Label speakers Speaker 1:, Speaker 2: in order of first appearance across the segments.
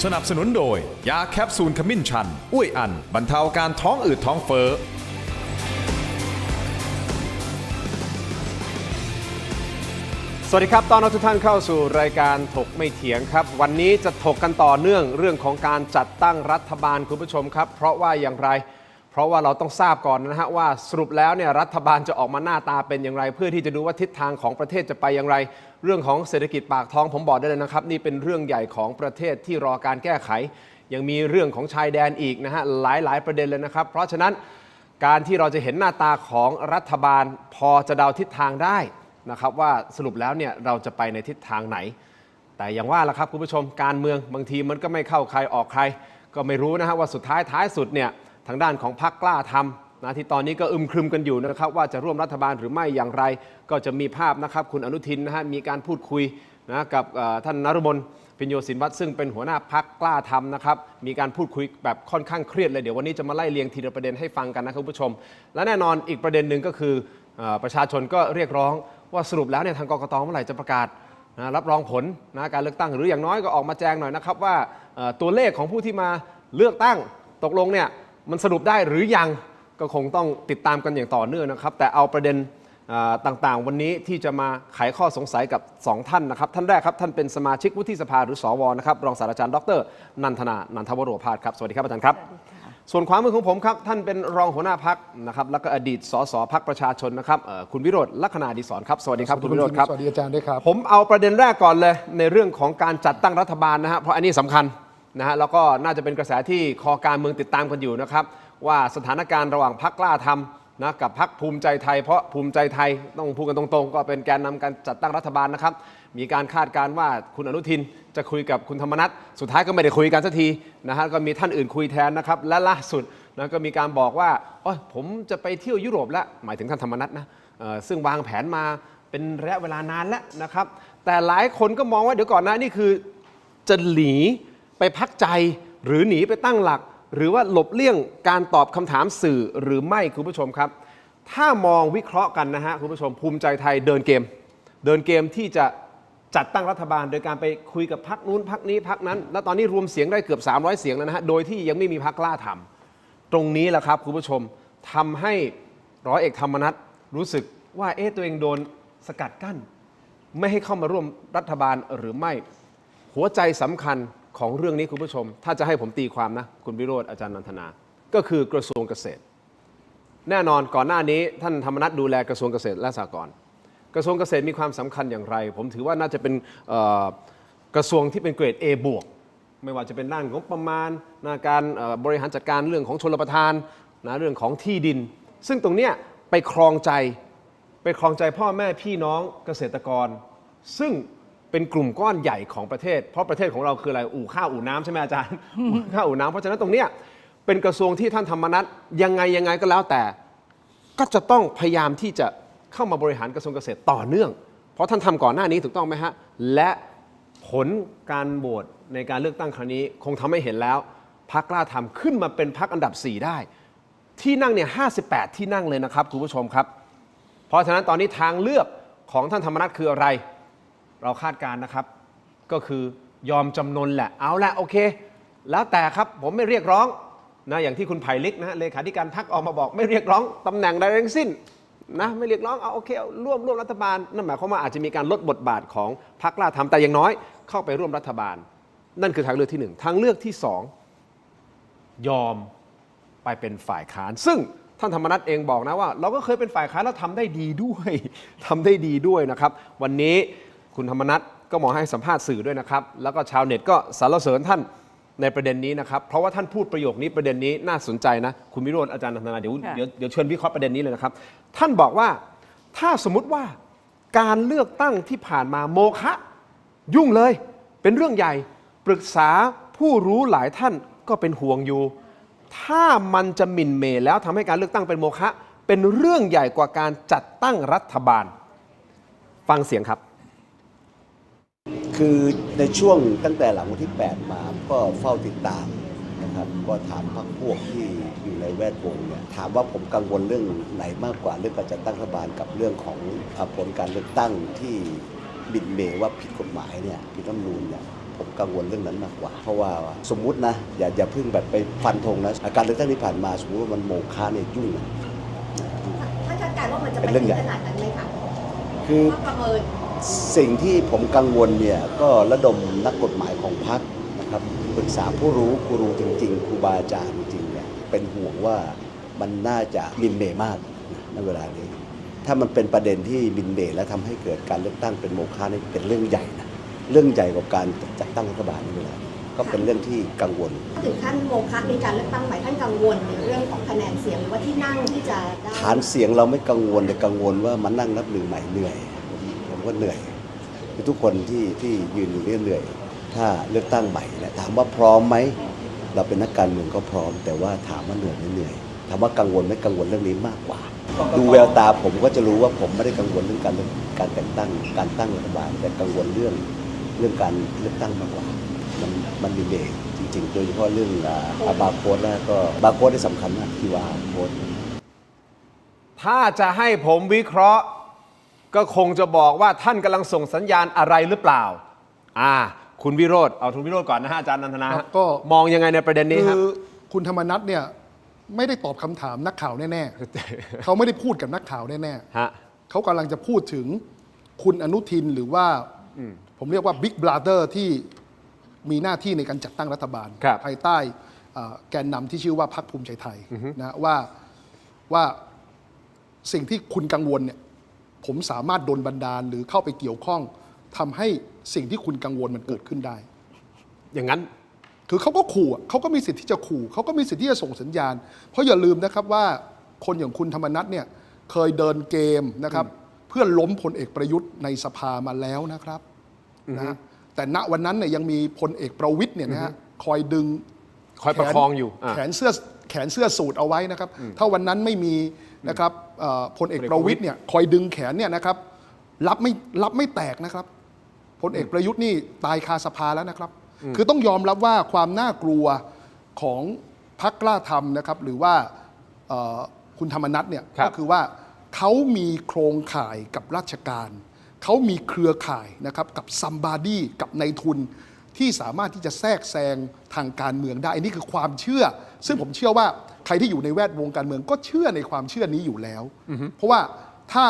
Speaker 1: สนับสนุนโดยยาแคปซูลขมิ้นชันอุ้ยอันบรรเทาการท้องอืดท้องเฟ้อ
Speaker 2: สวัสดีครับต้อนรับทุกท่านเข้าสู่รายการถกไม่เถียงครับวันนี้จะถกกันต่อเนื่องเรื่องของการจัดตั้งรัฐบาลคุณผู้ชมครับเพราะว่าอย่างไรเพราะว่าเราต้องทราบก่อนนะฮะว่าสรุปแล้วเนี่ยรัฐบาลจะออกมาหน้าตาเป็นอย่างไรเพื่อที่จะดูว่าทิศทางของประเทศจะไปอย่างไรเรื่องของเศรษฐกิจปากท้องผมบอกได้เลยนะครับนี่เป็นเรื่องใหญ่ของประเทศที่รอการแก้ไขยังมีเรื่องของชายแดนอีกนะฮะหลายประเด็นเลยนะครับเพราะฉะนั้นการที่เราจะเห็นหน้าตาของรัฐบาลพอจะเดาทิศทางได้นะครับว่าสรุปแล้วเนี่ยเราจะไปในทิศทางไหนแต่อย่างว่าล่ะครับคุณผู้ชมการเมืองบางทีมันก็ไม่เข้าใครออกใครก็ไม่รู้นะฮะว่าสุดท้ายสุดเนี่ยทางด้านของพรรคกล้าทำนะที่ตอนนี้ก็อึมครึมกันอยู่นะครับว่าจะร่วมรัฐบาลหรือไม่อย่างไรก็จะมีภาพนะครับคุณอนุทินนะฮะมีการพูดคุยนะกับท่านนฤมลพิญโยศินวัตรซึ่งเป็นหัวหน้าพรรคกล้าทำนะครับมีการพูดคุยแบบค่อนข้างเครียดเลยเดี๋ยววันนี้จะมาไล่เรียงทีละประเด็นให้ฟังกันนะครับคุณผู้ชมและแน่นอนอีกประเด็นหนึ่งก็คือประชาชนก็เรียกร้องว่าสรุปแล้วเนี่ยทางกกต.เมื่อไหร่จะประกาศรับรองผลการเลือกตั้งหรืออย่างน้อยก็ออกมาแจ้งหน่อยนะครับว่าตัวเลขของผู้ที่มาเลือกตั้งตกลงเนี่ยมันสรุปได้หรือยังก็คงต้องติดตามกันอย่างต่อเนื่องนะครับแต่เอาประเด็นต่างๆวันนี้ที่จะมาไขข้อสงสัยกับ2ท่านนะครับท่านแรกครับท่านเป็นสมาชิกวุฒิสภาหรือสวนะครับรองศาสตราจารย์ดร.นันทนานันทวโรภาสครับสวัสดีครับอาจารย์ครับส่วนขวามือของผมครับท่านเป็นรองหัวหน้าพรรคนะครับแล้วก็อดีตสสพรรคประชาชนนะครับคุณวิโรจน์ลักษณะอดิศรครับสวัสดีครับคุณวิโรจน์ครับ
Speaker 3: สวัสดีอาจารย์ด้วยครับ
Speaker 2: ผมเอาประเด็นแรกก่อนเลยในเรื่องของการจัดตั้งรัฐบาลนะฮะเพราะอันนี้สำคัญนะฮะแล้วก็น่าจะเป็นกระแสที่คอการเมืองติดตามกันอยู่นะครับว่าสถานการณ์ระหว่างพรรคกล้าทำนะกับพรรคภูมิใจไทยเพราะภูมิใจไทยต้องพูดกันตรงๆก็เป็นแกนนำการจัดตั้งรัฐบาลนะครับมีการคาดการณ์ว่าคุณอนุทินจะคุยกับคุณธรรมนัสสุดท้ายก็ไม่ได้คุยกันสักทีนะฮะก็มีท่านอื่นคุยแทนนะครับและล่าสุดนะก็มีการบอกว่าผมจะไปเที่ยวยุโรปแล้วหมายถึงท่านธรรมนัสนะซึ่งวางแผนมาเป็นระยะเวลานานแล้วนะครับแต่หลายคนก็มองว่าเดี๋ยวก่อนนะนี่คือจะหนีไปพักใจหรือหนีไปตั้งหลักหรือว่าหลบเลี่ยงการตอบคำถามสื่อหรือไม่คุณผู้ชมครับถ้ามองวิเคราะห์กันนะฮะคุณผู้ชมภูมิใจไทยเดินเกมที่จะจัดตั้งรัฐบาลโดยการไปคุยกับพรรคนู้นพรรคนี้พรรคนั้นแล้วตอนนี้รวมเสียงได้เกือบ300เสียงแล้วนะฮะโดยที่ยังไม่มีพรรคกล้าทำตรงนี้แหละครับคุณผู้ชมทำให้ร้อยเอกธรรมนัสรู้สึกว่าตัวเองโดนสกัดกั้นไม่ให้เข้ามาร่วมรัฐบาลหรือไม่หัวใจสำคัญของเรื่องนี้คุณผู้ชมถ้าจะให้ผมตีความนะคุณวิโรจน์อาจารย์นันทนาก็คือกระทรวงเกษตรแน่นอนก่อนหน้านี้ท่านธรรมนัสดูแลกระทรวงเกษตรและสหกรณ์กระทรวงเกษตรมีความสำคัญอย่างไรผมถือว่าน่าจะเป็นกระทรวงที่เป็นเกรด A บวกไม่ว่าจะเป็นด้านของประมาณการบริหารจัดการเรื่องของชลประทานเรื่องของที่ดินซึ่งตรงเนี้ยไปครองใจพ่อแม่พี่น้องเกษตรกรซึ่งเป็นกลุ่มก้อนใหญ่ของประเทศเพราะประเทศของเราคืออะไรอู่ข้าวอู่น้ำใช่ไหมอาจารย์ ข้าวอู่น้ำเพราะฉะนั้นตรงเนี้ยเป็นกระทรวงที่ท่านธรรมนัสยังไงก็แล้วแต่ก็จะต้องพยายามที่จะเข้ามาบริหารกระทรวงเกษตรต่อเนื่องเพราะท่านทำก่อนหน้านี้ถูกต้องไหมฮะและผลการโหวตในการเลือกตั้งครั้งนี้คงทำให้เห็นแล้วพรรคกล้าทำขึ้นมาเป็นพรรคอันดับ4ได้ที่นั่งเนี่ย58ที่นั่งเลยนะครับคุณผู้ชมครับเพราะฉะนั้นตอนนี้ทางเลือกของท่านธรรมนัสคืออะไรเราคาดการณ์นะครับก็คือยอมจำนนแหละเอาละโอเคแล้วแต่ครับผมไม่เรียกร้องนะอย่างที่คุณไผ่ลิกนะเลขาธิการพรรคออกมาบอกไม่เรียกร้องตำแหน่งใดทั้งสิ้นนะไม่เรียกร้องเอาโอเคร่วมรัฐบาลนั่นหมายความว่าอาจจะมีการลดบทบาทของพรรคกล้าทำแต่อย่างน้อยเข้าไปร่วมรัฐบาลนั่นคือทางเลือกที่1ทางเลือกที่2ยอมไปเป็นฝ่ายค้านซึ่งท่านธรรมนัสเองบอกนะว่าเราก็เคยเป็นฝ่ายค้านแล้วทำได้ดีด้วยนะครับวันนี้คุณธรรมนัสก็มองให้สัมภาษณ์สื่อด้วยนะครับแล้วก็ชาวเน็ตก็สรรเสริญท่านในประเด็นนี้นะครับเพราะว่าท่านพูดประโยคนี้ประเด็นนี้น่าสนใจนะคุณวิโรจน์อาจารย์นันทนาเดี๋ยวเชิญวิเคราะห์ประเด็นนี้เลยนะครับท่านบอกว่าถ้าสมมุติว่าการเลือกตั้งที่ผ่านมาโมฆะยุ่งเลยเป็นเรื่องใหญ่ปรึกษาผู้รู้หลายท่านก็เป็นห่วงอยู่ถ้ามันจะหมิ่นเหม่แล้วทำให้การเลือกตั้งเป็นโมฆะเป็นเรื่องใหญ่กว่าการจัดตั้งรัฐบาลฟังเสียงครับ
Speaker 4: คือในช่วงตั้งแต่หลังวันที่8มาก็เฝ้าติดตามนะครับก็ถามพรรคพวกที่อยู่ในแวดวงเนี่ยถามว่าผมกังวลเรื่องไหนมากกว่าเรื่องการจัดตั้งรัฐบาลกับเรื่องของผลการเลือกตั้งที่บิดเบว่าผิดกฎหมายเนี่ยผิดรัฐธรรมนูญเนี่ยผ ผมกังวลเรื่องนั้นมากกว่า เพราะว่าสมมุตินะอย่าเพิ่งแบบไปฟันธงนะการเลือกตั้งที่ผ่านมาสมมติว่ามันโมฆะเนี่ยยุ่งนะ
Speaker 3: ท่านคาดการณ์ว่ามันจะไป
Speaker 4: เป็นเรื่
Speaker 3: ถึ
Speaker 4: อง
Speaker 3: ง
Speaker 4: ใหญ่
Speaker 3: ขนาดนั้นไหมคะ
Speaker 4: คือ
Speaker 3: ว่าประเมิน
Speaker 4: สิ่งที่ผมกังวลเนี่ยก็ระดมนักกฎหมายของพรรคนะครับปรึกษาผู้รู้กูรูจริงๆครูบาอาจารย์จริงๆเนี่ยเป็นห่วงว่ามันน่าจะมินเมย์มากในเวลานี้ ถ้ามันเป็นประเด็นที่มินเมย์และทำให้เกิดการเลือกตั้งเป็นโมฆะนี่เป็นเรื่องใหญ่นะเรื่องใหญ่กว่าการจัดตั้งรัฐบาลในเวลานี้ก็เป็นเรื่องที่กังวล
Speaker 3: ถึงขั้นโมฆะในการเลือกตั้งใหม่ท่านกังวลในเรื่องของคะแนนเสียงหรือว่าที่นั่งที่จะได้
Speaker 4: ฐานเสียงเราไม่กังวลแต่กังวลว่ามันนั่งนับหนึ่งใหม่เหนื่อยผมก็เหนื่อยคือทุกคนที่ยืนอยู่นี่เหนื่อยถ้าเลือกตั้งใหม่นะถามว่าพร้อมไหมเราเป็นนักการเมืองก็พร้อม แต่ว่าถามว่าเหนื่อยไม่เหนื่อยถามว่ากังวลไม่กังวลเรื่องนี้มากกว่า ดูแววตาผมก็จะรู้ว่าผมไม่ได้กังวลเรื่องการแต่งตั้งการตั้งรัฐบาลแต่กังวลเรื่องการเลือกตั้งมากกว่ามันมีเบรกจริงๆโดยเฉพาะเรื่องบาร์โค้ดแล้วก็บาร์โค้ดที่สำคัญมากที่ว่าโค้ด
Speaker 2: ถ้าจะให้ผมวิเคราะห์ ก็คงจะบอกว่าท่านกำลังส่งสัญญาณอะไรหรือเปล่าคุณวิโรธเอาคุณวิโรธก่อนนะฮะอาจารย์นันทนา
Speaker 5: ครับก็
Speaker 2: มองยังไงในประเด็นนี้ครับ
Speaker 5: คือคุณธรรมนัสเนี่ยไม่ได้ตอบคำถามนักข่าวแน่ๆ เขาไม่ได้พูดกับนักข่าวแน่
Speaker 2: ฮะ
Speaker 5: ๆเขากำลังจะพูดถึงคุณอนุทินหรือว่าผมเรียกว่าบิ๊กบราเ h อร์ที่มีหน้าที่ในการจัดตั้งรัฐบาล
Speaker 2: ครับ
Speaker 5: ภายใต้แกนนำที่ชื่อว่าพรรคภูมิใจไทยนะว่าสิ่งที่คุณกังวลเนี่ยผมสามารถโดนบันดาลหรือเข้าไปเกี่ยวข้องทำให้สิ่งที่คุณกังวลมันเกิดขึ้นได้
Speaker 2: อย่างนั้น
Speaker 5: คือเขาก็ขู่อะเขาก็มีสิทธิ์ที่จะขู่เขาก็มีสิทธิ์ที่จะส่งสัญญาณ เพราะอย่าลืมนะครับว่าคนอย่างคุณธรรมนัสเนี่ยเคยเดินเกมนะครับเพื่อล้มพลเอกประยุทธ์ในสภามาแล้วนะครับนะแต่ณวันนั้นเนี่ยยังมีพลเอกประวิตยเนี่ยนะฮะคอยดึง
Speaker 2: คอยประคองอยู่
Speaker 5: แขนเสื้อสูทเอาไว้นะครับถ้าวันนั้นไม่มีนะครับพลเอกประวิตยเนี่ยคอยดึงแขนเนี่ยนะครับรับไม่แตกนะครับพลเอกประยุทธ์นี่ตายคาสภาแล้วนะครับคือต้องยอมรับว่าความน่ากลัวของพรรคกล้าทำนะครับหรือว่าคุณธรรมนัสเนี่ย
Speaker 2: ครับ
Speaker 5: ก็คือว่าเขามีโครงข่ายกับราชการเขามีเครือข่ายนะครับกับซัมบาดี้กับนายทุนที่สามารถที่จะแทรกแซงทางการเมืองได้อันนี้คือความเชื่อ ซึ่งผมเชื่อว่าใครที่อยู่ในแวดวงการเมืองก็เชื่อในความเชื่อนี้อยู่แล้วเพราะว่าถ้า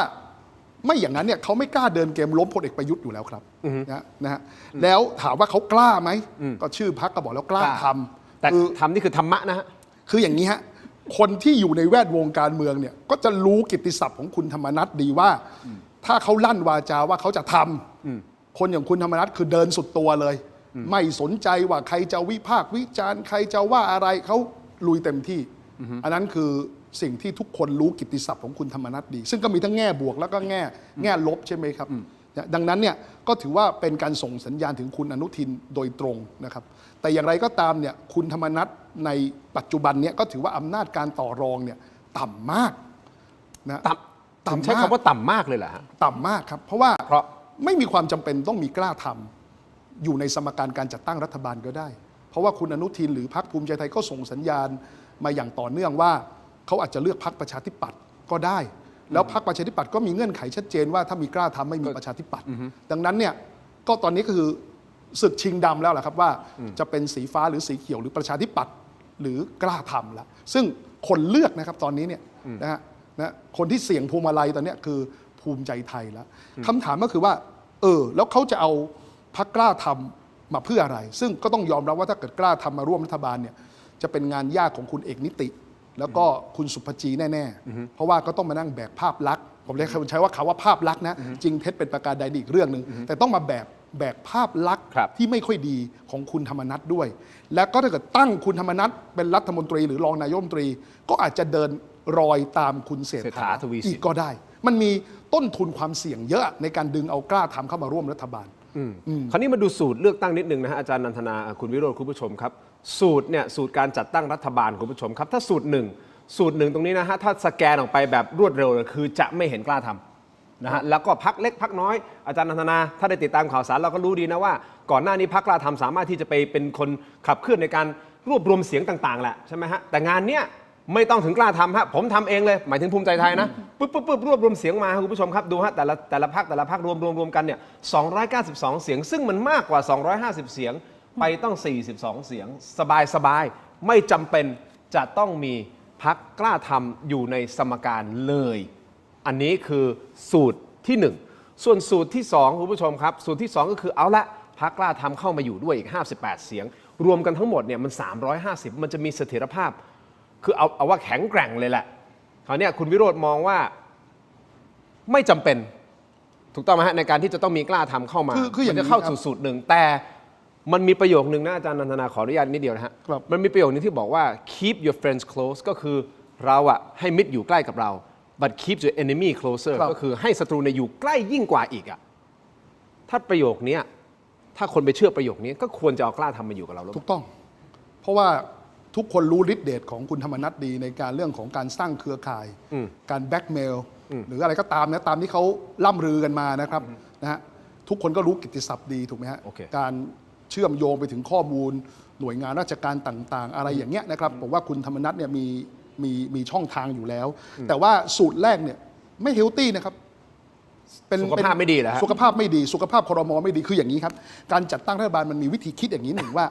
Speaker 5: ไม่อย่างนั้นเนี่ยเขาไม่กล้าเดินเกมล้มพลเอกประยุทธ์อยู่แล้วครับนะฮะแล้วถามว่าเขากล้าไหมก็ชื่อพรรคก็บอกแล้วกล้าทำ
Speaker 2: แต่
Speaker 5: คือ
Speaker 2: ทำนี่คือธรรมะนะฮะ
Speaker 5: คืออย่างนี้ฮะคนที่อยู่ในแวดวงการเมืองเนี่ยก็จะรู้กิตติศัพท์ของคุณธรรมนัสดีว่าถ้าเขาลั่นวาจาว่าเขาจะทำคนอย่างคุณธรรมนัสคือเดินสุดตัวเลย ไม่สนใจว่าใครจะวิพากษ์วิจารณ์ใครจะว่าอะไรเขาลุยเต็มที่อันนั้นคือสิ่งที่ทุกคนรู้กิตติศัพท์ของคุณธรรมนัสดี ซึ่งก็มีทั้งแง่บวกแล้วก็แง่ลบใช่ไหมครับดังนั้นเนี่ยก็ถือว่าเป็นการส่งสัญญาณถึงคุณอนุทินโดยตรงนะครับแต่อย่างไรก็ตามเนี่ยคุณธรรมนัสในปัจจุบันเนี่ยก็ถือว่าอำนาจการต่อรองเนี่ยต่ำมากนะ
Speaker 2: ต่ำใช้คำว่าต่ำมากเลยเหรอฮะ
Speaker 5: ต่ำมากครับเพราะว่า
Speaker 2: เพราะ
Speaker 5: ไม่มีความจำเป็นต้องมีกล้าทำอยู่ในสมการการจัดตั้งรัฐบาลก็ได้ เพราะว่าคุณอนุทินหรือพรรคภูมิใจไทยก็ส่งสัญญาณมาอย่างต่อเนื่องว่าเขาอาจจะเลือกพรรคประชาธิปัตย์ก็ได้ แล้วพรรคประชาธิปัตย์ก็มีเงื่อนไขชัดเจนว่าถ้ามีกล้าทำไม่มีประชาธิปัตย์ดังนั้นเนี่ยก็ตอนนี้ก็คือศึกชิงดำแล้วแหละครับว่าจะเป็นสีฟ้าหรือสีเขียวหรือประชาธิปัตย์หรือกล้าทำแล้วซึ่งคนเลือกนะครับตอนนี้เนี่ยนะคนที่เสี่ยงพวงมาลัยตอนนี้คือภูมิใจไทยแล้วคำถามก็คือว่าแล้วเขาจะเอาพรรคกล้าทำมาเพื่ออะไร ซึ่งก็ต้องยอมรับว่าถ้าเกิดกล้าทำมาร่วมรัฐบาลเนี่ยจะเป็นงานยากของคุณเอกนิติ แล้วก็คุณสุภจีแน่ๆเพราะว่าก็ต้องมานั่งแบกภาพลักษณ์ผมเรียกใช้ว่าคำว่าภาพลักษณ์นะจริงเท็จเป็นประการใดอีกเรื่องหนึ่งแต่ต้องมาแบกภาพลักษณ์
Speaker 2: ครับ
Speaker 5: ที่ไม่ค่อยดีของคุณธรรมนัสด้วย และก็ถ้าเกิดตั้งคุณธรรมนัสเป็นรัฐมนตรีหรือรองนายกรัฐมนตรี ก็อาจจะเดินรอยตามคุณเศรษฐา
Speaker 2: ทวีสิน
Speaker 5: อีกก็ได้ มันมีต้นทุนความเสี่ยงเยอะในการดึงเอากล้าทำเข้ามาร่วมรัฐบาล
Speaker 2: คราวนี้มาดูสูตรเลือกตั้งนิดนึงนะฮะอาจารย์นันทนาคุณวิโรจน์คุณผู้ชมครับสูตรเนี่ยสูตรการจัดตั้งรัฐบาลคุณผู้ชมครับถ้าสูตรหนึ่งตรงนี้นะฮะถ้าสแกนออกไปแบบรวดเร็วเลยคือจะไม่เห็นกล้าทำนะฮะแล้วก็พักเล็กพักน้อยอาจารย์นันทนาถ้าได้ติดตามข่าวสารเราก็รู้ดีนะว่าก่อนหน้านี้พักกล้าทำสามารถที่จะไปเป็นคนขับเคลื่อนในการรวบรวมเสียงต่างๆแหละใช่ไหมฮะแต่งานเนี้ย ไม่ต้องถึงกล้าทำฮะผมทำเองเลยหมายถึงภูมิใจไทยนะปุ๊บรวบรวมเสียงมาคุณผู้ชมครับดูฮะแต่ละพรรครวมกันเนี่ย292 เสียงซึ่งมันมากกว่า250 เสียงไปต้อง42 เสียงสบายไม่จำเป็นจะต้องมีพรรคกล้าทำอยู่ในสมการเลยอันนี้คือสูตรที่ 1 ส่วนสูตรที่2คุณผู้ชมครับสูตรที่ 2ก็คือเอาละพรรคกล้าทำเข้ามาอยู่ด้วยอีก58 เสียงรวมกันทั้งหมดเนี่ยมัน350มันจะมีเสถียรภาพคือเอาว่าแข็งแกร่งเลยแหละคราวนี้คุณวิโรจน์มองว่าไม่จำเป็นถูกต้องไหมฮะในการที่จะต้องมีกล้าทำเข้ามา
Speaker 5: คืออย่าง
Speaker 2: มัน
Speaker 5: นี้
Speaker 2: จะเข้า
Speaker 5: ครับ
Speaker 2: สู่สูตรหนึ่งแต่มันมีประโยคนึงนะอาจารย์นันทนาขออนุญาตนิดเดียวนะฮะ
Speaker 5: ครับ
Speaker 2: มันมีประโยคนึงที่บอกว่า keep your friends close ก็คือเราอะให้มิตรอยู่ใกล้กับเรา but keep your enemy closer ก็คือให้ศัตรูเนี่ยอยู่ใกล้ยิ่งกว่าอีกอะถ้าประโยคนี้ถ้าคนไปเชื่อประโยคนี้ก็ควรจะเอากล้าทำมาอยู่กับเราแล้ว
Speaker 5: ถูกต้อง เพราะว่าทุกคนรู้ฤทธิ์เดชของคุณธรรมนัสดีในการเรื่องของการสร้างเครือข่าย การแบ็กเมลหรืออะไรก็ตามนะตามที่เขาล่ำลือกันมานะครับนะฮะทุกคนก็รู้กิตติศัพท์ดีถูกไหมฮะ
Speaker 2: โอเค
Speaker 5: การเชื่อมโยงไปถึงข้อมูลหน่วยงานราชการต่างๆ อะไรอย่างเงี้ยนะครับผมว่าคุณธรรมนัสเนี่ยมีช่องทางอยู่แล้ว แต่ว่าสูตรแรกเนี่ยไม่เฮลตี้นะครับ
Speaker 2: สุขภาพไม่ดีเหรอฮะ
Speaker 5: สุขภาพไม่ดีสุขภาพครม.ไม่ดีคืออย่างนี้ครับการจัดตั้งรัฐบาลมันมีวิธีคิดอย่างนี้หนึ่งว่า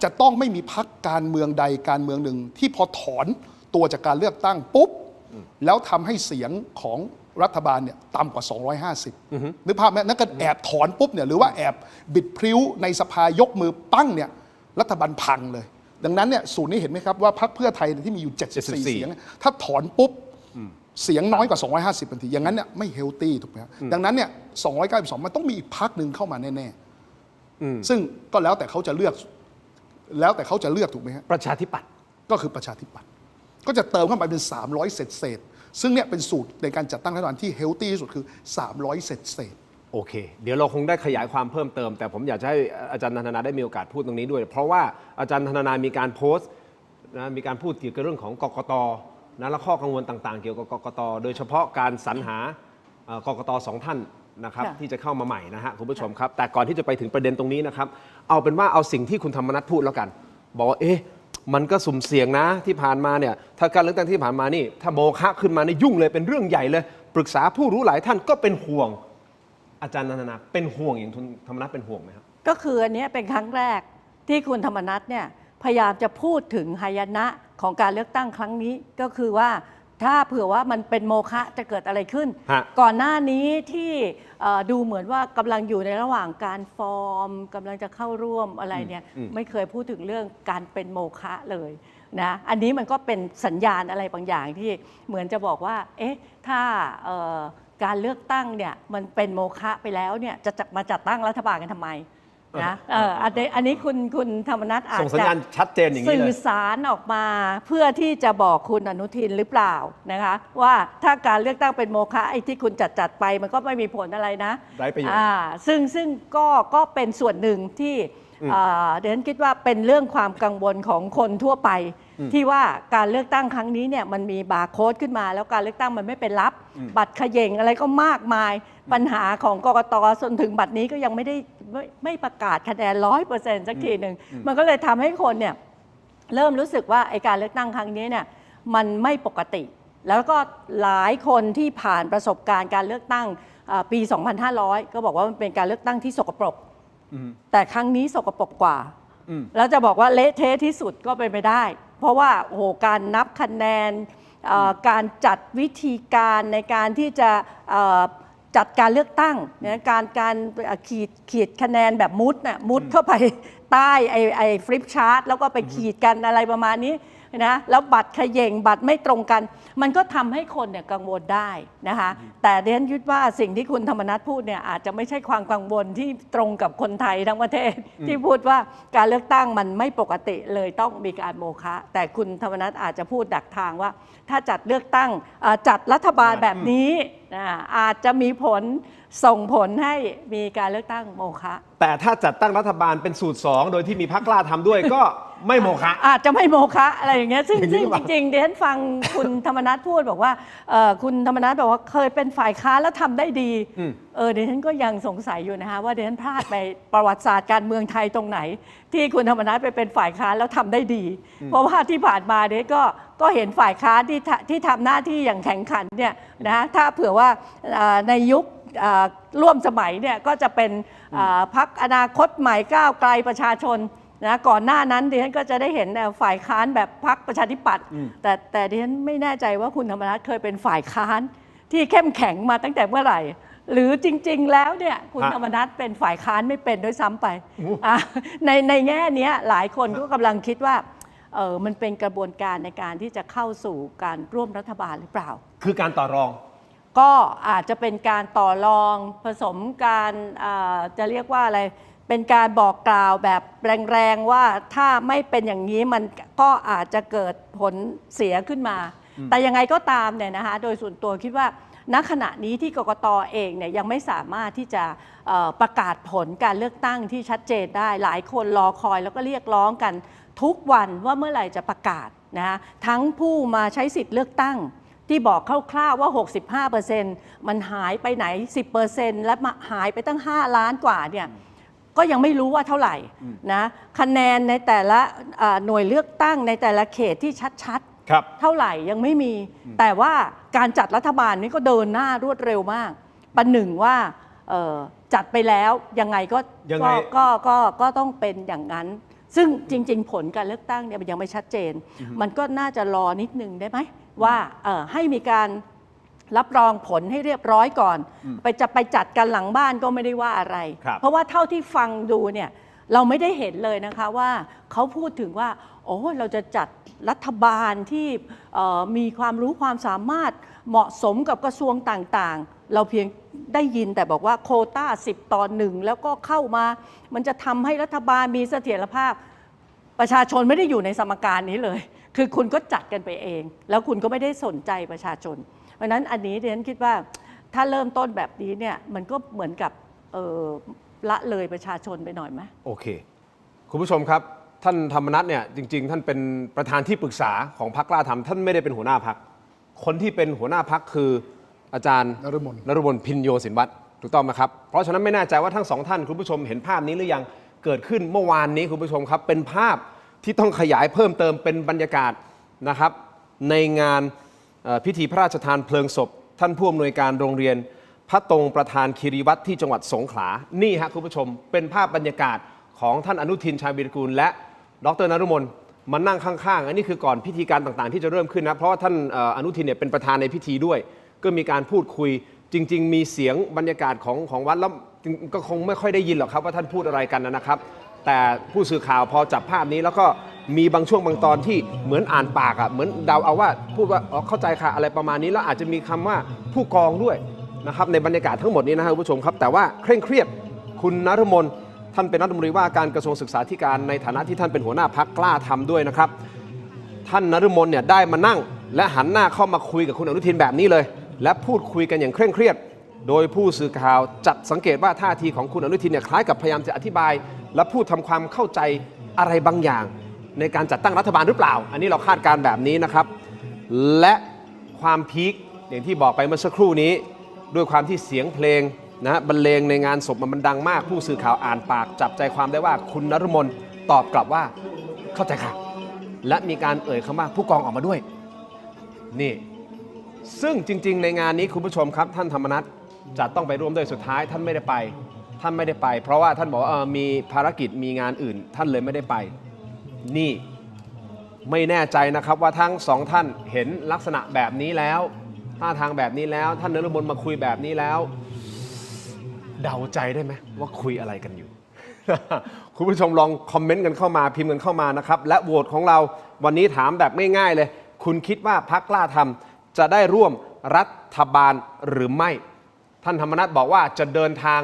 Speaker 5: จะต้องไม่มีพรรคการเมืองใดการเมืองหนึ่งที่พอถอนตัวจากการเลือกตั้งปุ๊บแล้วทำให้เสียงของรัฐบาลเนี่ยต่ำกว่า250นึกภาพไหมนั่นก็แอบถอนปุ๊บเนี่ยหรือว่าแอบบิดพริ้วในสภายกมือปั้งเนี่ยรัฐบาลพังเลย ดังนั้นเนี่ยสูตรนี้เห็นไหมครับว่าพรรคเพื่อไทยที่มีอยู่74เสียงถ้าถอนปุ๊บเสียงน้อยกว่า250ทันทีอย่างนั้นเนี่ยไม่เฮลตี้ถูกไหมครับดังนั้นเนี่ย292มันต้องมีอีกพรรคหนึ่งเข้ามาแน่ๆซึ่งก็แล้วแต่เขาจะเลือกถูกไหมฮะ
Speaker 2: ประชาธิปัตย์
Speaker 5: ก็คือประชาธิปัตย์ก็จะเติมเข้าไปเป็น300เศษซึ่งเนี่ยเป็นสูตรในการจัดตั้งรัฐบาลที่เฮลตี้ที่สุดคือ300เศษ
Speaker 2: โอเค เดี๋ยวเราคงได้ขยายความเพิ่มเติม แต่ผมอยากจะให้อาจารย์นันทนาได้มีโอกาสพูดตรงนี้ด้วย เพราะว่าอาจารย์นันทนามีการโพสต์นะมีการพูดเกี่ยวกับเรื่องของกกตนะและข้อกังวลต่างๆ เกี่ยวกับกกตโดยเฉพาะการสรรหากกต2ท่านนะครับที่จะเข้ามาใหม่นะฮะคุณผู้ชมครับแต่ก่อนที่จะไปถึงประเด็นตรงนี้นะครับเอาเป็นว่าเอาสิ่งที่คุณธรรมนัฐพูดแล้วกันบอกว่ามันก็สุ่มเสี่ยงนะที่ผ่านมาเนี่ยถ้าการเลือกตั้งที่ผ่านมานี่ถ้าโมฆะขึ้นมานี่ยุ่งเลยเป็นเรื่องใหญ่เลยปรึกษาผู้รู้หลายท่านก็เป็นห่วงอาจารย์นันทนาเป็นห่วงอย่างคุณธรรมนัฐเป็นห่วงไหมครับ
Speaker 6: ก็คืออันนี้เป็นครั้งแรกที่คุณธรรมนัฐเนี่ยพยายามจะพูดถึงหายนะของการเลือกตั้งครั้งนี้ก็คือว่าถ้าเผื่อว่ามันเป็นโมฆะจะเกิดอะไรขึ้น ก่อนหน้านี้ที่ดูเหมือนว่ากำลังอยู่ในระหว่างการฟอร์มกำลังจะเข้าร่วมอะไรเนี่ยไม่เคยพูดถึงเรื่องการเป็นโมฆะเลยนะอันนี้มันก็เป็นสัญญาณอะไรบางอย่างที่เหมือนจะบอกว่าถ้าการเลือกตั้งเนี่ยมันเป็นโมฆะไปแล้วเนี่ยจะมาจัดตั้งรัฐบาลกันทำไมนะอันนี้คุณธรรมนัฐอาจ
Speaker 2: ส่งสัญ
Speaker 6: จะ
Speaker 2: ญาณชัดเจนอย่างนี้
Speaker 6: สื่
Speaker 2: เล
Speaker 6: อย สารออกมาเพื่อที่จะบอกคุณอนุทินหรือเปล่านะคะว่าถ้าการเลือกตั้งเป็นโมฆะไอ้ที่คุณจัดไปมันก็ไม่มีผลอะไรนะ
Speaker 2: ไร้ประโยชน์
Speaker 6: ซึ่งก็เป็นส่วนหนึ่งที่เดี๋ยวฉันคิดว่าเป็นเรื่องความกังวลของคนทั่วไปที่ว่าการเลือกตั้งครั้งนี้เนี่ยมันมีบาร์โค้ดขึ้นมาแล้วการเลือกตั้งมันไม่เป็นลับบัตรเขย่งอะไรก็มากมายปัญหาของกกตจนถึงบัตรนี้ก็ยังไม่ประกาศคะแนน 100% สักทีหนึ่งมันก็เลยทำให้คนเนี่ยเริ่มรู้สึกว่าไอ้การเลือกตั้งครั้งนี้เนี่ยมันไม่ปกติแล้วก็หลายคนที่ผ่านประสบการณ์การเลือกตั้งปี 2500 ก็บอกว่ามันเป็นการเลือกตั้งที่สกปรกแต่ครั้งนี้สกปรกกว่าแล้วจะบอกว่าเละเทะที่สุดก็เป็นไปได้เพราะว่าโอ้โหการนับคะแนนการจัดวิธีการในการที่จะจัดการเลือกตั้งนะการขีดคะแนนแบบมุดเข้าไปใต้ไอ้ฟลิปชาร์ตแล้วก็ไปขีดกันอะไรประมาณนี้นะแล้วบัตรเขย่งบัตรไม่ตรงกันมันก็ทำให้คนเนี่ยกังวลได้นะคะแต่เดนคิดว่าสิ่งที่คุณธรรมนัฐพูดเนี่ยอาจจะไม่ใช่ความกังวลที่ตรงกับคนไทยทั้งประเทศที่พูดว่าการเลือกตั้งมันไม่ปกติเลยต้องมีการโมฆะแต่คุณธรรมนัฐอาจจะพูดดักทางว่าถ้าจัดเลือกตั้งจัดรัฐบาลแบบนี้อาจจะมีผลส่งผลให้มีการเลือกตั้งโมฆะ
Speaker 2: แต่ถ้าจัดตั้งรัฐบาลเป็นสูตร2โดยที่มีพรรคกล้าทำด้วยก็ไม่โมฆะ
Speaker 6: อาจจะไม่โมฆะอะไรอย่างเงี้ยซึ่งจริงๆเดี๋ยวฉันฟังคุณธรรมนัฐพูดบอกว่าคุณธรรมนัฐบอกว่าเคยเป็นฝ่ายค้านแล้วทำได้ดี เดี๋ยวฉันก็ยังสงสัยอยู่นะคะว่าเดี๋ยวฉันพลาดไปประวัติศาสตร์การเมืองไทยตรงไหน ที่คุณธรรมนัฐไปเป็นฝ่ายค้านแล้วทำได้ดี เพราะว่าที่ผ่านมาเนี่ยก็เห็นฝ่ายค้านที่ทำหน้าที่อย่างแข็งขันเนี่ยนะถ้าเผื่อว่าในยุคร่วมสมัยเนี่ยก็จะเป็นพรรคอนาคตใหม่ก้าวไกลประชาชนนะก่อนหน้านั้นดิฉันก็จะได้เห็นฝ่ายค้านแบบพรรคประชาธิปัตย์แต่ดิฉันไม่แน่ใจว่าคุณธรรมนัฐเคยเป็นฝ่ายค้านที่เข้มแข็งมาตั้งแต่เมื่อไหร่หรือจริงๆแล้วเนี่ยคุณธรรมนัฐเป็นฝ่ายค้านไม่เป็นด้วยซ้ำไปในแง่นี้หลายคนก็กำลังคิดว่ามันเป็นกระบวนการในการที่จะเข้าสู่การร่วมรัฐบาลหรือเปล่า
Speaker 2: คือการต่อรอง
Speaker 6: ก็อาจจะเป็นการต่อรองผสมการจะเรียกว่าอะไรเป็นการบอกกล่าวแบบแรงๆว่าถ้าไม่เป็นอย่างนี้มันก็อาจจะเกิดผลเสียขึ้นมาแต่ยังไงก็ตามเนี่ยนะคะโดยส่วนตัวคิดว่าณขณะนี้ที่กกต.เองเนี่ยยังไม่สามารถที่จะประกาศผลการเลือกตั้งที่ชัดเจนได้หลายคนรอคอยแล้วก็เรียกร้องกันทุกวันว่าเมื่อไหร่จะประกาศนะทั้งผู้มาใช้สิทธิ์เลือกตั้งที่บอกคร่าวๆว่า 65% มันหายไปไหน 10% และหายไปตั้ง5ล้านกว่าเนี่ยก็ยังไม่รู้ว่าเท่าไหร่นะคะแนนในแต่ละหน่วยเลือกตั้งในแต่ละเขตที่ชัดๆเท่าไหร่ยังไม่มีแต่ว่าการจัดรัฐบาลนี้ก็เดินหน้ารวดเร็วมากประหนึ่งว่าจัดไปแล้วยังไงก็ต้องเป็นอย่างนั้นซึ่งจริงๆผลการเลือกตั้งเนี่ยมันยังไม่ชัดเจนมันก็น่าจะรอนิดนึงได้ไหมว่าให้มีการรับรองผลให้เรียบร้อยก่อนไปจัดกันหลังบ้านก็ไม่ได้ว่าอะไรเพราะว่าเท่าที่ฟังดูเนี่ยเราไม่ได้เห็นเลยนะคะว่าเขาพูดถึงว่าโอ้เราจะจัดรัฐบาลที่มีความรู้ความสามารถเหมาะสมกับกระทรวงต่างๆเราเพียงได้ยินแต่บอกว่าโควต้า10:1แล้วก็เข้ามามันจะทำให้รัฐบาลมีเสถียรภาพประชาชนไม่ได้อยู่ในสมการนี้เลยคือคุณก็จัดกันไปเองแล้วคุณก็ไม่ได้สนใจประชาชนเพราะนั้นอันนี้ดิฉันคิดว่าถ้าเริ่มต้นแบบนี้เนี่ยมันก็เหมือนกับละเลยประชาชนไปหน่อยไหม
Speaker 2: โอเคคุณผู้ชมครับท่านธรรมนัสเนี่ยจริงๆท่านเป็นประธานที่ปรึกษาของพรรคกล้าทำท่านไม่ได้เป็นหัวหน้าพรรคคนที่เป็นหัวหน้าพรรคคืออาจารย์นฤมลพินโยสินวัตรถูกต้องไหมครับเพราะฉะนั้นไม่แน่ใจว่าทั้งสองท่านคุณผู้ชมเห็นภาพนี้หรือยังเกิดขึ้นเมื่อวานนี้คุณผู้ชมครับเป็นภาพที่ต้องขยายเพิ่มเติมเป็นบรรยากาศนะครับในงานพิธีพระราชทานเพลิงศพท่านผู้อำนวยการโรงเรียนพระตรงประธานคีรีวัตรที่จังหวัดสงขลานี่ฮะคุณผู้ชมเป็นภาพบรรยากาศของท่านอนุทินชาญวีรกูลและดร.นฤมลมานั่งข้างๆอันนี้คือก่อนพิธีการต่างๆที่จะเริ่มขึ้นนะเพราะว่าท่านอนุทินเนี่ยเป็นประธานในพิธีด้วยก็มีการพูดคุยจริงๆมีเสียงบรรยากาศของวัดแล้วก็คงไม่ค่อยได้ยินหรอกครับว่าท่านพูดอะไรกันนะครับแต่ผู้สื่อข่าวพอจับภาพนี้แล้วก็มีบางช่วงบางตอนที่เหมือนอ่านปากเหมือนเดาเอาว่าพูดว่าเข้าใจค่ะอะไรประมาณนี้แล้วอาจจะมีคำว่าผู้กองด้วยนะครับในบรรยากาศทั้งหมดนี้นะครับคุณผู้ชมครับแต่ว่าเคร่งเครียดคุณนฤมลท่านเป็นรัฐมนตรีว่าการกระทรวงศึกษาธิการในฐานะที่ท่านเป็นหัวหน้าพรรคกล้าทำด้วยนะครับท่านนฤมลเนี่ยได้มานั่งและหันหน้าเข้ามาคุยกับคุณอนุทินแบบนี้เลยและพูดคุยกันอย่างเคร่งเครียดโดยผู้สื่อข่าวจับสังเกตว่าท่าทีของคุณอนุทินเนี่ยคล้ายกับพยายามจะอธิบายและพูดทำความเข้าใจอะไรบางอย่างในการจัดตั้งรัฐบาลหรือเปล่าอันนี้เราคาดการแบบนี้นะครับและความพีคอย่างที่บอกไปเมื่อสักครู่นี้ด้วยความที่เสียงเพลงนะบรรเลงในงานศพมันดังมากผู้สื่อข่าวอ่านปากจับใจความได้ว่าคุณนฤมลตอบกลับว่าเข้าใจค่ะและมีการเอ่ยคำว่าผู้กองออกมาด้วยนี่ซึ่งจริงๆในงานนี้คุณผู้ชมครับท่านธรรมนัสจะต้องไปร่วมด้วยสุดท้ายท่านไม่ได้ไปเพราะว่าท่านบอกว่ามีภารกิจมีงานอื่นท่านเลยไม่ได้ไปนี่ไม่แน่ใจนะครับว่าทั้งสองท่านเห็นลักษณะแบบนี้แล้วท่าทางแบบนี้แล้วท่านนฤมลมาคุยแบบนี้แล้วเดาใจได้ไหมว่าคุยอะไรกันอยู่ คุณผู้ชมลองคอมเมนต์กันเข้ามาพิมพ์กันเข้ามานะครับและโหวตของเราวันนี้ถามแบบง่ายๆเลยคุณคิดว่าพรรคกล้าทำจะได้ร่วมรัฐบาลหรือไม่ท่านธรรมนัสบอกว่าจะเดินทาง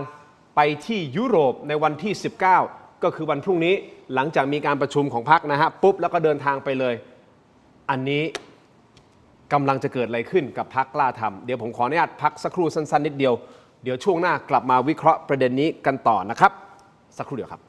Speaker 2: ไปที่ยุโรปในวันที่19ก็คือวันพรุ่งนี้หลังจากมีการประชุมของพรรคนะฮะปุ๊บแล้วก็เดินทางไปเลยอันนี้กำลังจะเกิดอะไรขึ้นกับพรรคกล้าทำเดี๋ยวผมขออนุญาตพักสักครู่สั้นๆนิดเดียวเดี๋ยวช่วงหน้ากลับมาวิเคราะห์ประเด็นนี้กันต่อนะครับสักครู่เดียวครับ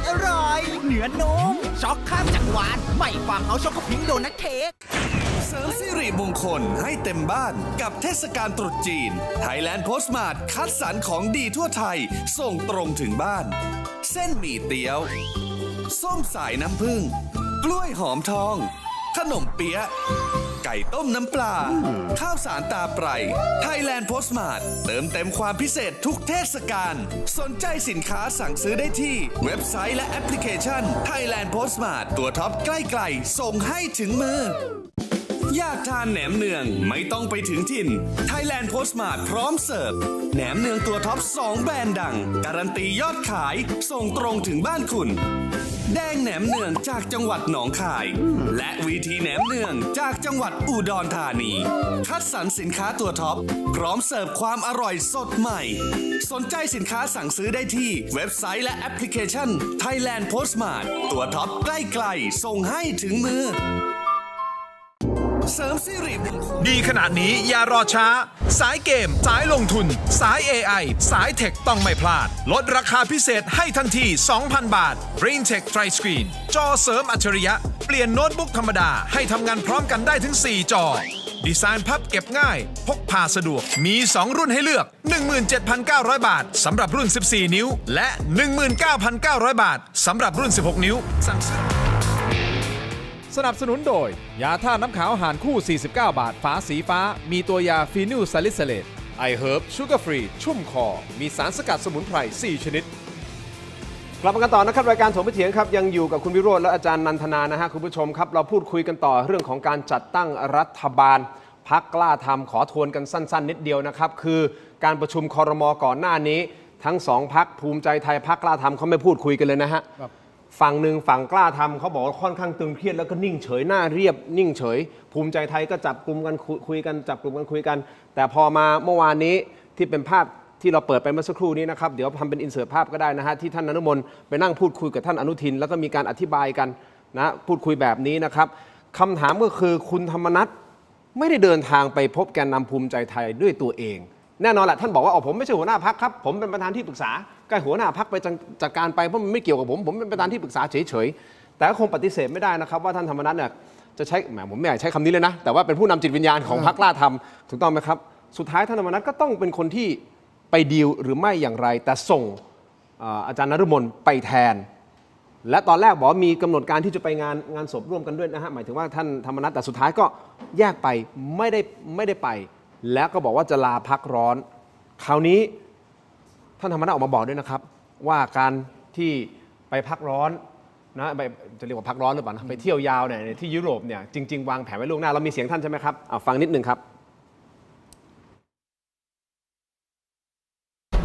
Speaker 7: อร่อยเนื้อนุ่มช็อกข้ามจักรวาลใหม่ฟาร์มเฮาส์ช็อกโกพิงค์โดนัทเค้ก
Speaker 8: เสริมสิริมงคลให้เต็มบ้านกับเทศกาลตรุษจีน Thailand Postmart คัดสรรของดีทั่วไทย ส่งตรงถึงบ้าน เส้นหมี่เตี๋ยว ส้มสายน้ำผึ้งกล้วยหอมทอง ขนมเปี๊ยะ ไก่ต้มน้ำปลา ข้าวสารตาไพร Thailand Postmart เติมเต็มความพิเศษทุกเทศกาลสนใจสินค้าสั่งซื้อได้ที่เว็บไซต์และแอปพลิเคชัน Thailand Postmart ตัวท็อปใกล้ๆส่งให้ถึงมือ อยากทานแหนมเนืองไม่ต้องไปถึงถิ่น Thailand Postmart พร้อมเสิร์ฟแหนมเนืองตัวท็อป 2 แบรนด์ดัง การันตียอดขายส่งตรงถึงบ้านคุณ แดงแหนมเนืองจากจังหวัดหนองคาย และวีทีแหนมเนืองจากจังหวัดอุดรธานี คัดสรรสินค้าตัวท็อปพร้อมเสิร์ฟความอร่อยสดใหม่ สนใจสินค้าสั่งซื้อได้ที่เว็บไซต์และแอปพลิเคชัน Thailand Postmart ตัวท็อปใกล้ๆส่งให้ถึงมือเสริมสิริมงคล
Speaker 1: ดีขนาดนี้อย่ารอช้า สายเกม สายลงทุน สาย AI สายเทคต้องไม่พลาด ลดราคาพิเศษให้ทันที 2,000 บาท BrainTech Tri Screen จอเสริมอัจฉริยะ เปลี่ยนโน้ตบุ๊กธรรมดาให้ทำงานพร้อมกันได้ถึง 4 จอ ดีไซน์พับเก็บง่าย พกพาสะดวก มี 2 รุ่นให้เลือก 17,900 บาทสำหรับรุ่น 14 นิ้ว และ 19,900 บาทสำหรับรุ่น 16 นิ้ว สั่งซื้อสนับสนุนโดย ยาท่าน้ำขาวหารคู่ 49 บาท ฝาสีฟ้า มีตัวยาฟีนิลซาลิซิเลตไอเฮิร์บชูการ์ฟรี ชุ่มคอ มีสารสกัดสมุนไพร 4 ชนิด
Speaker 2: กลับมากันต่อนะครับรายการถกเถียงครับยังอยู่กับคุณวิโรจน์และอาจารย์นันทนานะฮะคุณผู้ชมครับเราพูดคุยกันต่อเรื่องของการจัดตั้งรัฐบาลพรรคกล้าทำขอทวนกันสั้นๆนิดเดียวนะครับคือการประชุมครม.ก่อนหน้านี้ทั้งสองพรรคภูมิใจไทยพรรคกล้าทำเขาไม่พูดคุยกันเลยนะฮะฝั่งหนึ่งฝั่งกล้าทำเขาบอกว่าค่อนข้างตึงเครียดแล้วก็นิ่งเฉยหน้าเรียบนิ่งเฉยภูมิใจไทยก็จับกลุ่มกันคุยกันจับกลุ่มกันคุยกันแต่พอมาเมื่อวานนี้ที่เป็นภาพที่เราเปิดไปเมื่อสักครู่นี้นะครับเดี๋ยวทำเป็นอินเสิร์ตภาพก็ได้นะฮะที่ท่านนฤมลไปนั่งพูดคุยกับท่านอนุทินแล้วก็มีการอธิบายกันนะพูดคุยแบบนี้นะครับคำถามก็คือคุณธรรมนัสไม่ได้เดินทางไปพบแกนนำภูมิใจไทยด้วยตัวเองแน่นอนแหละท่านบอกว่าผมไม่ใช่หัวหน้าพรรคครับผมเป็นประธานที่ปรึกษาก็หัวหน้าพรรคไปจัดการไปเพราะมันไม่เกี่ยวกับผมเป็นประธานที่ปรึกษาเฉยๆแต่ก็คงปฏิเสธไม่ได้นะครับว่าท่านธรรมนัสเนี่ยจะใช้ผมไม่อยากใช้คำนี้เลยนะแต่ว่าเป็นผู้นำจิตวิญญาณของพรรคกล้าทำถูกต้องไหมครับสุดท้ายท่านธรรมนัสก็ต้องเป็นคนที่ไปดีลหรือไม่อย่างไรแต่ส่งอาจารย์นฤมลไปแทนและตอนแรกบอกว่ามีกำหนดการที่จะไปงานศพร่วมกันด้วยนะฮะหมายถึงว่าท่านธรรมนัสแต่สุดท้ายก็แยกไปไม่ได้ไปแล้วก็บอกว่าจะลาพักร้อนคราวนี้ท่านธรรมนัสออกมาบอกด้วยนะครับว่าการที่ไปพักร้อนนะจะเรียกว่าพักร้อนหรือเปล่านะไปเที่ยวยาวเนี่ยที่ยุโรปเนี่ยจริงๆวางแผนไว้ล่วงหน้าเรามีเสียงท่านใช่ไหมครับฟังนิดนึงครับ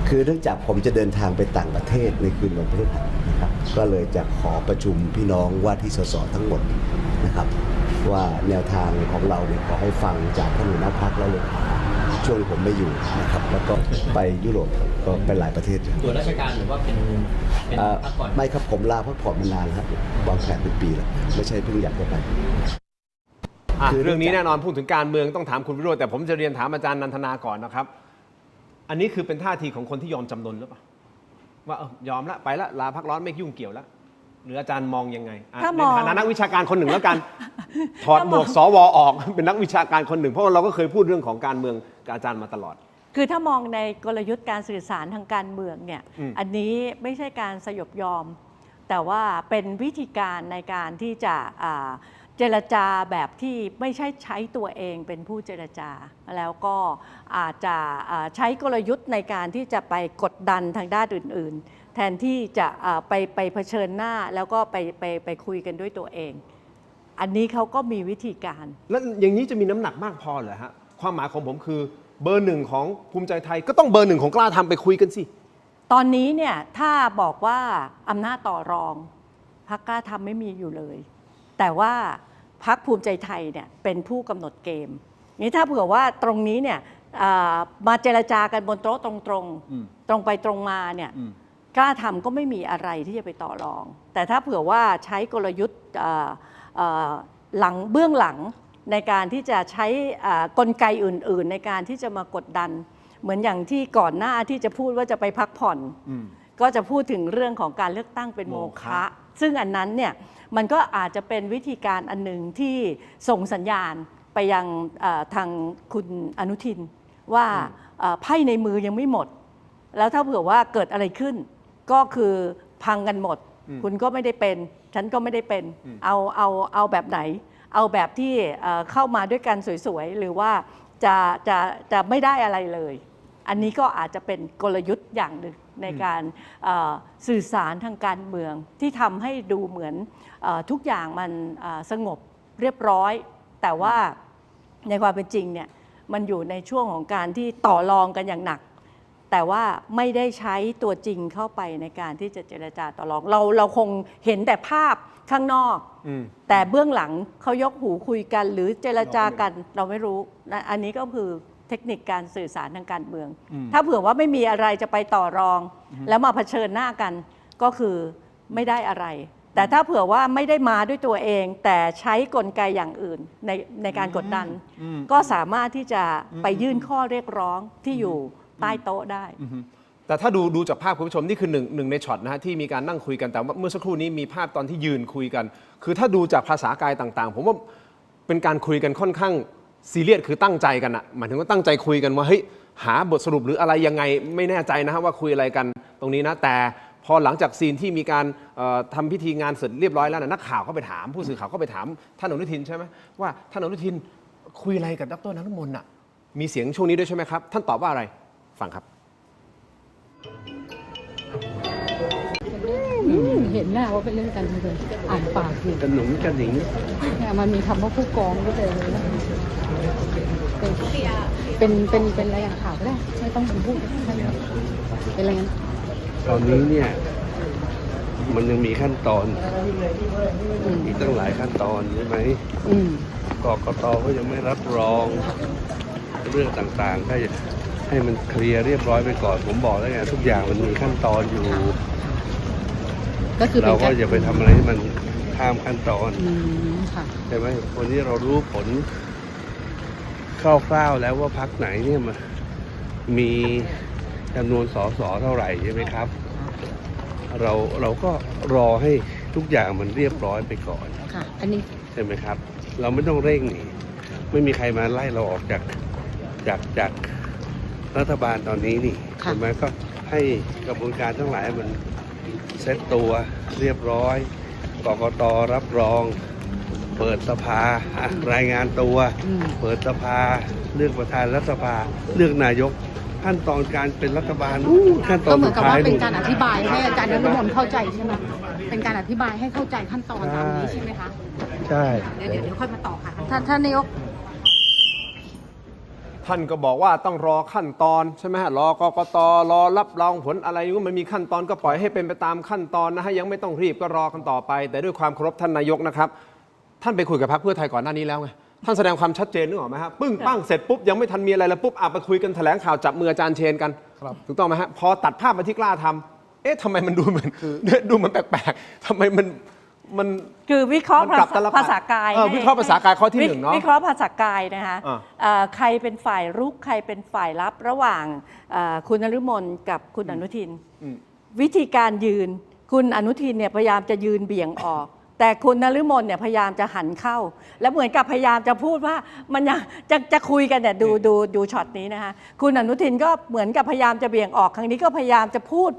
Speaker 4: คือเนื่องจากผมจะเดินทางไปต่างประเทศในคืนวันพฤหัสนะครับก็เลยจะขอประชุมพี่น้องว่าที่สสทั้งหมดนะครับว่าแนวทางของเราเนี่ยขอให้ฟังจากท่านหัวหน้าพรรคแล้วเลยช่วงที่ผมไม่อยู่นะครับแล้วก็ไปยุโรปก็ไปหลายประเทศ
Speaker 9: ตัวราชการหรือว่าเป็นพักผ่อน
Speaker 4: ไม่ครับผมลาพักผ่อนมานานครับวางแผนเป็นปีแล้วไม่ใช่เพิ่งอยากจะไป
Speaker 2: คือเรื่องนี้แน่นอนพูดถึงการเมืองต้องถามคุณวิโรจน์แต่ผมจะเรียนถามอาจารย์นันทนาก่อนนะครับอันนี้คือเป็นท่าทีของคนที่ยอมจำนนหรือเปล่าว่ายอมละไปละลาพักร้อนไม่ยุ่งเกี่ยวละหรืออาจารย์มองยังไงในฐานะนักวิชาการคนหนึ่งแล้วกันถอดหมวกสวออกเป็นนักวิชาการคนหนึ่งเพราะเราก็เคยพูดเรื่องของการเมืองกับอาจารย์มาตลอด
Speaker 6: คือถ้ามองในกลยุทธ์การสื่อสารทางการเมืองเนี่ยอันนี้ไม่ใช่การสยบยอมแต่ว่าเป็นวิธีการในการที่จะเจรจาแบบที่ไม่ใช่ใช้ตัวเองเป็นผู้เจรจาแล้วก็อาจจะใช้กลยุทธ์ในการที่จะไปกดดันทางด้านอื่นๆแทนที่จะไปเผชิญหน้าแล้วก็ไปคุยกันด้วยตัวเองอันนี้เขาก็มีวิธีการ
Speaker 2: แล้วอย่างนี้จะมีน้ำหนักมากพอเหรอฮะความหมายของผมคือเบอร์หนึ่งของภูมิใจไทยก็ต้องเบอร์หนึ่งของกล้าทำไปคุยกันสิ
Speaker 6: ตอนนี้เนี่ยถ้าบอกว่าอำนาจต่อรองพรรคกล้าทำไม่มีอยู่เลยแต่ว่าพรรคภูมิใจไทยเนี่ยเป็นผู้กำหนดเกมนี้ถ้าเผื่อว่าตรงนี้เนี่ยมาเจรจากันบนโต๊ะตรงไปตรงมาเนี่ยกล้าทำก็ไม่มีอะไรที่จะไปต่อรองแต่ถ้าเผื่อว่าใช้กลยุทธ์เบื้องหลังในการที่จะใช้กลไกอื่นๆในการที่จะมากดดันเหมือนอย่างที่ก่อนหน้าที่จะพูดว่าจะไปพักผ่อน ก็จะพูดถึงเรื่องของการเลือกตั้งเป็นโมฆะซึ่งอันนั้นเนี่ยมันก็อาจจะเป็นวิธีการอันหนึ่งที่ส่งสัญญาณไปยังทางคุณอนุทินว่าไพ่ในมือยังไม่หมดแล้วถ้าเผื่อว่าเกิดอะไรขึ้นก็คือพังกันหมดคุณก็ไม่ได้เป็นฉันก็ไม่ได้เป็นเอาแบบไหนเอาแบบที่เข้ามาด้วยกันสวยๆหรือว่าจะไม่ได้อะไรเลยอันนี้ก็อาจจะเป็นกลยุทธ์อย่างหนึ่งในการสื่อสารทางการเมืองที่ทำให้ดูเหมือนทุกอย่างมันสงบเรียบร้อยแต่ว่าในความเป็นจริงเนี่ยมันอยู่ในช่วงของการที่ต่อรองกันอย่างหนักแต่ว่าไม่ได้ใช้ตัวจริงเข้าไปในการที่จะเจรจาต่อรองเราคงเห็นแต่ภาพข้างนอกแต่เบื้องหลังเขายกหูคุยกันหรือเจรจากันเราไม่รู้นะอันนี้ก็คือเทคนิคการสื่อสารทางการเมืองถ้าเผื่อว่าไม่มีอะไรจะไปต่อรองแล้วมาเผชิญหน้ากันก็คือไม่ได้อะไรแต่ถ้าเผื่อว่าไม่ได้มาด้วยตัวเองแต่ใช้กลไกอย่างอื่นในการกดดันก็สามารถที่จะไปยื่นข้อเรียกร้องที่อยู่ใต้โต๊ะได้
Speaker 2: แต่ถ้าดูจากภาพคุณผู้ชมนี่คือหนึ่งในช็อตนะฮะที่มีการนั่งคุยกันแต่เมื่อสักครู่นี้มีภาพตอนที่ยืนคุยกันคือถ้าดูจากภาษากายต่างๆผมว่าเป็นการคุยกันค่อนข้างซีเรียสคือตั้งใจกันอะหมายถึงว่าตั้งใจคุยกันว่าเฮ้ยหาบทสรุปหรืออะไรยังไงไม่แน่ใจนะฮะว่าคุยอะไรกันตรงนี้นะแต่พอหลังจากซีนที่มีการทำพิธีงานเสร็จเรียบร้อยแล้วนักข่าวก็ไปถามผู้สื่อข่าวก็ไปถามท่านอนุทินใช่ไหมว่าท่านอนุทินคุยอะไรกับดร.นฤมลน่ะมีเสียงช่วงนี้ด้วยใช่ไหมครับท่านตอบว่าอะไรฟังครับ
Speaker 10: เห็นหน้าว่าเป็นเรื่องการเมืองอ่านปากอยู่กระหนุงกระหนิงเนี่ยมันมีคำว่าผู้กองก็เลยนะเป็นรายงานข่าวก็ได้ไม่ต้องเป็นผู้เป็นรายงาน
Speaker 11: ตอนนี้เนี่ยมันยังมีขั้นตอนอีกตั้งหลายขั้นตอนใช่ไหมกกต.ก็ยังไม่รับรองเรื่องต่างๆให้มันเคลียร์เรียบร้อยไปก่อนผมบอกแล้วไงทุกอย่างมันมีขั้นตอนอยู่เราก็อย่าไปทำอะไรให้มันข้ามขั้นตอนใช่ไหมวันนี้เรารู้ผลคร่าวๆแล้วว่าพรรคไหนเนี่ยมันมีจำนวนสสเท่าไหร่ใช่ไหมครับเราก็รอให้ทุกอย่างมันเรียบร้อยไปก่อน
Speaker 10: ค่ะอันนี้
Speaker 11: ใช่ไหมครับเราไม่ต้องเร่งหนีไม่มีใครมาไล่เราออกจากรัฐบาลตอนนี้นี่ใช่ไหมก็ให้กระบวนการทั้งหลายมันเซ็ตตัวเรียบร้อยกกต.รับรองเปิดสภารายงานตัวเปิดสภาเลือกประธานรัฐสภาเลือกนายกขั้นตอนการเป็นรัฐบาลขั้นตอน
Speaker 10: ก็เหมือนกับว่าเป็นการอธิบายให้อาจารย์นฤมลเข้าใจใช่ไหมเป็นการอธิบายให้เข้าใจขั้นตอนตามนี้ใช่ไหมคะ
Speaker 11: ใช่
Speaker 10: เดี๋ยวค่อยมาต่อค่ะท่านนายก
Speaker 2: ท่านก็บอกว่าต้องรอขั้นตอนใช่ไหมฮะรอกกต.รอรับรองผลอะไรก็มันมีขั้นตอนก็ปล่อยให้เป็นไปตามขั้นตอนนะฮะยังไม่ต้องรีบก็รอกันต่อไปแต่ด้วยความเคารพท่านนายกนะครับท่านไปคุยกับพรรคเพื่อไทยก่อนหน้านี้แล้วไงท่านแสดงความชัดเจนนึกออกไหมฮะปึ้งปั้งเสร็จปุ๊บยังไม่ทันมีอะไรแล้วปุ๊บไปคุยกันแถลงข่าวจับมืออาจารย์เชนกันถูกต้องไหมฮะพอตัดภาพมาที่กล้าทำทำไมมันดูเหมือนแปลกๆทำไมมัน
Speaker 6: คือวิเคราะห์ภาษากาย
Speaker 2: วิเคราะห์ภาษากายข้อที่1เนาะ
Speaker 6: วิเคราะห์ภาษากายนะคะใครเป็นฝ่ายรุกใครเป็นฝ่ายรับระหว่างคุณนฤมลกับคุณอนุทินวิธีการยืนคุณอนุทินเนี่ยพยายามจะยืนเบี่ยงออกแต่คุณนฤมลเนี่ยพยายามจะหันเข้าแล้วเหมือนกับพยายามจะพูดว่ามันจะคุยกันเนี่ยดูช็อตนี้นะคะคุณอนุทินก็เหมือนกับพยายามจะเบี่ยงออกครั้งนี้ก็พยายามจะพูด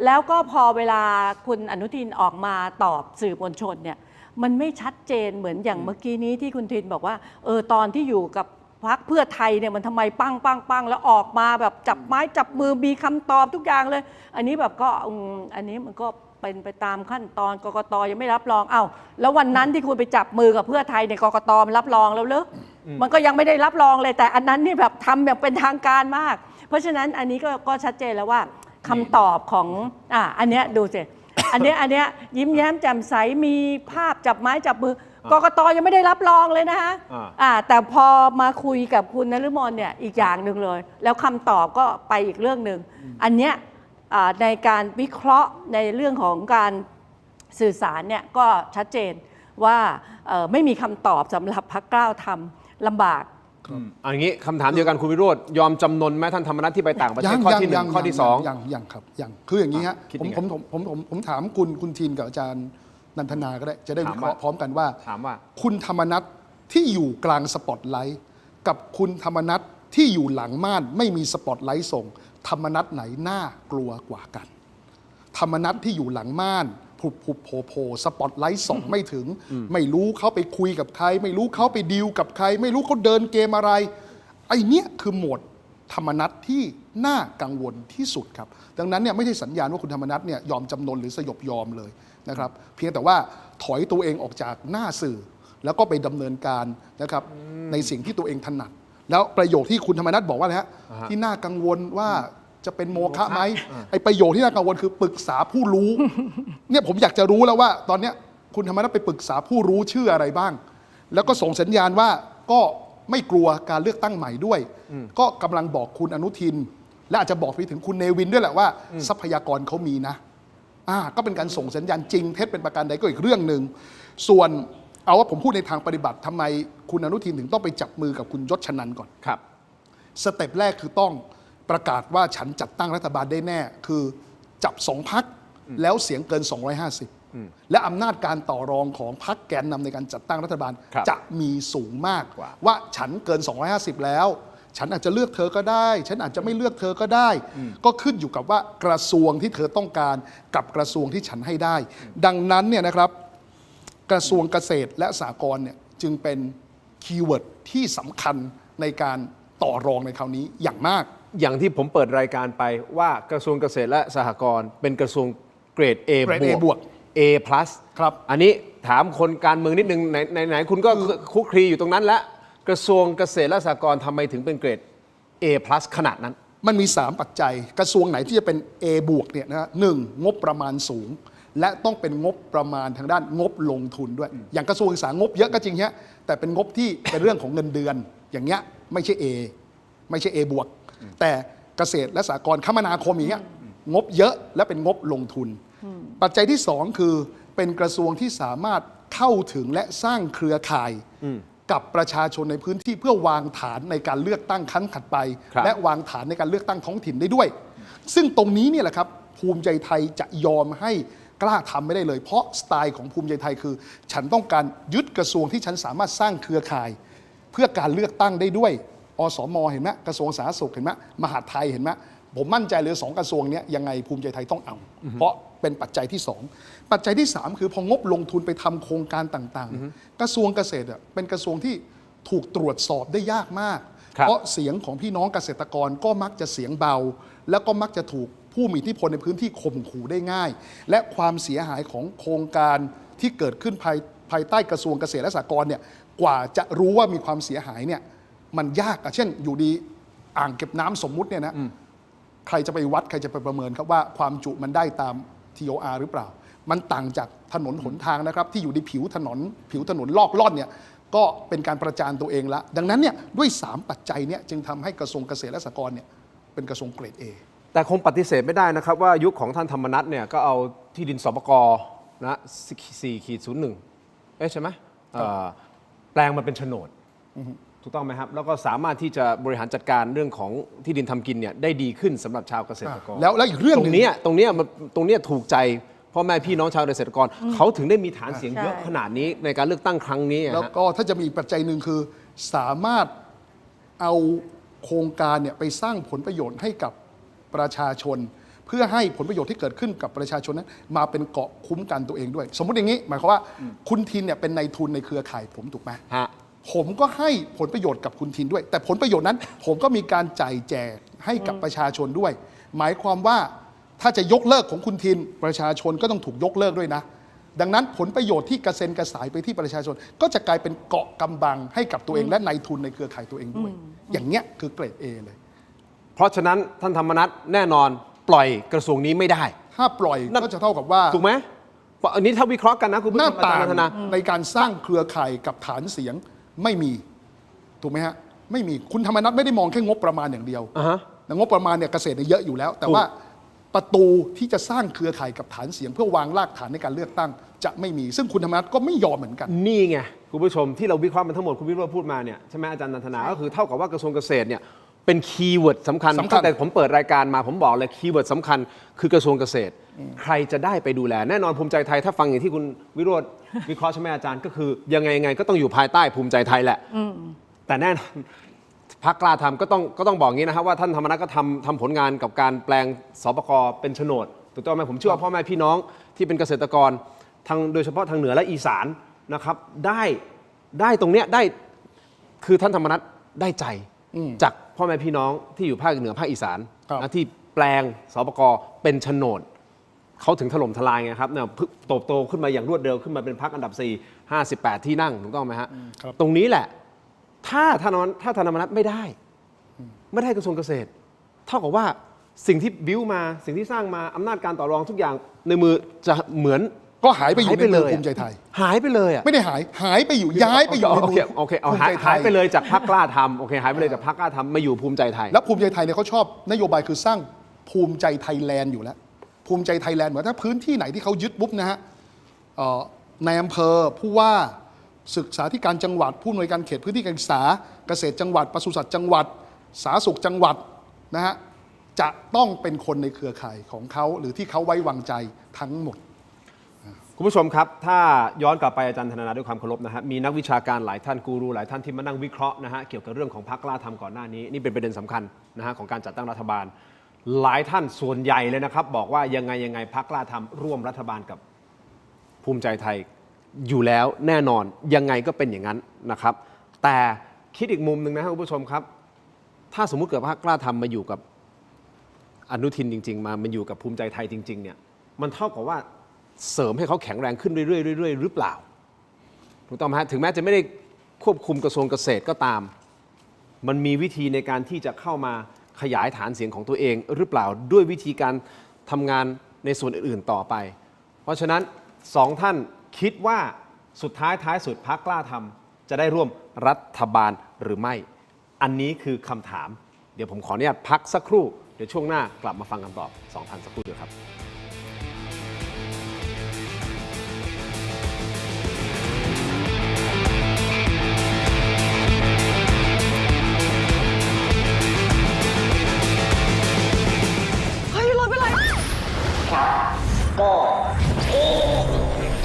Speaker 6: แล้วก็พอเวลาคุณอนุทินออกมาตอบสื่อมวลชนเนี่ยมันไม่ชัดเจนเหมือนอย่างเมื่อกี้นี้ที่คุณทินบอกว่าตอนที่อยู่กับพรรคเพื่อไทยเนี่ยมันทำไมปังแล้วออกมาแบบจับไม้จับมือมีคำตอบทุกอย่างเลยอันนี้แบบก็อันนี้มันก็เป็นไปตามขั้นตอนกกต.ยังไม่รับรองแล้ววันนั้นที่คุณไปจับมือกับเพื่อไทยในกกต.มันรับรองแล้วเหรอมันก็ยังไม่ได้รับรองเลยแต่อันนั้นนี่แบบทำแบบเป็นทางการมากเพราะฉะนั้นอันนี้ก็ชัดเจนแล้วว่าคำตอบของอันเนี้ยดูสิอันเนี้ยยิ้มแย้มแจ่มใสมีภาพจับไม้จับมือกกต.ยังไม่ได้รับรองเลยนะคะแต่พอมาคุยกับคุณนฤมลเนี่ยอีกอย่างหนึ่งเลยแล้วคำตอบก็ไปอีกเรื่องหนึ่งอันเนี้ยในการวิเคราะห์ในเรื่องของการสื่อสารเนี่ยก็ชัดเจนว่าไม่มีคำตอบสำหรับพรรคกล้าทำลำบาก
Speaker 2: อันนี้คำถามเดียวกันคุณวิโรจน์ยอมจำนนไหมท่านธรรมนัสที่ไปต่างประเทศข้อที่ 1 ข้อที่ 2
Speaker 5: ยังครับยังคืออย่างนี้ฮะ
Speaker 2: คิด
Speaker 5: ผม
Speaker 2: ยังไง
Speaker 5: ผมถามคุณทีนกับอาจารย์นันทนาก็ได้จะได้วิเคราะห์
Speaker 2: ถามว่า
Speaker 5: พร้อมกันว่า
Speaker 2: ถามว่า
Speaker 5: คุณธรรมนัสที่อยู่กลางสปอตไลท์กับคุณธรรมนัสที่อยู่หลังม่านไม่มีสปอตไลท์ส่ง ธรรมนัสไหนน่ากลัวกว่ากัน ธรรมนัสที่อยู่หลังม่านผุบโผล่สปอตไลท์ส่องไม่ถึง ไม่รู้เขาไปคุยกับใคร ไม่รู้เขาไปดีลกับใคร ไม่รู้เขาเดินเกมอะไร ไอ้เนี้ยคือโหมดธรรมนัสที่น่ากังวลที่สุดครับ ดังนั้นเนี่ยไม่ใช่สัญญาณว่าคุณธรรมนัสเนี่ยยอมจำนนหรือสยบยอมเลยนะครับ เพียงแต่ว่าถอยตัวเองออกจากหน้าสื่อ แล้วก็ไปดำเนินการนะครับในสิ่งที่ตัวเองถนัด แล้วประโยคที่คุณธรรมนัสบอกว่าอะไรฮะที่น่ากังวลว่าจะเป็นโมฆะไหมไอ้ประโยคที่น่ากังวลคือปรึกษาผู้รู้ เนี่ยผมอยากจะรู้แล้วว่า ตอนเนี้ยคุณธรรมนัสไปปรึกษาผู้รู้ชื่ออะไรบ้าง แล้วก็ส่งสัญญาณว่าก็ไม่กลัวการเลือกตั้งใหม่ด้วย ก็กำลังบอกคุณอนุทิน และอาจจะบอกไปถึงคุณเนวินด้วยแหละว่า ทรัพยากรเขามีนะก็เป็นการส่งสัญญาณจริงเท็จเป็นประการใดก็อีกเรื่องหนึ่งส่วนเอาว่าผมพูดในทางปฏิบัติทำไมคุณอนุทินถึงต้องไปจับมือกับคุณยศชนันท์ก่อน
Speaker 2: ครับ
Speaker 5: สเต็ปแรกคือต้องประกาศว่าฉันจัดตั้งรัฐบาลได้แน่ คือจับ2 พรรคแล้วเสียงเกิน 250 และอำนาจการต่อรองของพรรคแกนนำในการจัดตั้งรัฐบาล
Speaker 2: ครับ
Speaker 5: จะมีสูงมาก
Speaker 2: กว่า
Speaker 5: ว่าฉันเกิน 250 แล้ว ฉันอาจจะเลือกเธอก็ได้ ฉันอาจจะไม่เลือกเธอก็ได้ ก็ขึ้นอยู่กับว่ากระทรวงที่เธอต้องการกับกระทรวงที่ฉันให้ได้ ดังนั้นเนี่ยนะครับกระทรวงเกษตรและสหกรณ์เนี่ยจึงเป็นคีย์เวิร์ดที่สำคัญในการต่อรองในคราวนี้อย่างมาก
Speaker 2: อย่างที่ผมเปิดรายการไปว่ากระทรวงเกษตรและสหกรณ์เป็นกระทรวงเกรด A
Speaker 5: เกรด A บวก
Speaker 2: A+
Speaker 5: ครับ
Speaker 2: อันนี้ถามคนการเมืองนิดนึงไหนคุณก็คุกคลีอยู่ตรงนั้นแล้วกระทรวงเกษตรและสหกรณ์ทำไมถึงเป็นเกรด A+ ขนาดนั้น
Speaker 5: มันมี 3 ปัจจัย กระทรวงไหนที่จะเป็น A บวกเนี่ยนะหนึ่งงบประมาณสูง และต้องเป็นงบประมาณทางด้านงบลงทุนด้วย อย่างกระทรวงศึกษางบเยอะก็จริงฮะแต่เป็นงบที่เป็นเรื่องของเงินเดือน อย่างเงี้ยไม่ใช่ A ไม่ใช่ A บวก แต่เกษตรและสหกรณ์คมนาคมอย่างเงี้ยงบเยอะและเป็นงบลงทุน ปัจจัยที่ 2 คือเป็นกระทรวงที่สามารถเข้าถึงและสร้างเครือข่ายกับประชาชนในพื้นที่เพื่อวางฐานในการเลือกตั้งครั้งถัดไป
Speaker 2: ครับ
Speaker 5: และวางฐานในการเลือกตั้งท้องถิ่นได้ด้วย ซึ่งตรงนี้เนี่ยแหละครับภูมิใจไทยจะยอมให้กล้าทำไม่ได้เลย เพราะสไตล์ของภูมิใจไทยคือ ฉันต้องการยึดกระทรวงที่ฉันสามารถสร้างเครือข่าย เพื่อการเลือกตั้งได้ด้วยอสมเห็นไหมกระทรวงสาธารณสุขเห็นไหมมหาดไทยเห็นไหมผมมั่นใจเลย2 กระทรวงเนี้ยยังไงภูมิใจไทยต้องเอา เพราะเป็นปัจจัยที่ 2 ปัจจัยที่ 3 คือพองบลงทุนไปทำโครงการต่างๆ กระทรวงเกษตรเป็นกระทรวงที่ถูกตรวจสอบได้ยากมาก
Speaker 2: ครับ
Speaker 5: เพราะเสียงของพี่น้องเกษตรกรก็มักจะเสียงเบา แล้วก็มักจะถูกผู้มีอิทธิพลในพื้นที่ข่มขู่ได้ง่าย และความเสียหายของโครงการที่เกิดขึ้นภายใต้กระทรวงเกษตรและสหกรณ์เนี่ยกว่าจะรู้ว่ามีความเสียหายเนี่ยมันยากอะเช่น อยู่ดีอ่างเก็บน้ำสมมุติเนี่ยนะใครจะไปวัดใครจะไปประเมินครับว่าความจุมันได้ตาม TOR หรือเปล่า มันต่างจากถนนหนทางนะครับที่อยู่ในผิวถนนลอกล่อนเนี่ยก็เป็นการประจานตัวเองละดังนั้นเนี่ยด้วย 3 ปัจจัยเนี่ยจึงทำให้กระทรวงเกษตรและสหกรณ์เนี่ยเป็นกระทรวงเกรด A
Speaker 2: แต่คงปฏิเสธไม่ได้นะครับว่ายุคของท่านธรรมนัฐเนี่ยก็เอาที่ดินสปกนะ4/01ใช่ไหมแปลงมันเป็นโฉนดถูกต้องไหมครับ แล้วก็สามารถที่จะบริหารจัดการเรื่องของที่ดินทำกินเนี่ยได้ดีขึ้นสำหรับชาวเกษตรกร
Speaker 5: แล้วอีกเรื่อง
Speaker 2: ต
Speaker 5: ห
Speaker 2: ร
Speaker 5: นึ่
Speaker 2: ง
Speaker 5: ง
Speaker 2: เนี้ยถูกใจพ่อแม่พี่น้องชาวเกษตรกรเขาถึงได้มีฐานเสียงเยอะขนาดนี้ในการเลือกตั้งครั้งนี้
Speaker 5: แล้วก็ถ้าจะมีอีกปัจจัยหนึ่งคือสามารถเอาโครงการเนี่ยไปสร้างผลประโยชน์ให้กับประชาชน เพื่อให้ผลประโยชน์ที่เกิดขึ้นกับประชาชนนั้นมาเป็นเกราะคุ้มกันตัวเองด้วย สมมติอย่างนี้หมายความว่าคุณทินเนี่ยเป็นนายทุนในเครือข่ายผมถูกไหม
Speaker 2: ฮะ
Speaker 5: ผมก็ให้ผลประโยชน์กับคุณทินด้วย แต่ผลประโยชน์นั้น ผมก็มีการจ่ายแจกให้กับประชาชนด้วย หมายความว่าถ้าจะยกเลิกของคุณทินประชาชนก็ต้องถูกยกเลิกด้วยนะ ดังนั้นผลประโยชน์ที่กระเซ็นกระสายไปที่ประชาชน ก็จะกลายเป็นเกราะกำบังให้กับตัวเองและนายทุนในเครือข่ายตัวเองด้วย อย่างเงี้ยคือเกรด A เลย
Speaker 2: เพราะฉะนั้นท่านธรรมนัฐแน่นอนปล่อยกระทรวงนี้ไม่ได้
Speaker 5: ถ้าปล่อยก็จะเท่ากับว่า
Speaker 2: ถูกไหมอันนี้ถ้าวิเคราะห์กันนะคุณผู้
Speaker 5: ห
Speaker 2: ช
Speaker 5: น้าม ต่าง
Speaker 2: อาจารย์นันทนา
Speaker 5: ในการสร้างเครือข่ายกับฐานเสียงไม่มีถูกไหมฮะไม่มีคุณธรรมนัฐไม่ได้มองแค่งบประมาณอย่างเดียว
Speaker 2: อ่าฮะ
Speaker 5: งบประมาณเนี่ยเกษตรเนี่ยเยอะอยู่แล้ว แต่ว่า ประตูที่จะสร้างเครือข่ายกับฐานเสียงเพื่อวางรากฐานในการเลือกตั้งจะไม่มีซึ่งคุณธรรมนัสก็ไม่ยอมเหมือนกัน
Speaker 2: นี่ไงคุณผู้ชมที่เราวิเคราะห์มันทั้งหมดคุณวิโรจน์พูดมาเนี่ยใช่ไหมอาจารย์นันทนาก็คือเท่ากับว่ากระทรวงเกษตรเนี่ยเป็นคีย์เวิร์ดสำคัญตั้งแต่ผมเปิดรายการมาผมบอกเลยคีย์เวิร์ดสำคัญคือกระทรวงเกษตรใครจะได้ไปดูแลแน่นอนภูมิใจไทยถ้าฟังอย่างที่คุณวิโรจน์วิเคราะห์ใช่ไหมอาจารย์ก็คือยังไงก็ต้องอยู่ภายใต้ภูมิใจไทยแหละแต่แน่นอนพรรคกล้าทำก็ต้องบอกงี้นะครับว่าท่านธรรมนัสก็ทำผลงานกับการแปลงสปก.เป็นโฉนดถูกต้องไหมผมเชื่อว่าพ่อแม่พี่น้องที่เป็นเกษตรกรโดยเฉพาะทางเหนือและอีสานนะครับได้ตรงเนี้ยได้คือท่านธรรมนัสได้ใจจากพ่อแม่พี่น้องที่อยู่ภาคเหนือภาคอีสานนะที่แปลงสปก.เป็นโฉนดเขาถึงถล่มทลายไงครับเนี่ยโตขึ้นมาอย่างรวดเร็วขึ้นมาเป็นพรรคอันดับ4 58 ที่นั่งถูกต้องไหมฮะตรงนี้แหละถ้าท่านธรรมนัสไม่ได้กระทรวงเกษตรเท่ากับว่าสิ่งที่บิ้วมาสิ่งที่สร้างมาอำนาจการต่อรองทุกอย่างในมือจะเหมือน
Speaker 5: ก็หายไปอยู่ในมือภูมิใจไทย
Speaker 2: หายไปเลยอ่ะ
Speaker 5: ไม่ได้หายไปอยู่ย้ายไปอยู่ในมือ
Speaker 2: โอเคเอาหายไปเลยจากพรรคกล้าทำโอเคหายไปเลยจากพรรคกล้าทำมาอยู่ภูมิใจไทย
Speaker 5: แล้วภูมิใจไทยเนี่ยเขาชอบนโยบายคือสร้างภูมิใจไทยแลนด์อยู่แล้วภูมิใจไทยแลนด์เหมือนถ้าพื้นที่ไหนที่เขายึดปุ๊บนะฮะในอำเภอผู้ว่าศึกษาธิการจังหวัดผู้อำนวยการเขตพื้นที่การศึกษาเกษตรจังหวัดปศุสัตว์จังหวัดสาธารณสุขจังหวัดนะฮะจะต้องเป็นคนในเครือข่ายของเขาหรือที่เขาไว้วางใจทั้งหมด
Speaker 2: คุณผู้ชมครับถ้าย้อนกลับไปอาจารย์ธนาด้วยความเคารพนะฮะมีนักวิชาการหลายท่านกูรูหลายท่านที่มานั่งวิเคราะห์นะฮะเกี่ยวกับเรื่องของพรรคกล้าทำก่อนหน้านี้นี่เป็นประเด็นสำคัญนะฮะของการจัดตั้งรัฐบาลหลายท่านส่วนใหญ่เลยนะครับบอกว่ายังไงพรรคกล้าทำร่วมรัฐบาลกับภูมิใจไทยอยู่แล้วแน่นอนยังไงก็เป็นอย่างนั้นนะครับแต่คิดอีกมุมหนึ่งนะครับคุณผู้ชมครับถ้าสมมุติเกิดพรรคกล้าทำมาอยู่กับอนุทินจริงๆมันอยู่กับภูมิใจไทยจริงๆเนี่ยมันเท่ากับว่าเสริมให้เขาแข็งแรงขึ้นเรื่อยๆหรือเปล่าถูกต้องไหมฮะถึงแม้จะไม่ได้ควบคุมกระทรวงเกษตรก็ตามมันมีวิธีในการที่จะเข้ามาขยายฐานเสียงของตัวเองหรือเปล่าด้วยวิธีการทำงานในส่วนอื่นๆต่อไปเพราะฉะนั้น2ท่านคิดว่าสุดท้ายสุดพรรคกล้าทำจะได้ร่วมรัฐบาลหรือไม่อันนี้คือคำถามเดี๋ยวผมขออนุญาตพักสักครู่เดี๋ยวช่วงหน้ากลับมาฟังคำตอบ2ท่านสักครู่เดียวครับ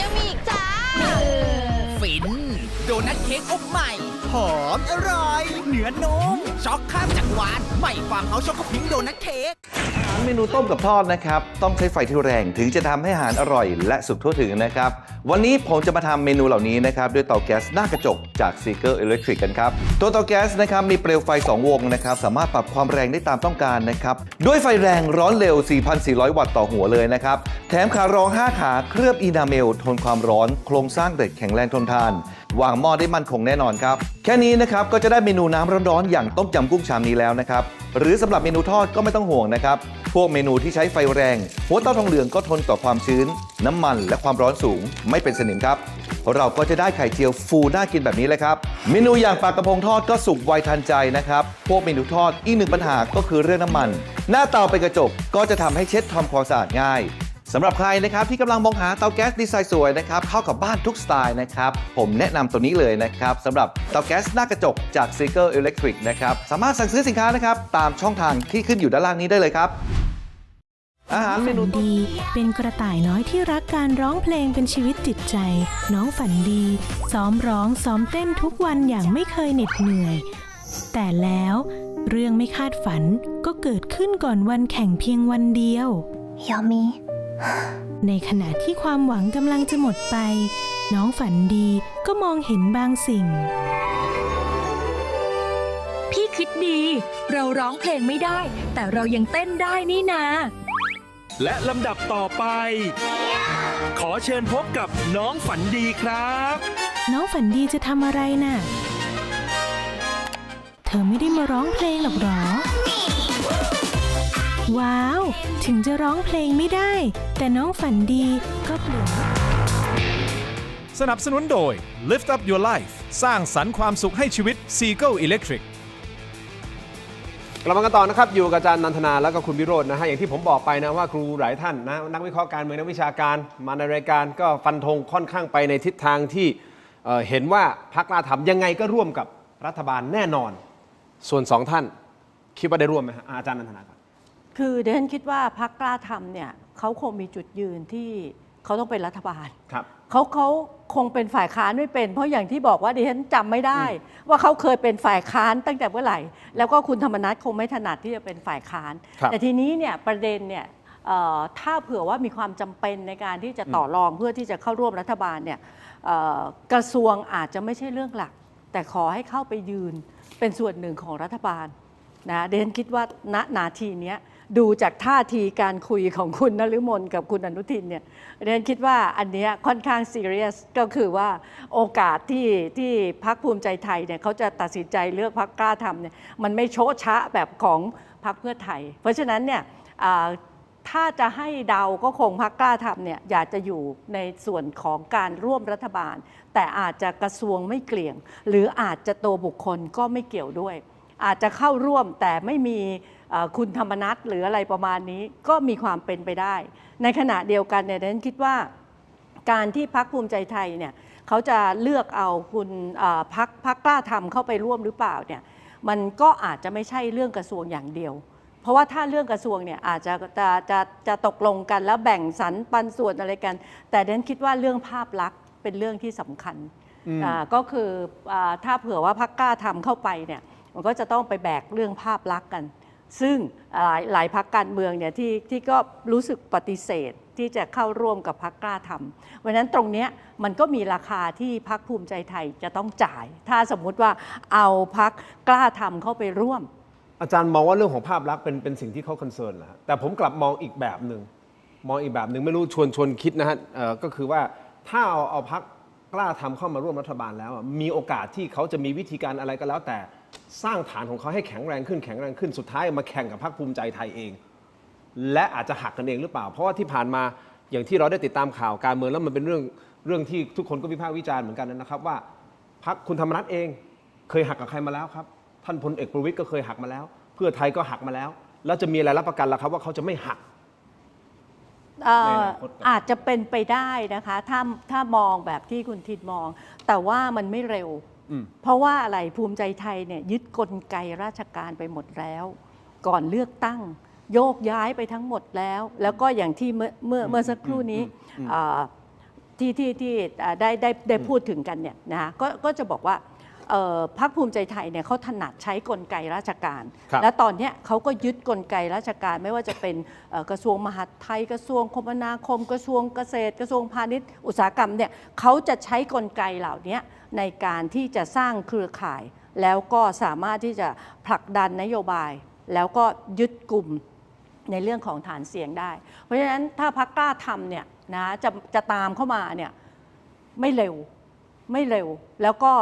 Speaker 7: ยังมีอีกจ้าฟินโดนัทเค้กอบใหม่หอมอร่อยเนื้อนุ่มช็อกข้ามจากหวานใหม่ฟาร์มเฮาส์ช็อกโกพิงค์โดนัทเค้ก
Speaker 12: เมนูต้มกับทอดนะครับต้องใช้ไฟที่แรงถึงจะทำให้อาหารอร่อยและสุกทั่วถึงนะครับวันนี้ผมจะมาทำเมนูเหล่านี้นะครับด้วยเตาแก๊สหน้ากระจกจาก Seeger Electric กันครับตัวเตาแก๊สนะครับมีเปลวไฟ2วงนะครับสามารถปรับความแรงได้ตามต้องการนะครับด้วยไฟแรงร้อนเร็ว 4,400 วัตต์ต่อหัวเลยนะครับแถมขารอง5ขาเคลือบอีนาเมลทนความร้อนโครงสร้างเหล็กแข็งแรงทนทานวางหม้อได้มั่นคงแน่นอนครับแค่นี้นะครับก็จะได้เมนูน้ำร้อนๆอย่างต้มยำกุ้งชามนี้แล้วนะครับหรือสำหรับเมนูทอดก็ไม่ต้องห่วงนะครับพวกเมนูที่ใช้ไฟแรงหัวเตาทองเหลืองก็ทนต่อความชื้นน้ำมันและความร้อนสูงไม่เป็นสนิมครับเราก็จะได้ไข่เจียวฟูน่ากินแบบนี้เลยครับเมนูอย่างปลากระพงทอดก็สุกไวทันใจนะครับพวกเมนูทอดอีกหนึ่งปัญหาก็คือเรื่องน้ำมันหน้าเตาเป็นกระจกก็จะทำให้เช็ดทำความสะอาดง่ายสำหรับใครนะครับที่กำลังมองหาเตาแก๊สดีไซน์สวยนะครับเข้ากับบ้านทุกสไตล์นะครับผมแนะนำตัวนี้เลยนะครับสำหรับเตาแก๊สหน้ากระจกจาก Seeger Electric นะครับสามารถสั่งซื้อสินค้านะครับตามช่องทางที่ขึ้นอยู่ด้านล่างนี้ได้เลยครับอาหารเมนู
Speaker 13: ดีเป็นกระต่ายน้อยที่รักการร้องเพลงเป็นชีวิตจิตใจน้องฝันดีซ้อมร้องซ้อมเต้นทุกวันอย่างไม่เคยเหน็ดเหนื่อยแต่แล้วเรื่องไม่คาดฝันก็เกิดขึ้นก่อนวันแข่งเพียงวันเดียวยามีในขณะที่ความหวังกำลังจะหมดไปน้องฝันดีก็มองเห็นบางสิ่ง
Speaker 14: พี่คิดดีเราร้องเพลงไม่ได้แต่เรายังเต้นได้นี่นา
Speaker 15: และลำดับต่อไปขอเชิญพบกับน้องฝันดีครับ
Speaker 13: น้องฝันดีจะทำอะไรน่ะเธอไม่ได้มาร้องเพลงหรอกหรอว้าวถึงจะร้องเพลงไม่ได้แต่น้องฝันดีก็เปลี่ยน
Speaker 1: สนับสนุนโดย Lift Up Your Life สร้างสรรค์ความสุขให้ชีวิต Seeger Electric
Speaker 2: กลับมากันต่อนะครับอยู่กับอาจารย์นันทนาแล้วก็คุณวิโรจน์นะฮะอย่างที่ผมบอกไปนะว่าครูหลายท่านนะนักวิเคราะห์การเมืองนักวิชาการมาในรายการก็ฟันธงค่อนข้างไปในทิศทางที่เห็นว่าพรรคกล้าทำยังไงก็ร่วมกับรัฐบาลแน่นอนส่วน2ท่านคิดว่าได้ร่วมไหมฮะอาจารย์นันทนาครับ
Speaker 6: คือดิฉันคิดว่าพรรคกล้าทำเนี่ยเขาคงมีจุดยืนที่เขาต้องเป็นรัฐบาล
Speaker 2: ครับ
Speaker 6: เขาคงเป็นฝ่ายค้านไม่เป็นเพราะอย่างที่บอกว่าดิฉันจำไม่ได้ว่าเขาเคยเป็นฝ่ายค้านตั้งแต่เมื่อไหร่แล้วก็คุณธรรมนัสคงไม่ถนัดที่จะเป็นฝ่ายค้านแต่ทีนี้เนี่ยประเด็นเนี่ยถ้าเผื่อว่ามีความจำเป็นในการที่จะต่อรองเพื่อที่จะเข้าร่วมรัฐบาลเนี่ยกระทรวงอาจจะไม่ใช่เรื่องหลักแต่ขอให้เข้าไปยืนเป็นส่วนหนึ่งของรัฐบาลนะดิฉันคิดว่าณนาทีนี้ดูจากท่าทีการคุยของคุณนฤมลกับคุณอนุทินเนี่ยดิฉันคิดว่าอันนี้ค่อนข้างซีเรียสก็คือว่าโอกาสที่พรรคภูมิใจไทยเนี่ยเขาจะตัดสินใจเลือกพรรคกล้าทำเนี่ยมันไม่โชะชะแบบของพรรคเพื่อไทยเพราะฉะนั้นเนี่ยถ้าจะให้เดาก็คงพรรคกล้าทำเนี่ยอยากจะอยู่ในส่วนของการร่วมรัฐบาลแต่อาจจะกระทรวงไม่เกลี่ยงหรืออาจจะตัวบุคคลก็ไม่เกี่ยวด้วยอาจจะเข้าร่วมแต่ไม่มีคุณธรรมนัสหรืออะไรประมาณนี้ก็มีความเป็นไปได้ในขณะเดียวกันเนี่ยฉันคิดว่าการที่พรรคภูมิใจไทยเนี่ยเขาจะเลือกเอาคุณพรรคกล้าทำเข้าไปร่วมหรือเปล่าเนี่ยมันก็อาจจะไม่ใช่เรื่องกระทรวงอย่างเดียวเพราะว่าถ้าเรื่องกระทรวงเนี่ยอาจจะตกลงกันแล้วแบ่งสรรปันส่วนอะไรกันแต่ฉันคิดว่าเรื่องภาพลักษณ์เป็นเรื่องที่สำคัญก็คือถ้าเผื่อว่าพรรคกล้าทำเข้าไปเนี่ยมันก็จะต้องไปแบกเรื่องภาพลักษณ์กันซึ่งหลายพรรคการเมืองเนี่ยที่ก็รู้สึกปฏิเสธที่จะเข้าร่วมกับพรรคกล้าทำเพราะฉะนั้นตรงนี้มันก็มีราคาที่พรรคภูมิใจไทยจะต้องจ่ายถ้าสมมุติว่าเอาพรรคกล้าทำเข้าไปร่วม
Speaker 2: อาจารย์มองว่าเรื่องของภาพลักษณ์เป็นสิ่งที่เขาคอนเซิร์นเหรอแต่ผมกลับมองอีกแบบหนึ่งไม่รู้ชวนคิดนะฮะก็คือว่าถ้าเอาพรรคกล้าทำเข้ามาร่วมรัฐบาลแล้วมีโอกาสที่เขาจะมีวิธีการอะไรก็แล้วแต่สร้างฐานของเขาให้แข็งแรงขึ้นสุดท้ายมาแข่งกับพรรคภูมิใจไทยเองและอาจจะหักกันเองหรือเปล่าเพราะว่าที่ผ่านมาอย่างที่เราได้ติดตามข่าวการเมืองแล้วมันเป็นเรื่องที่ทุกคนก็วิพากษ์วิจารณ์เหมือนกันนะครับว่าพรรคคุณธรรมนัสเองเคยหักกับใครมาแล้วครับท่านพลเอกประวิตรก็เคยหักมาแล้วเพื่อไทยก็หักมาแล้วแล้วจะมีอะไรรับประกันล่ะครับว่าเขาจะไม่หัก
Speaker 6: อาจจะเป็นไปได้นะคะถ้ามองแบบที่คุณทิดมองแต่ว่ามันไม่เร็วเพราะว่าอะไรภูมิใจไทยเนี่ยยึดกลไกราชการไปหมดแล้วก่อนเลือกตั้งโยกย้ายไปทั้งหมดแล้วก็อย่างที่เมื่อสักครู่นี้ที่ได้พูดถึงกันเนี่ยนะคะก็จะบอกว่าพรรคภูมิใจไทยเนี่ยเขาถนัดใช้กลไกราชการและตอนนี้เขาก็ยึดกลไกราชการไม่ว่าจะเป็นกระทรวงมหาดไทยกระทรวงคมนาคมกระทรวงเกษตรกระทรวงพาณิชย์อุตสาหกรรมเนี่ยเขาจะใช้กลไกเหล่านี้ในการที่จะสร้างเครือข่ายแล้วก็สามารถที่จะผลักดันนโยบายแล้วก็ยึดกลุ่มในเรื่องของฐานเสียงได้เพราะฉะนั้นถ้าพรรคกล้าทำเนี่ยนะจะตามเข้ามาเนี่ยไม่เร็วแล้วก็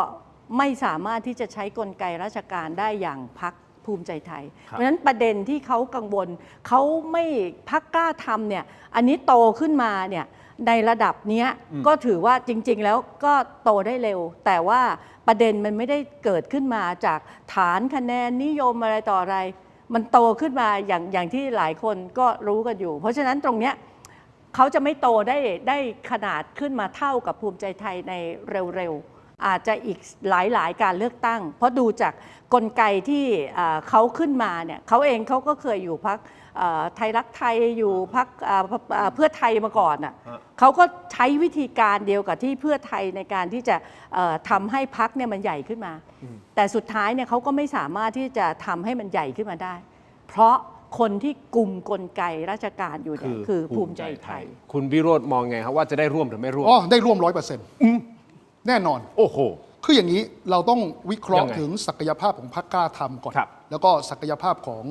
Speaker 6: ไม่สามารถที่จะใช้กลไกราชการได้อย่างพรรคภูมิใจไทยเพราะฉะนั้นประเด็นที่เขากังวลเขาไม่พรรคกล้าทำเนี่ยอันนี้โตขึ้นมาเนี่ยในระดับนี้ก็ถือว่าจริงๆแล้วก็โตได้เร็วแต่ว่าประเด็นมันไม่ได้เกิดขึ้นมาจากฐานคะแนนนิยมอะไรต่ออะไรมันโตขึ้นมาอย่างที่หลายคนก็รู้กันอยู่เพราะฉะนั้นตรงเนี้ยเขาจะไม่โตได้ขนาดขึ้นมาเท่ากับภูมิใจไทยในเร็วๆอาจจะอีกหลายการเลือกตั้งเพราะดูจากกลไกที่เขาขึ้นมาเนี่ยเขาเองเขาก็เคยอยู่พรรคไทยรักไทยอยู่พรรคเพื่อไทยมาก่อนอ่ะเขาก็ใช้วิธีการเดียวกับที่เพื่อไทยในการที่จะทำให้พรรคเนี่ยมันใหญ่ขึ้นมาแต่สุดท้ายเนี่ยเขาก็ไม่สามารถที่จะทำให้มันใหญ่ขึ้นมาได้เพราะคนที่กลุ่มกลไกราชการอยู่เนี่ยคือภูมิใจไทย
Speaker 2: คุณวิโรจน์มองไงครับว่าจะได้ร่วมหรือไม่ร่วม
Speaker 5: ได้ร่วม 100%แน่นอน
Speaker 2: โอ้โห
Speaker 5: คืออย่างนี้เราต้องวิเคราะห์ถึงศักยภาพของพรรคกล้าทำก่อนแล้วก็ศักยภาพของ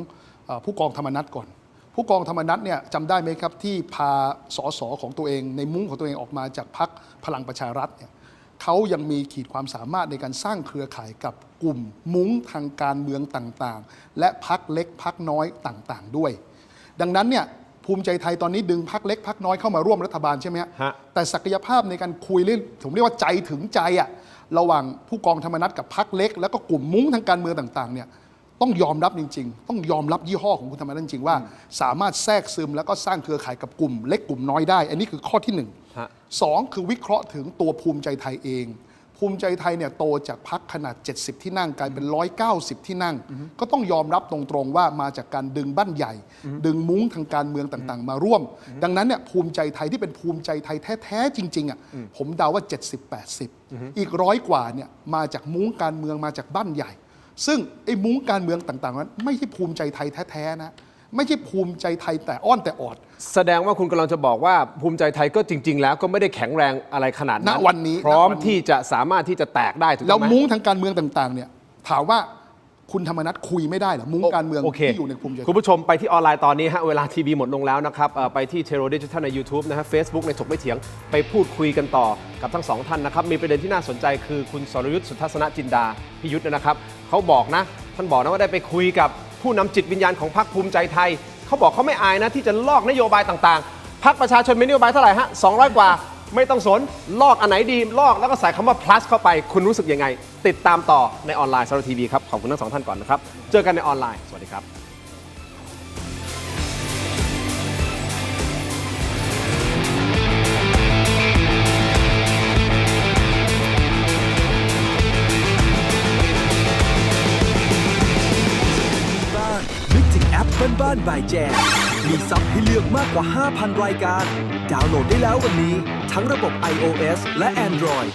Speaker 5: ผู้กองธรรมนัสก่อนผู้กองธรรมนัสเนี่ยจำได้ไหมครับที่พาสสของตัวเองในมุ้งของตัวเองออกมาจากพรรคพลังประชารัฐเนี่ยเขายังมีขีดความสามารถในการสร้างเครือข่ายกับกลุ่มมุ้งทางการเมืองต่างๆและพรรคเล็กพรรคน้อยต่างๆด้วยดังนั้นเนี่ยภูมิใจไทยตอนนี้ดึงพรรคเล็กพรรคน้อยเข้ามาร่วมรัฐบาลใช่ไหมฮะแต่ศักยภาพในการคุยเรื่องผมเรียกว่าใจถึงใจอะระหว่างผู้กองธรรมนัสกับพรรคเล็กแล้วก็กลุ่มมุ้งทางการเมืองต่างๆเนี่ย ต้องยอมรับจริงๆต้องยอมรับยี่ห้อของคุณธรรมนัฐจริงๆว่าสามารถแทรกซึมแล้วก็สร้างเครือข่ายกับกลุ่มเล็กกลุ่มน้อยได้อันนี้คือข้อที่1 2คือวิเคราะห์ถึงตัวภูมิใจไทยเองภูมิใจไทยเนี่ยโตจากพรรคขนาด70ที่นั่งกลายเป็น190ที่นั่งก็ต้องยอมรับตรงๆว่ามาจากการดึงบ้านใหญ่ดึงมุ้งทางการเมืองต่างๆมาร่วมดังนั้นเนี่ยภูมิใจไทยที่เป็นภูมิใจไทยแท้ๆจริงๆอ่ะผมเดาว่า70-80อีก100กว่าเนี่ยมาจากมุ้งการเมืองมาจากบ้านใหญ่ซึ่งไอ้มุ้งการเมืองต่างๆนั้นไม่ใช่ภูมิใจไทยแท้ๆนะไม่ใช่ภูมิใจไทยแต่อ้อนแต่ออด
Speaker 2: แสดงว่าคุณกำลังจะบอกว่าภูมิใจไทยก็จริงๆแล้วก็ไม่ได้แข็งแรงอะไรขนาดนั้น
Speaker 5: ณวันนี้
Speaker 2: พร้อมที่จะสามารถที่จะแตกได้ถูกต้องไหม
Speaker 5: แล้วมุ้งทางการเมืองต่างๆเนี่ยถามว่าคุณธรรมนัฐคุยไม่ได้เหรอมุ้งการเมือง
Speaker 2: โอเค
Speaker 5: ที่อยู่ในภูมิใจไทย
Speaker 2: คุณผู้ชมไปที่ออนไลน์ตอนนี้ฮะเวลาทีวีหมดลงแล้วนะครับไปที่เทโรดิจิทัลใน YouTube นะฮะ Facebook ในถกไม่เถียงไปพูดคุยกันต่อกับทั้งสองท่านนะครับมีประเด็นที่น่าสนใจคือคุณสรยุทธ์สุทัศนจินดาพิยุทธ์นะครับเขาบอกนะท่านบอกนะว่าได้ไปคุยกับผู้นำจิตวิญญาณของพรรคภูมิใจไทยเขาบอกเขาไม่อายนะที่จะลอกนโยบายต่างๆพรรคประชาชนมีนโยบายเท่าไหร่ฮะ200 กว่าไม่ต้องสนลอกอันไหนดีลอกแล้วก็ใส่คำว่า plus เข้าไปคุณรู้สึกยังไงติดตามต่อในออนไลน์สารทีวีครับขอบคุณทั้งสองท่านก่อนนะครับเจอกันในออนไลน์สวัสดีครับ
Speaker 15: นึกถึงแอปบ้านๆบายแจมมีซับให้เลือกมากกว่า 5,000 รายการดาวน์โหลดได้แล้ววันนี้ทั้งระบบ iOS และ Android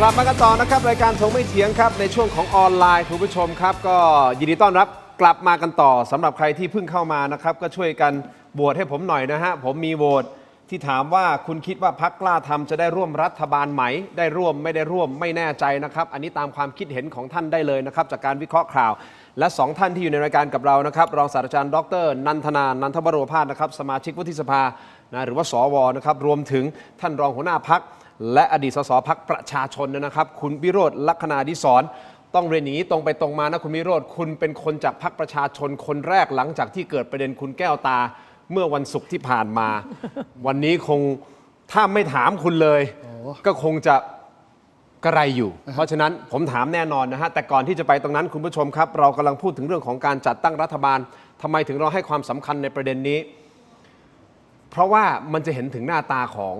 Speaker 2: กลับมากันต่อนะครับรายการถกไม่เถียงครับในช่วงของออนไลน์คุณผู้ชมครับก็ยินดีต้อนรับกลับมากันต่อสำหรับใครที่เพิ่งเข้ามานะครับก็ช่วยกันโหวตให้ผมหน่อยนะฮะผมมีโหวตที่ถามว่าคุณคิดว่าพรรคกล้าทำจะได้ร่วมรัฐบาลไหมได้ร่วมไม่ได้ร่วมไม่แน่ใจนะครับอันนี้ตามความคิดเห็นของท่านได้เลยนะครับจากการวิเคราะห์ข่าวและ2ท่านที่อยู่ในรายการกับเรานะครับรองศาสตราจารย์ดร.นันทนานันทบรมภาสนะครับสมาชิกวุฒิสภาหรือว่าสวนะครับรวมถึงท่านรองหัวหน้าพรรคและอดีตสสพรรคประชาชนนะครับคุณวิโรจน์ลัคนาดิศรต้องเรียนอย่างนี้ตรงไปตรงมานะคุณวิโรจน์คุณเป็นคนจากพรรคประชาชนคนแรกหลังจากที่เกิดประเด็นคุณแก้วตาเมื่อวันศุกร์ที่ผ่านมา วันนี้คงถ้าไม่ถามคุณเลยก็คงจะกระไรอยู่ เพราะฉะนั้นผมถามแน่นอนนะฮะแต่ก่อนที่จะไปตรงนั้นคุณผู้ชมครับเรากำลังพูดถึงเรื่องของการจัดตั้งรัฐบาลทำไมถึงเราให้ความสำคัญในประเด็นนี้เพราะว่ามันจะเห็นถึงหน้าตาของ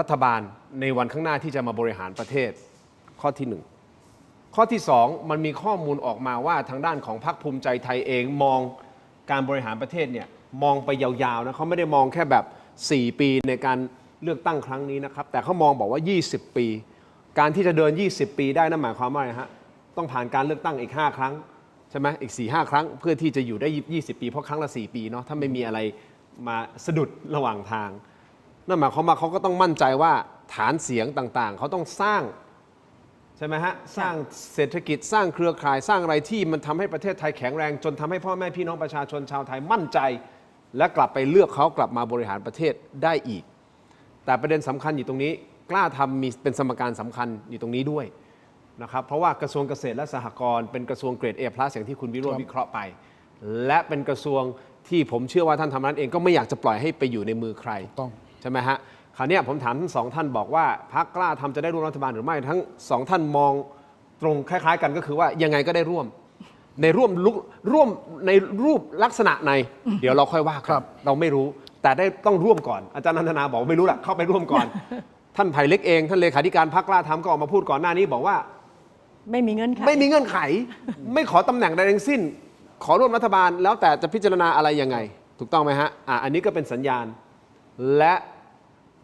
Speaker 2: รัฐบาลในวันข้างหน้าที่จะมาบริหารประเทศข้อที่1ข้อที่2มันมีข้อมูลออกมาว่าทางด้านของพรรคภูมิใจไทยเองมองการบริหารประเทศเนี่ยมองไปยาวๆนะเขาไม่ได้มองแค่แบบ4 ปีในการ เลือกตั้งครั้งนี้นะครับแต่เขามองบอกว่า 20 ปี การที่จะเดิน 20 ปีได้นั่นหมายความว่าอะไรฮะต้องผ่านการเลือกตั้งอีก 5 ครั้งใช่ไหมอีก 4-5 ครั้งเพื่อที่จะอยู่ได้ 20 ปีเพราะครั้งละ 4 ปีเนาะถ้าไม่มีอะไรมาสะดุดระหว่างทางนั่นหมายความว่าเขาก็ต้องมั่นใจว่าฐานเสียงต่างๆเขาต้องสร้างใช่ไหมฮะสร้างเศรษฐกิจสร้างเครือข่ายสร้างอะไรที่มันทำให้ประเทศไทยแข็งแรงจนทำให้พ่อแม่พี่น้องประชาชนชาวไทยมั่นใจและกลับไปเลือกเขากลับมาบริหารประเทศได้อีกแต่ประเด็นสำคัญอยู่ตรงนี้กล้าทำมีเป็นสมการสำคัญอยู่ตรงนี้ด้วยนะครับเพราะว่ากระทรวงเกษตรและสหกรณ์เป็นกระทรวงเกรด A+ อย่างที่คุณวิโรจน์วิเคราะห์ไปและเป็นกระทรวงที่ผมเชื่อว่าท่านทำนั้นเองก็ไม่อยากจะปล่อยให้ไปอยู่ในมือใครใช่ไหมฮะคราวนี้ผมถามทั้งสองท่านบอกว่าพรรคกล้าทำจะได้ร่วมรัฐบาลหรือไม่ทั้งสองท่านมองตรงคล้ายๆกันก็คือว่ายังไงก็ได้ร่วมในร่วมในรูปลักษณะในเดี๋ยวเราค่อยว่าครับเราไม่รู้แต่ได้ต้องร่วมก่อนอาจารย์นันทนาบอกไม่รู้แหละเข้าไปร่วมก่อน ท่านไผ่เล็กเองท่านเลขาธิการพรรคกล้าทำก็ออกมาพูดก่อนหน้านี้บอกว่า
Speaker 6: ไม่มีเงื่อนไข
Speaker 2: ไม่ขอตำแหน่งใดทั้งสิ้นขอร่วมรัฐบาลแล้วแต่จะพิจารณาอะไรยังไงถูกต้องไหมฮะอันนี้ก็เป็นสัญญาณและ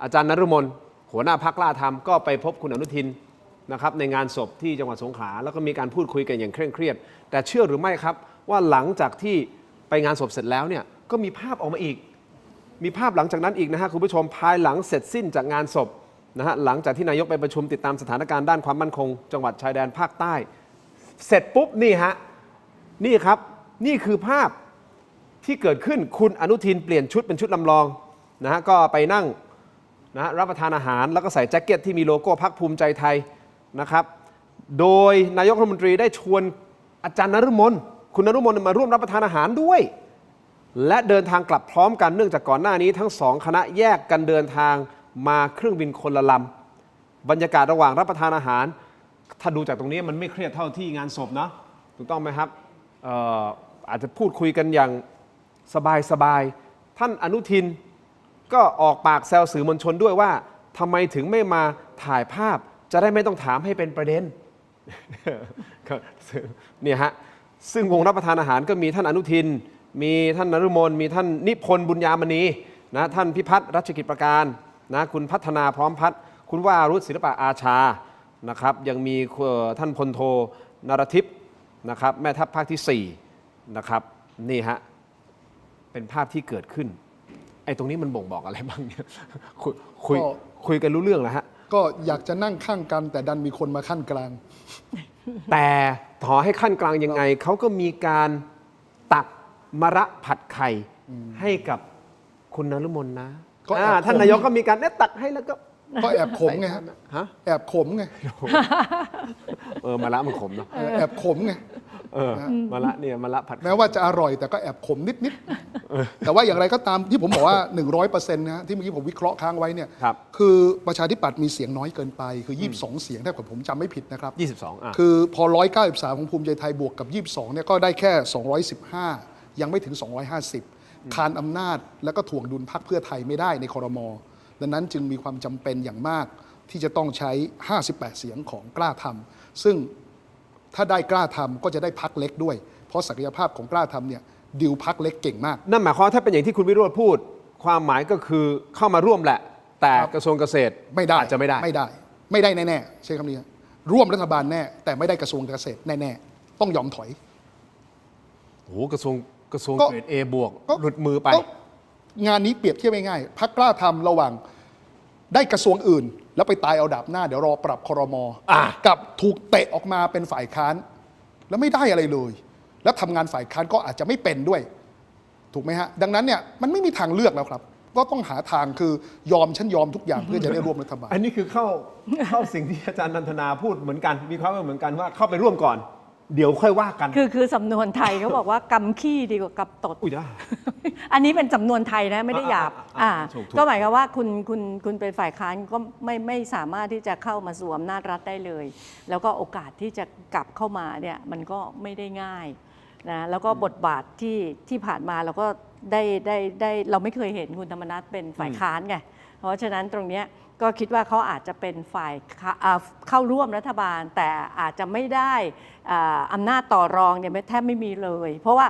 Speaker 2: อาจารย์นฤมลหัวหน้าพรรคกล้าทำก็ไปพบคุณอนุทินนะครับในงานศพที่จังหวัดสงขลาแล้วก็มีการพูดคุยกันอย่างเคร่งเครียดแต่เชื่อหรือไม่ครับว่าหลังจากที่ไปงานศพเสร็จแล้วเนี่ยก็มีภาพออกมาอีกมีภาพหลังจากนั้นอีกนะฮะคุณผู้ชมภายหลังเสร็จสิ้นจากงานศพนะฮะหลังจากที่นายกไปประชุมติดตามสถานการณ์ด้านความมั่นคงจังหวัดชายแดนภาคใต้เสร็จปุ๊บนี่ฮะนี่ครับนี่คือภาพที่เกิดขึ้นคุณอนุทินเปลี่ยนชุดเป็นชุดลำลองนะฮะก็ไปนั่งนะรับประทานอาหารแล้วก็ใส่แจ็คเก็ตที่มีโลโก้พรรคภูมิใจไทยนะครับโดยนายกรัฐมนตรีได้ชวนอาจารย์นฤมลคุณนฤมลมาร่วมรับประทานอาหารด้วยและเดินทางกลับพร้อมกันเนื่องจากก่อนหน้านี้ทั้งสองคณะแยกกันเดินทางมาเครื่องบินคนละลำบรรยากาศระหว่างรับประทานอาหารถ้าดูจากตรงนี้มันไม่เครียดเท่าที่งานศพนะถูกต้องไหมครับอาจจะพูดคุยกันอย่างสบายๆท่านอนุทินก็ออกปากแซวสื่อมวลชนด้วยว่าทำไมถึงไม่มาถ่ายภาพจะได้ไม่ต้องถามให้เป็นประเด็น เนี่ยฮะซึ่งวงรับประทานอาหารก็มีท่านอนุทินมีท่านนฤมลมีท่านนิพนธ์บุญญามณีนะท่านพิพัฒน์รัชกิจประการนะคุณพัฒนาพร้อมพัฒน์คุณวารุธศิลปะอาชานะครับยังมีท่านพลโทนรทิพย์นะครับแม่ทัพภาคที่4นะครับนี่ฮะเป็นภาพที่เกิดขึ้นไอ้ตรงนี้มันบ่งบอกอะไรบ้างเนี่ยคุยกันรู้เรื่องแล้วฮะ
Speaker 5: ก็อยากจะนั่งข้างกันแต่ดันมีคนมาขั้นกลาง
Speaker 2: แต่ต่อให้ขั้นกลางยังไงเขาก็มีการตักมะระผัดไข่ให้กับคุณนฤมลนะท่านนายกก็มีการตักให้แล้วก็
Speaker 5: แอบขมไงฮะแอบขมไง
Speaker 2: มะระมันขมเนาะ
Speaker 5: แอบขมไง
Speaker 2: มะระเนี่ยมะระผัด
Speaker 5: แม้ว่าจะอร่อยแต่ก็แอบขมนิดๆแต่ว่าอย่างไรก็ตามที่ผมบอกว่า 100% นะที่เมื่อกี้ผมวิเคราะห์ค้างไว้เนี่ยคือประชาธิปัตย์มีเสียงน้อยเกินไปคือ22เสียงถ้าเกิดผมจำไม่ผิดนะครับ
Speaker 2: 22
Speaker 5: คือพอ193ของภูมิใจไทยบวกกับ22เนี่ยก็ได้แค่215ยังไม่ถึง250คานอำนาจแล้วก็ถ่วงดุลพรรคเพื่อไทยไม่ได้ในครม.ดังนั้นจึงมีความจำเป็นอย่างมากที่จะต้องใช้58เสียงของกล้าทำซึ่งถ้าได้กล้าทำก็จะได้พรรคเล็กด้วยเพราะศักยภาพของกล้าทำเนี่ยดิวพรรคเล็กเก่งมาก
Speaker 2: นั่นหมายความถ้าเป็นอย่างที่คุณวิโรจน์พูดความหมายก็คือเข้ามาร่วมแหละแต่กระทรวงเกษตร
Speaker 5: ไม่ได้
Speaker 2: จะไม่ได้
Speaker 5: แน่ๆใช่คำนี้ร่วมรัฐบาลแน่แต่ไม่ได้กระทรวงเกษตรแน่ๆต้องยอมถอย
Speaker 2: โอ้กระทรวงเกรด A บวกหลุดมือไป
Speaker 5: งานนี้เปรียบเทียบง่ายๆพรรคกล้าทำระหว่างได้กระทรวงอื่นแล้วไปตายเอาดาบหน้าเดี๋ยวรอปรับครม.กับถูกเตะออกมาเป็นฝ่ายค้านแล้วไม่ได้อะไรเลยแล้วทำงานฝ่ายค้านก็อาจจะไม่เป็นด้วยถูกไหมฮะดังนั้นเนี่ยมันไม่มีทางเลือกแล้วครับก็ต้องหาทางคือยอมฉันยอมทุกอย่างเพื่อจะได้ร่วมรัฐบาล
Speaker 2: อันนี้คือเข้าสิ่งที่อาจารย์นันทนาพูดเหมือนกันมีความเหมือนกันว่าเข้าไปร่วมก่อนเดี๋ยวค่อยว่ากัน
Speaker 6: คือสำนวนไทยเขาบอกว่ากำขี้ดีกว่ากำตดอันนี้เป็นสำนวนไทยนะไม่ได้หยาบก็หมายความว่าคุณเป็นฝ่ายค้านก็ไม่สามารถที่จะเข้ามาสวมอำนาจรัฐได้เลยแล้วก็โอกาสที่จะกลับเข้ามาเนี่ยมันก็ไม่ได้ง่ายนะแล้วก็บทบาทที่ผ่านมาเราก็ได้เราไม่เคยเห็นคุณธรรมนัสเป็นฝ่ายค้านไงเพราะฉะนั้นตรงนี้ก็คิดว่าเขาอาจจะเป็นฝ่ายเข้าร่วมรัฐบาลแต่อาจจะไม่ได้อำนาจต่อรองเนี่ยแทบไม่มีเลยเพราะว่า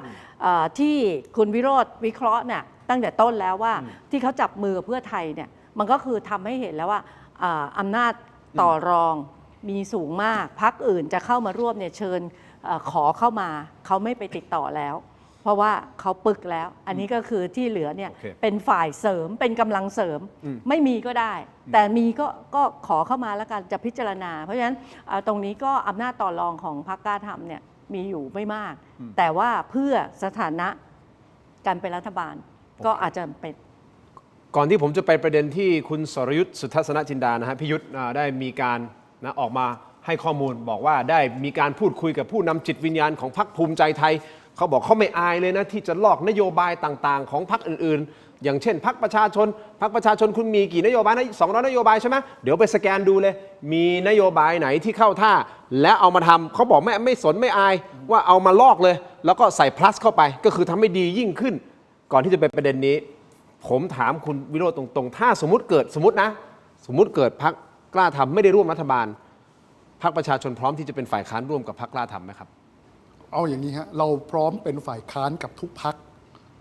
Speaker 6: ที่คุณวิโรจน์วิเคราะห์เนี่ยตั้งแต่ต้นแล้วว่าที่เขาจับมือเพื่อไทยเนี่ย มันก็คือทำให้เห็นแล้วว่าอำนาจต่อรองมีสูงมากพรรคอื่นจะเข้ามาร่วมเนี่ยเชิญขอเข้ามาเขาไม่ไปติดต่อแล้ว เพราะว่าเขาปึกแล้ว อันนี้ก็คือที่เหลือเนี่ยเป็นฝ่ายเสริมเป็นกำลังเสริมไม่มีก็ได้ แต่มีก็ขอเข้ามาแล้วกันจะพิจารณา เพราะฉะนั้นตรงนี้ก็อำนาจต่อรองของพรรคกล้าทำเนี่ยมีอยู่ไม่มาก แต่ว่าเพื่อสถานะการเป็นรัฐบาลก็อาจจะเป็น
Speaker 2: ก่อนที่ผมจะไปประเด็นที่คุณสรยุทธ์สุทัศนจินดานะฮะพี่ยุทธได้มีการออกมาให้ข้อมูลบอกว่าได้มีการพูดคุยกับผู้นำจิตวิญญาณของพรรคภูมิใจไทยเขาบอกเขาไม่อายเลยนะที่จะลอกนโยบายต่างๆของพรรคอื่นๆอย่างเช่นพรรคประชาชนคุณมีกี่นโยบายนะ200 นโยบายใช่ไหมเดี๋ยวไปสแกนดูเลยมีนโยบายไหนที่เข้าท่าและเอามาทำเขาบอกไม่สนไม่อายว่าเอามาลอกเลยแล้วก็ใส่ plus เข้าไปก็คือทำให้ดียิ่งขึ้นก่อนที่จะไปประเด็นนี้ผมถามคุณวิโรจน์ตรงๆถ้าสมมติเกิดพรรคกล้าทำไม่ได้ร่วมรัฐบาลพรรคประชาชนพร้อมที่จะเป็นฝ่ายค้านร่วมกับพรรคกล้าทำไหมครับ
Speaker 5: เอาอย่างนี้ฮะเราพร้อมเป็นฝ่ายค้านกับทุกพรรค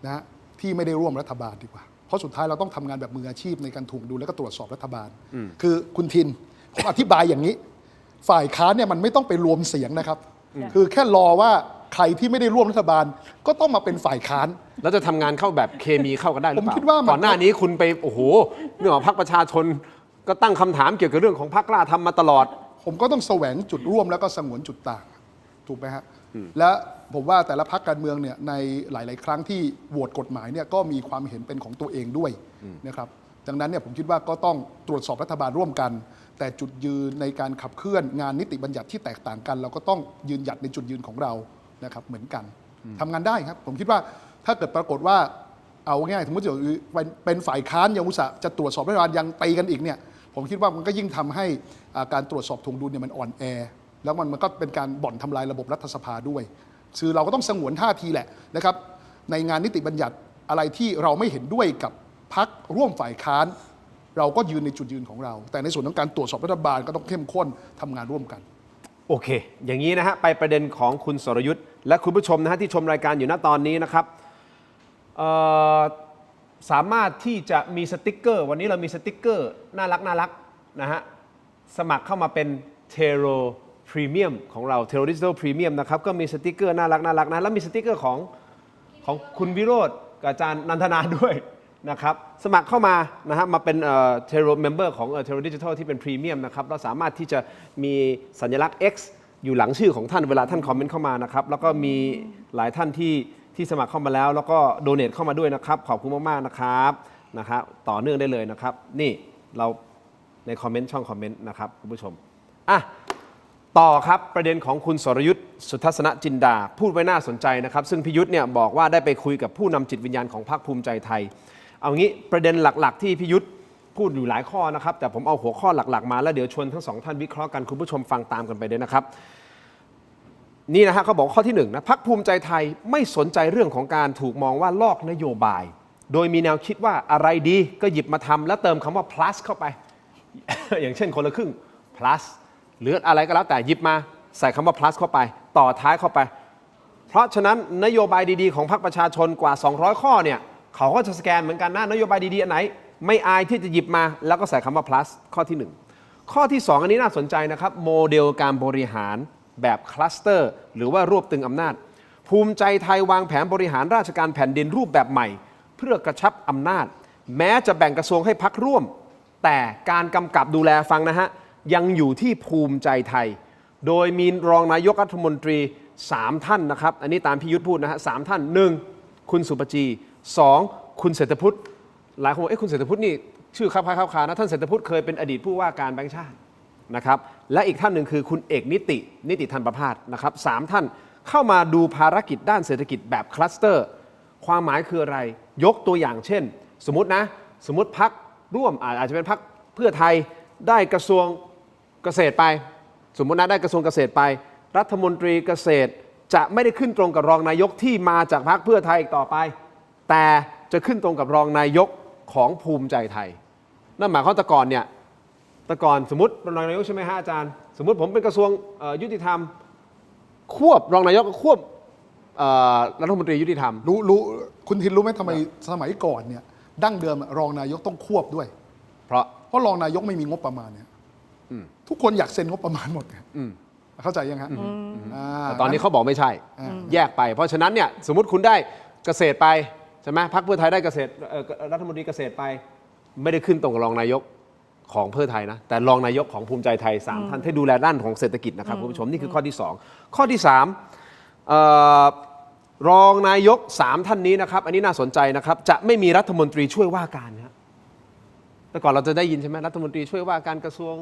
Speaker 5: นะที่ไม่ได้ร่วมรัฐบาลดีกว่าเพราะสุดท้ายเราต้องทำงานแบบมืออาชีพในการถ่วงดุลและก็ตรวจสอบรัฐบาลคือคุณทินผมอธิบายอย่างนี้ฝ่ายค้านเนี่ยมันไม่ต้องไปรวมเสียงนะครับคือแค่รอว่าใครที่ไม่ได้ร่วมรัฐบาลก็ต้องมาเป็นฝ่ายค้าน
Speaker 2: แล้วจะทำงานเข้าแบบเคมีเข้ากันได้หรือเปล่า
Speaker 5: ผมคิดว่า
Speaker 2: ก่อนหน้านี้คุณไปโอ้โหเรื่องของพรรคประชาชนก็ตั้งคำถามเกี่ยวกับเรื่องของพรรคกล้าทำมาตลอด
Speaker 5: ผมก็ต้องแสวงจุดร่วมแล้วก็สงวนจุดต่างถูกไหมฮะและผมว่าแต่ละพรรคการเมืองเนี่ยในหลายๆครั้งที่โหวตกฎหมายเนี่ยก็มีความเห็นเป็นของตัวเองด้วยนะครับดังนั้นเนี่ยผมคิดว่าก็ต้องตรวจสอบรัฐบาลร่วมกันแต่จุดยืนในการขับเคลื่อนงานนิติบัญญัติที่แตกต่างกันเราก็ต้องยืนหยัดในจุดยืนของเรานะครับเหมือนกันทำงานได้ครับผมคิดว่าถ้าเกิดปรากฏว่าเอาง่ายสมมติเป็นฝ่ายค้านยังอุตส่าห์จะตรวจสอบรัฐบาลยังตีกันอีกเนี่ยผมคิดว่ามันก็ยิ่งทำให้การตรวจสอบถ่วงดุลเนี่ยมันอ่อนแอแล้วมันก็เป็นการบ่อนทำลายระบบรัฐสภาด้วยคือเราก็ต้องสงวนท่าทีแหละนะครับในงานนิติบัญญัติอะไรที่เราไม่เห็นด้วยกับพรรคร่วมฝ่ายค้านเราก็ยืนในจุดยืนของเราแต่ในส่วนของการตรวจสอบรัฐบาลก็ต้องเข้มข้นทำงานร่วมกัน
Speaker 2: โอเคอย่างนี้นะฮะไปประเด็นของคุณสรยุทธ์และคุณผู้ชมนะฮะที่ชมรายการอยู่ณตอนนี้นะครับสามารถที่จะมีสติ๊กเกอร์วันนี้เรามีสติ๊กเกอร์น่ารักนะฮะสมัครเข้ามาเป็นเทโรพรีเมียมของเราเทโรดิจิทัลพรีเมียมนะครับก็มีสติ๊กเกอร์น่ารักนะแล้วมีสติ๊กเกอร์ของคุณวิโรจน์กับอาจารย์นันทนาด้วยนะครับสมัครเข้ามานะฮะมาเป็นเทโรเมมเบอร์ของเทโรดิจิทัลที่เป็นพรีเมียมนะครับเราสามารถที่จะมีสัญลักษณ์ X อยู่หลังชื่อของท่านเวลาท่านคอมเมนต์เข้ามานะครับแล้วก็มีหลายท่านที่สมัครเข้ามาแล้วก็โดเนทเข้ามาด้วยนะครับขอบคุณมากๆนะครับต่อเนื่องได้เลยนะครับนี่เราในคอมเมนต์ช่องคอมเมนต์นะครับคุณผู้ชมต่อครับประเด็นของคุณสรยุทธ์สุทัศนจินดาพูดไว้น่าสนใจนะครับซึ่งพิยุทธ์เนี่ยบอกว่าได้ไปคุยกับผู้นำจิตวิญญาณของพรรคภูมิใจไทยเอางี้ประเด็นหลักๆที่พิยุทธ์พูดอยู่หลายข้อนะครับแต่ผมเอาหัวข้อหลักๆมาแล้วเดี๋ยวชวนทั้งสองท่านวิเคราะห์กันคุณผู้ชมฟังตามกันไปด้วยนะครับนี่นะฮะเขาบอกข้อที่1นะพรรคภูมิใจไทยไม่สนใจเรื่องของการถูกมองว่าลอกนโยบายโดยมีแนวคิดว่าอะไรดีก็หยิบมาทำแล้วเติมคำว่า plus เข้าไป อย่างเช่นคนละครึ่ง plus หรืออะไรก็แล้วแต่หยิบมาใส่คำว่า plus เข้าไปต่อท้ายเข้าไปเพราะฉะนั้นนโยบายดีๆของพรรคประชาชนกว่า200ข้อเนี่ยเขาก็จะสแกนเหมือนกันนะนโยบายดีๆอันไหนไม่อายที่จะหยิบมาแล้วก็ใส่คำว่า plus ข้อที่1ข้อที่2อันนี้น่าสนใจนะครับโมเดลการบริหารแบบคลัสเตอร์หรือว่ารวบตึงอำนาจภูมิใจไทยวางแผนบริหารราชการแผ่นดินรูปแบบใหม่เพื่อกระชับอำนาจแม้จะแบ่งกระทรวงให้พรรคร่วมแต่การกำกับดูแลฟังนะฮะยังอยู่ที่ภูมิใจไทยโดยมีรองนายกรัฐมนตรี3ท่านนะครับอันนี้ตามพี่ยุทธพูดนะฮะ3ท่าน1คุณสุปจี2คุณเศรษฐพุทธหลายคนคุณเศรษฐพุทธนี่ชื่อคล้ายๆนะท่านเศรษฐพุทธเคยเป็นอดีตผู้ว่าการแบงก์ชาตินะครับและอีกท่านหนึ่งคือคุณเอกนิติธันประภาสนะครับ3ท่านเข้ามาดูภารกิจด้านเศรษฐกิจแบบคลัสเตอร์ความหมายคืออะไรยกตัวอย่างเช่นสมมติพรรคร่วมอาจจะเป็นพรรคเพื่อไทยได้กระทรวงเกษตรไปสมมตินะได้กระทรวงเกษตรไปรัฐมนตรีเกษตรจะไม่ได้ขึ้นตรงกับรองนายกที่มาจากพรรคเพื่อไทยอีกต่อไปแต่จะขึ้นตรงกับรองนายกของภูมิใจไทยนั่นหมายความแต่ก่อนสมมติรองนายกใช่ไหมฮะอาจารย์สมมติผมเป็นกระทรวงยุติธรรมควบรองนายกควบรัฐมนตรียุติธรรม
Speaker 5: รู้คุณทินรู้ไหมทำไมสมัยก่อนเนี่ยดั้งเดิมรองนายกต้องควบด้วย เพราะรองนายกไม่มีงบประมาณเนี่ยทุกคนอยากเซ็นงบประมาณหมดเข้าใจยังฮะ
Speaker 2: แต่ตอนนี้เขาบอกไม่ใช่แยกไปเพราะฉะนั้นเนี่ยสมมุติคุณได้เกษตรไปใช่ไหมพรรคเพื่อไทยได้เกษตรรัฐมนตรีเกษตรไปไม่ได้ขึ้นตรงกับรองนายกของเพื่อไทยนะแต่รองนายกของภูมิใจไทย3ท่านที่ดูแลด้านของเศรษฐกิจนะครับคุณผู้ชมนี่คือข้อที่2ข้อที่3รองนายก3ท่านนี้นะครับอันนี้น่าสนใจนะครับจะไม่มีรัฐมนตรีช่วยว่าการครับแต่ก่อนเราจะได้ยินใช่ไหมรัฐมนตรีช่วยว่าการกระทรวง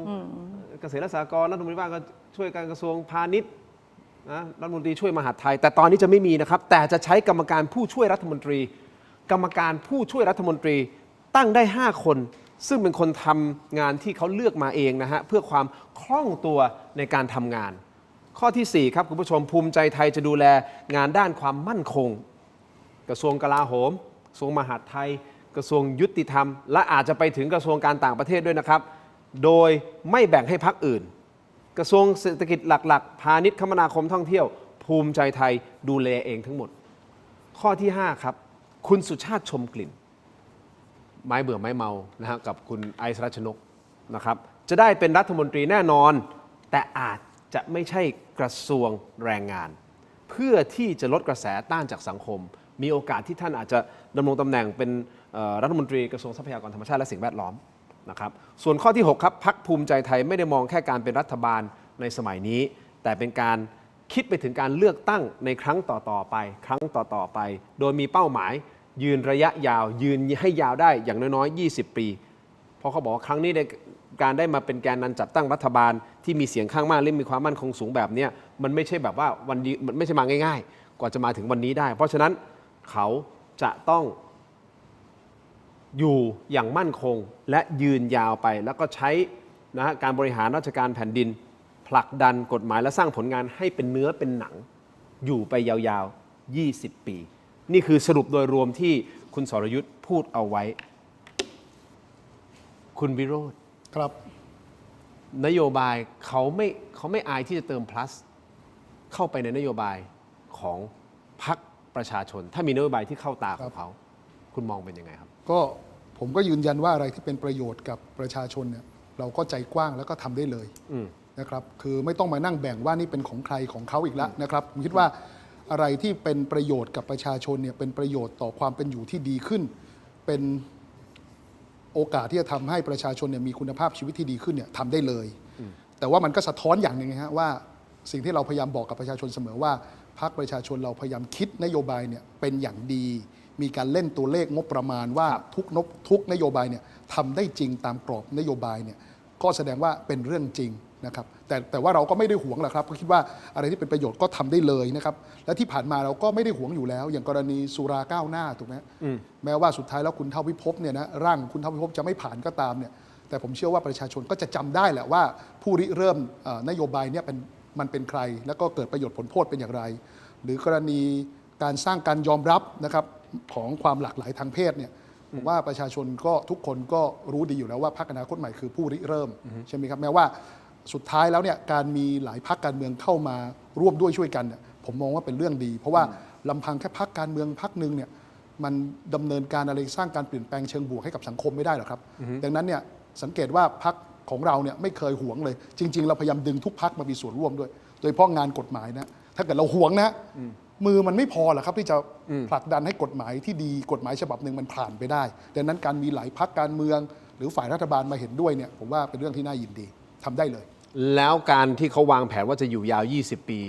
Speaker 2: เกษตรและสหกรณ์รัฐมนตรีว่าการช่วยการกระทรวงพาณิชย์นะรัฐมนตรีช่วยมหาดไทยแต่ตอนนี้จะไม่มีนะครับแต่จะใช้กรรมการผู้ช่วยรัฐมนตรีกรรมการผู้ช่วยรัฐมนตรีตั้งได้5คนซึ่งเป็นคนทำงานที่เขาเลือกมาเองนะฮะเพื่อความคล่องตัวในการทำงานข้อที่4ครับคุณผู้ชมภูมิใจไทยจะดูแลงานด้านความมั่นคงกระทรวงกลาโหมกระทรวงมหาดไทยกระทรวงยุติธรรมและอาจจะไปถึงกระทรวงการต่างประเทศด้วยนะครับโดยไม่แบ่งให้พรรคอื่นกระทรวงเศรษฐกิจหลักๆพาณิชย์คมนาคมท่องเที่ยวภูมิใจไทยดูแลเองทั้งหมดข้อที่5ครับคุณสุชาติชมกลิ่นไม้เบื่อไม้เมานะฮะกับคุณไอซ์รัชนกนะครับจะได้เป็นรัฐมนตรีแน่นอนแต่อาจจะไม่ใช่กระทรวงแรงงานเพื่อที่จะลดกระแสต้านจากสังคมมีโอกาสที่ท่านอาจจะดำรงตำแหน่งเป็นรัฐมนตรีกระทรวงทรัพยากรธรรมชาติและสิ่งแวดล้อมนะครับส่วนข้อที่6ครับพรรคภูมิใจไทยไม่ได้มองแค่การเป็นรัฐบาลในสมัยนี้แต่เป็นการคิดไปถึงการเลือกตั้งในครั้งต่อๆไปครั้งต่อๆไปโดยมีเป้าหมายยืนระยะยาวยืนให้ยาวได้อย่างน้อยๆ20 ปีเพราะเขาบอกว่าครั้งนี้ในการได้มาเป็นแกนนำจัดตั้งรัฐบาลที่มีเสียงข้างมากและมีความมั่นคงสูงแบบนี้มันไม่ใช่แบบว่าวันนี้มันไม่ใช่มาง่ายๆกว่าจะมาถึงวันนี้ได้เพราะฉะนั้นเขาจะต้องอยู่อย่างมั่นคงและยืนยาวไปแล้วก็ใช้นะการบริหารราชการแผ่นดินผลักดันกฎหมายและสร้างผลงานให้เป็นเนื้อเป็นหนังอยู่ไปยาวๆ20 ปีนี่คือสรุปโดยรวมที่คุณสรยุทธ์พูดเอาไว้คุณวิโรจน์
Speaker 5: ครับ
Speaker 2: นโยบายเขาไม่อายที่จะเติม plus เข้าไปในนโยบายของพรรคประชาชนถ้ามีนโยบายที่เข้าตาของเขาคุณมองเป็นยังไงครับ
Speaker 5: ก็ผมก็ยืนยันว่าอะไรที่เป็นประโยชน์กับประชาชนเนี่ยเราก็ใจกว้างแล้วก็ทำได้เลยนะครับคือไม่ต้องมานั่งแบ่งว่านี่เป็นของใครของเขาอีกแล้วนะครับผมคิดว่าอะไรที่เป็นประโยชน์กับประชาชนเนี่ยเป็นประโยชน์ต่อความเป็นอยู่ที่ดีขึ้นเป็นโอกาสที่จะทำให้ประชาชนเนี่ยมีคุณภาพชีวิตที่ดีขึ้นเนี่ยทำได้เลยแต่ว่ามันก็สะท้อนอย่างหนึ่งนะฮะว่าสิ่งที่เราพยายามบอกกับประชาชนเสมอว่าพรรคประชาชนเราพยายามคิดนโยบายเนี่ยเป็นอย่างดีมีการเล่นตัวเลขงบประมาณว่าทุกนโยบายเนี่ยทำได้จริงตามกรอบนโยบายเนี่ยก็แสดงว่าเป็นเรื่องจริงนะครับแต่ว่าเราก็ไม่ได้หวงหรอกครับก็คิดว่าอะไรที่เป็นประโยชน์ก็ทำได้เลยนะครับและที่ผ่านมาเราก็ไม่ได้หวงอยู่แล้วอย่างกรณีสุราก้าวหน้าถูกไหมแม้ว่าสุดท้ายแล้วคุณเท่าพิภพเนี่ยนะร่างคุณเท่าพิภพจะไม่ผ่านก็ตามเนี่ยแต่ผมเชื่อว่าประชาชนก็จะจำได้แหละว่าผู้ริเริ่มนโยบายเนี่ยมันเป็นใครแล้วก็เกิดประโยชน์ผลโทษเป็นอย่างไรหรือกรณีการสร้างการยอมรับนะครับของความหลากหลายทางเพศเนี่ยผมว่าประชาชนก็ทุกคนก็รู้ดีอยู่แล้วว่าพรรคอนาคตใหม่คือผู้ริเริ่มใช่ไหมครับแม้ว่าสุดท้ายแล้วเนี่ยการมีหลายพรรคการเมืองเข้ามาร่วมด้วยช่วยกันเนี่ยผมมองว่าเป็นเรื่องดีเพราะว่าลำพังแค่พรรคการเมืองพรรคนึงเนี่ยมันดำเนินการอะไรสร้างการเปลี่ยนแปลงเชิงบวกให้กับสังคมไม่ได้หรอกครับดังนั้นเนี่ยสังเกตว่าพรรคของเราเนี่ยไม่เคยหวงเลยจริงๆเราพยายามดึงทุกพรรคมามีส่วนร่วมด้วยโดยเฉพาะงานกฎหมายนะถ้าเกิดเราหวงนะมือมันไม่พอหรอกครับที่จะผลักดันให้กฎหมายที่ดีกฎหมายฉบับหนึ่งมันผ่านไปได้ดังนั้นการมีหลายพรรคการเมืองหรือฝ่ายรัฐบาลมาเห็นด้วยเนี่ยผมว่าเป็นเรื่องที่น่ายินดีทำได้เลย
Speaker 2: แล้วการที่เขาวางแผนว่าจะอยู่ยาว20 ปี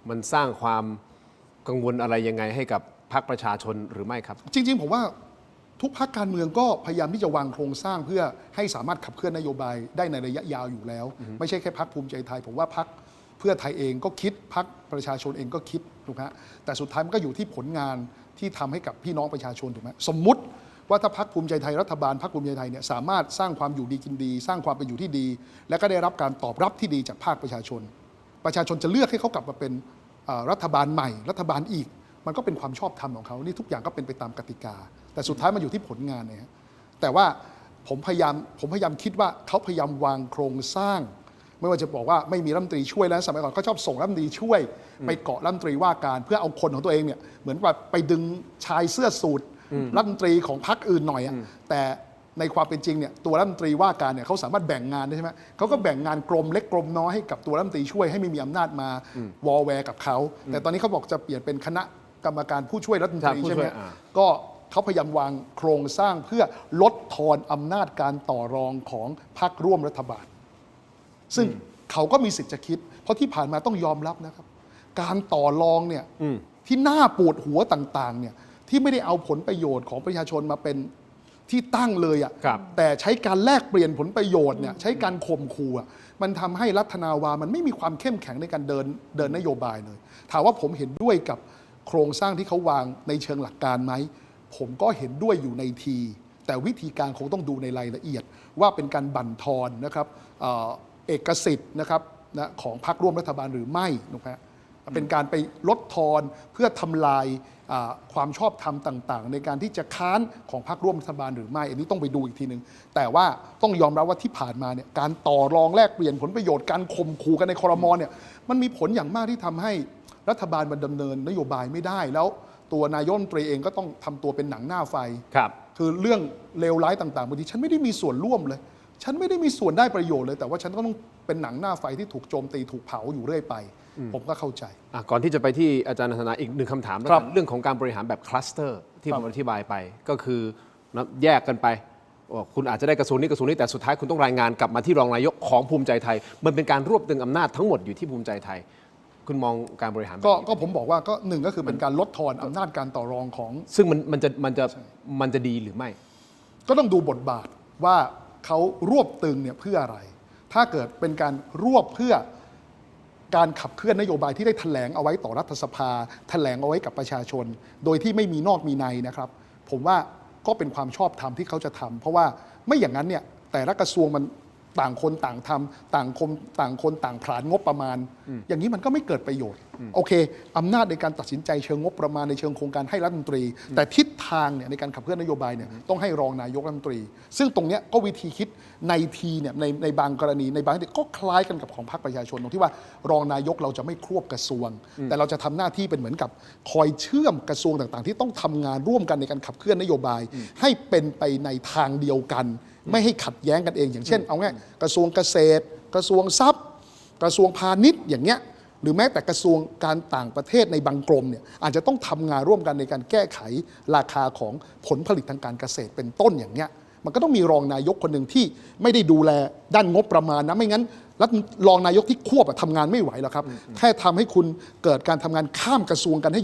Speaker 2: มันสร้างความกังวลอะไรยังไงให้กับพรรคประชาชนหรือไม่ครับ
Speaker 5: จริงๆผมว่าทุกพรรคการเมืองก็พยายามที่จะวางโครงสร้างเพื่อให้สามารถขับเคลื่อนนโยบายได้ในระยะยาวอยู่แล้วไม่ใช่แค่พรรคภูมิใจไทยผมว่าพรรคเพื่อไทยเองก็คิดพรรคประชาชนเองก็คิดถูกไหมแต่สุดท้ายมันก็อยู่ที่ผลงานที่ทำให้กับพี่น้องประชาชนถูกไหมสมมุติว่าถ้าพรรคภูมิใจไทยรัฐบาลพรรคภูมิใจไทยเนี่ยสามารถสร้างความอยู่ดีกินดีสร้างความเป็นอยู่ที่ดีและก็ได้รับการตอบรับที่ดีจากภาคประชาชนจะเลือกให้เขากลับมาเป็นรัฐบาลใหม่รัฐบาลอีกมันก็เป็นความชอบธรรมของเขานี่ทุกอย่างก็เป็นไปตามกติกาแต่สุดท้ายมันอยู่ที่ผลงานเนี่ยแต่ว่าผมพยายามคิดว่าเขาพยายามวางโครงสร้างไม่ว่าจะบอกว่าไม่มีรัฐมนตรีช่วยแล้วสมัยก่อนเขาชอบส่งรัฐมนตรีช่วยไปเกาะรัฐมนตรีว่าการเพื่อเอาคนของตัวเองเนี่ยเหมือนว่าไปดึงชายเสื้อสูทรัฐมนตรีของพรรคอื่นหน่อยแต่ ในความเป็นจริงเนี่ยตัวรัฐมนตรีว่าการเนี่ยเขาสามารถแบ่งงานได้ใช่ไหมเขาก็แบ่งงานกรมเล็กกรมน้อยให้กับตัวรัฐมนตรีช่วยให้ไม่มีอำนาจมาวอลแวร์กับเขาแต่ตอนนี้เขาบอกจะเปลี่ยนเป็นคณะกรรมการผู้ช่วยรัฐมนตรีใช่ไหมก็เขาพยายามวางโครงสร้างเพื่อลดทอนอำนาจการต่อรองของพรรคร่วมรัฐบาลซึ่งเขาก็มีสิทธิ์จะคิดเพราะที่ผ่านมาต้องยอมรับนะครับการต่อรองเนี่ยที่น่าปวดหัวต่างๆเนี่ยที่ไม่ได้เอาผลประโยชน์ของประชาชนมาเป็นที่ตั้งเลยอ่ะแต่ใช้การแลกเปลี่ยนผลประโยชน์เนี่ยใช้การข่มขู่มันทำให้รัฐนาวามันไม่มีความเข้มแข็งในการเดินนโยบายเลยถามว่าผมเห็นด้วยกับโครงสร้างที่เขาวางในเชิงหลักการไหมผมก็เห็นด้วยอยู่ในทีแต่วิธีการคงต้องดูในรายละเอียดว่าเป็นการบั่นทอนนะครับเอกสิทธิ์นะครับนะของพรรคร่วมรัฐบาลหรือไม่นะครับเป็นการไปลดทอนเพื่อทำลายความชอบธรรมต่างๆในการที่จะค้านของพรรคร่วมรัฐบาลหรือไม่อันนี้ต้องไปดูอีกทีนึงแต่ว่าต้องยอมรับว่าที่ผ่านมาเนี่ยการต่อรองแลกเปลี่ยนผลประโยชน์การข่มขู่กันในครม.เนี่ยมันมีผลอย่างมากที่ทำให้รัฐบาลมันดำเนินนโยบายไม่ได้แล้วตัวนายกรัฐมนตรีเองก็ต้องทำตัวเป็นหนังหน้าไฟคือเรื่องเลวร้ายต่างๆบางทีฉันไม่ได้มีส่วนร่วมเลยฉันไม่ได้มีส่วนได้ประโยชน์เลยแต่ว่าฉันก็ต้องเป็นหนังหน้าไฟที่ถูกโจมตีถูกเผาอยู่เรื่อยไปผมก็เข้าใจ
Speaker 2: ก่อนที่จะไปที่อาจารย์นันทนาอีกหนึ่งคำถามเรื่องของการบริหารแบบคลัสเตอร์ที่ผมอธิบายไปก็คือแยกกันไปคุณอาจจะได้กระทรวงนี้กระทรวงนี้แต่สุดท้ายคุณต้องรายงานกลับมาที่รองนายกของภูมิใจไทยมันเป็นการรวบตึงอำนาจทั้งหมดอยู่ที่ภูมิใจไทยคุณมองการบริหาร
Speaker 5: ก็ผมบอกว่าก็หนึ่งก็คือเป็นการลดทอนอำนาจการต่อรองของ
Speaker 2: ซึ่งมันจะดีหรือไม่
Speaker 5: ก็ต้องดูบทบาทว่าเขารวบตึงเนี่ยเพื่ออะไรถ้าเกิดเป็นการรวบเพื่อการขับเคลื่อนนโยบายที่ได้แถลงเอาไว้ต่อรัฐสภาแถลงเอาไว้กับประชาชนโดยที่ไม่มีนอกมีในนะครับผมว่าก็เป็นความชอบธรรมที่เขาจะทำเพราะว่าไม่อย่างนั้นเนี่ยแต่ละกระทรวงมันต่างคนต่างทำต่างคนต่างผลาญงบประมาณอย่างนี้มันก็ไม่เกิดประโยชน์โอเคอำนาจในการตัดสินใจเชิงงบประมาณในเชิงโครงการให้รัฐมนตรีแต่ทิศทางเนี่ยในการขับเคลื่อนนโยบายเนี่ยต้องให้รองนายกรัฐมนตรีซึ่งตรงเนี้ยก็วิธีคิดในทีเนี่ยในบางกรณีในบางที่ก็คล้ายกันกับของพรรคประชาชนตรงที่ว่ารองนายกเราจะไม่ควบกระทรวงแต่เราจะทำหน้าที่เป็นเหมือนกับคอยเชื่อมกระทรวงต่างๆที่ต้องทำงานร่วมกันในการขับเคลื่อนนโยบายให้เป็นไปในทางเดียวกันไม่ให้ขัดแย้งกันเองอย่างเช่นเอาง่ายกระทรวงเกษตรกระทรวงทรัพย์กระทรวงพาณิชย์อย่างเงี้ยหรือแม้แต่กระทรวงการต่างประเทศในบางกรมเนี่ยอาจจะต้องทำงานร่วมกันในการแก้ไขราคาของผลผลิตทางการเกษตรเป็นต้นอย่างเงี้ยมันก็ต้องมีรองนายกคนหนึ่งที่ไม่ได้ดูแลด้านงบประมาณนะไม่งั้นรองนายกที่ควบทำงานไม่ไหวหรอกครับแค่ทำให้คุณเกิดการทำงานข้ามกระทรวงกันให้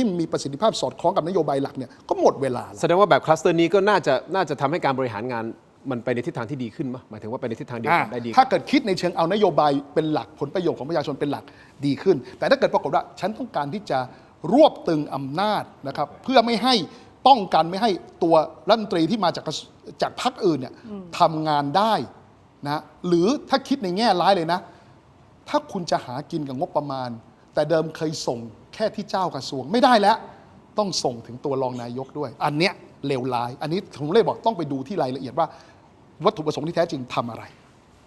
Speaker 5: มันมีประสิทธิภาพสอดคล้องกับนโยบายหลักเนี่ยก็หมดเวลา
Speaker 2: แสดงว่าแบบคลัสเตอร์นี้ก็น่าจะทำให้การบริหารงานมันไปในทิศทางที่ดีขึ้นมั้ยหมายถึงว่าไปในทิศทางเดียวกันได้ดี
Speaker 5: ถ้าเกิดคิดในเชิงเอานโยบายเป็นหลักผลประโยชน์ของประชาชนเป็นหลักดีขึ้นแต่ถ้าเกิดปรากฏว่าฉันต้องการที่จะรวบตึงอำนาจนะครับเพื่อไม่ให้ป้องกันไม่ให้ตัวรัฐมนตรีที่มาจากพรรคอื่นเนี่ยทำงานได้นะหรือถ้าคิดในแง่ร้ายเลยนะถ้าคุณจะหากินกับงบประมาณแต่เดิมเคยส่งแค่ที่เจ้ากระทรวงไม่ได้แล้วต้องส่งถึงตัวรองนายกด้วยอันเนี้ยเลวร้ายอันนี้ผมเลยบอกต้องไปดูที่รายละเอียดว่าวัตถุประสงค์ที่แท้จริงทำอะไร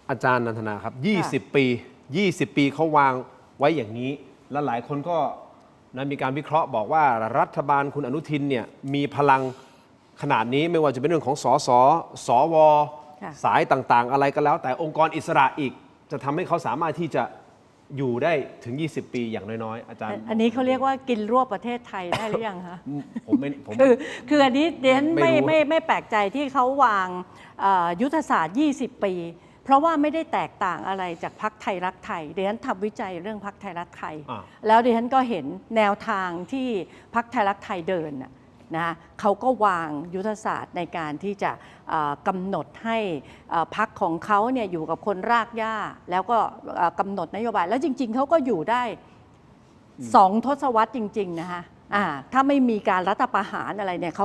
Speaker 2: อาจารย์นันทนาครับ20 ปีเขาวางไว้อย่างนี้และหลายคนก็มีการวิเคราะห์บอกว่ารัฐบาลคุณอนุทินเนี่ยมีพลังขนาดนี้ไม่ว่าจะเป็นเรื่องของสสสวสายต่างๆอะไรก็แล้วแต่องค์กรอิสระอีกจะทำให้เขาสามารถที่จะอยู่ได้ถึง20 ปีอย่างน้อยๆอาจารย์
Speaker 6: อันนี้เขาเรียกว่ากินรวบประเทศไทยได้หรือยังคะคืออันนี้เดนไม่แปลกใจที่เขาวางยุทธศาสตร์20 ปีเพราะว่าไม่ได้แตกต่างอะไรจากพรรคไทยรักไทยดิฉันทำวิจัยเรื่องพรรคไทยรักไทยแล้วดิฉันก็เห็นแนวทางที่พรรคไทยรักไทยเดินนะเขาก็วางยุทธศาสตร์ในการที่จะกำหนดให้พรรคของเขาเนี่ยอยู่กับคนรากหญ้าแล้วก็กำหนดนโยบายแล้วจริงๆเขาก็อยู่ได้2 ทศวรรษจริงๆนะคะถ้าไม่มีการรัฐประหารอะไรเนี่ยเข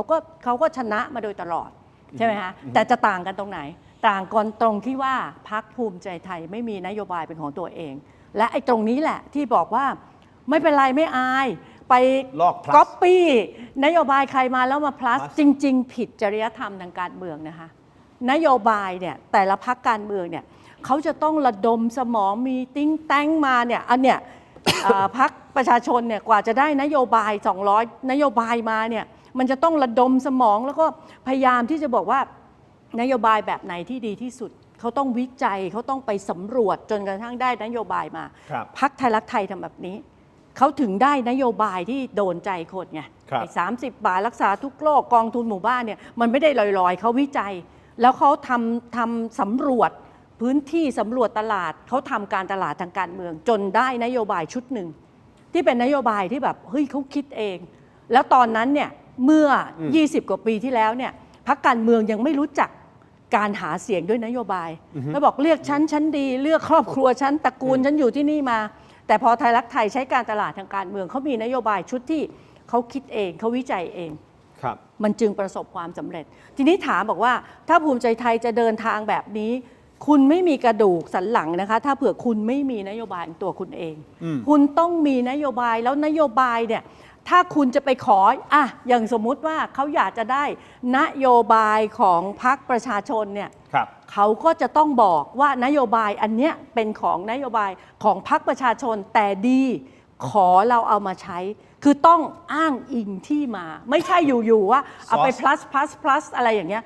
Speaker 6: าก็ชนะมาโดยตลอดใช่ไหมคะแต่จะต่างกันตรงไหนต่างกันตรงที่ว่าพรรคภูมิใจไทยไม่มีนโยบายเป็นของตัวเองและไอ้ตรงนี้แหละที่บอกว่าไม่เป็นไรไม่อายไปก๊อปปี้นโยบายใครมาแล้วมาพลัสจริงๆผิดจริยธรรมทางการเมืองนะคะนโยบายเนี่ยแต่ละพรรคการเมืองเนี่ยเขาจะต้องระดมสมองมีติ้งแต้งมาเนี่ยอันเนี้ยพรรคประชาชนเนี่ยกว่าจะได้นโยบาย200นโยบายมาเนี่ยมันจะต้องระดมสมองแล้วก็พยายามที่จะบอกว่า นโยบายแบบไหนที่ดีที่สุดเขาต้องวิจัยเขาต้องไปสำรวจจนกระทั่งได้นโยบายมาพรรคไทยรักไทยทำแบบนี้เขาถึงได้นโยบายที่โดนใจคนไงไอ้30 บาทรักษาทุกโรคกองทุนหมู่บ้านเนี่ยมันไม่ได้ลอยๆเขาวิจัยแล้วเขาทำสำรวจพื้นที่สำรวจตลาดเขาทำการตลาดทางการเมืองจนได้นโยบายชุดหนึ่งที่เป็นนโยบายที่แบบเฮ้ยเขาคิดเองแล้วตอนนั้นเนี่ยเมื่อ 20 กว่าปีที่แล้วเนี่ยพรรคการเมืองยังไม่รู้จักการหาเสียงด้วยนโยบายแล้วบอกเลือกฉันดีเลือกครอบครัวฉันตระกูลฉันอยู่ที่นี่มาแต่พอไทยรักไทยใช้การตลาดทางการเมืองเขามีนโยบายชุดที่เขาคิดเองเขาวิจัยเองมันจึงประสบความสำเร็จทีนี้ถามบอกว่าถ้าภูมิใจไทยจะเดินทางแบบนี้คุณไม่มีกระดูกสันหลังนะคะถ้าเผื่อคุณไม่มีนโยบายของตัวคุณเองคุณต้องมีนโยบายแล้วนโยบายเนี่ยถ้าคุณจะไปขออย่างสมมุติว่าเขาอยากจะได้นโยบายของพรรคประชาชนเนี่ยเขาก็จะต้องบอกว่านโยบายอันเนี้ยเป็นของนโยบายของพรรคประชาชนแต่ดีขอเราเอามาใช้คือต้องอ้างอิงที่มาไม่ใช่อยู่ๆว่าเอาไป plus อะไรอย่างเงี้ย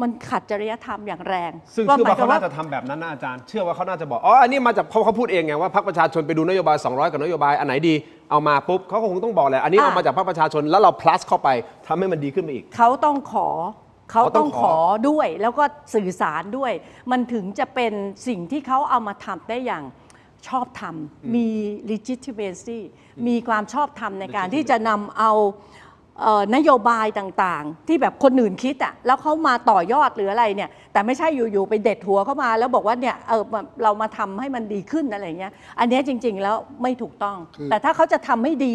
Speaker 6: มันขัดจริยธรรมอย่างแรง
Speaker 2: ซึ่งเชื่อว่าเขาน่าจะทำแบบนั้นนะอาจารย์เชื่อว่าเขาน่าจะบอกอันนี้มาจากเขาพูดเองไงว่าพรรคประชาชนไปดูนโยบาย200กับนโยบายอันไหนดีเอามาปุ๊บเขาก็คงต้องบอกแหละอันนี้เอามาจากพรรคประชาชนแล้วเรา plus เข้าไปทำให้มันดีขึ้นไปอีก
Speaker 6: เขาต้องขอด้วยแล้วก็สื่อสารด้วยมันถึงจะเป็นสิ่งที่เขาเอามาทำได้อย่างชอบธรรมมี legitimacy มีความชอบธรรมในการที่จะนำเอานโยบายต่างๆที่แบบคนอื่นคิดแล้วเขามาต่อยอดหรืออะไรเนี่ยแต่ไม่ใช่อยู่ๆไปเด็ดหัวเข้ามาแล้วบอกว่าเนี่ยเรามาทำให้มันดีขึ้นอะไรเงี้ยอันนี้จริงๆแล้วไม่ถูกต้องแต่ถ้าเขาจะทำให้ดี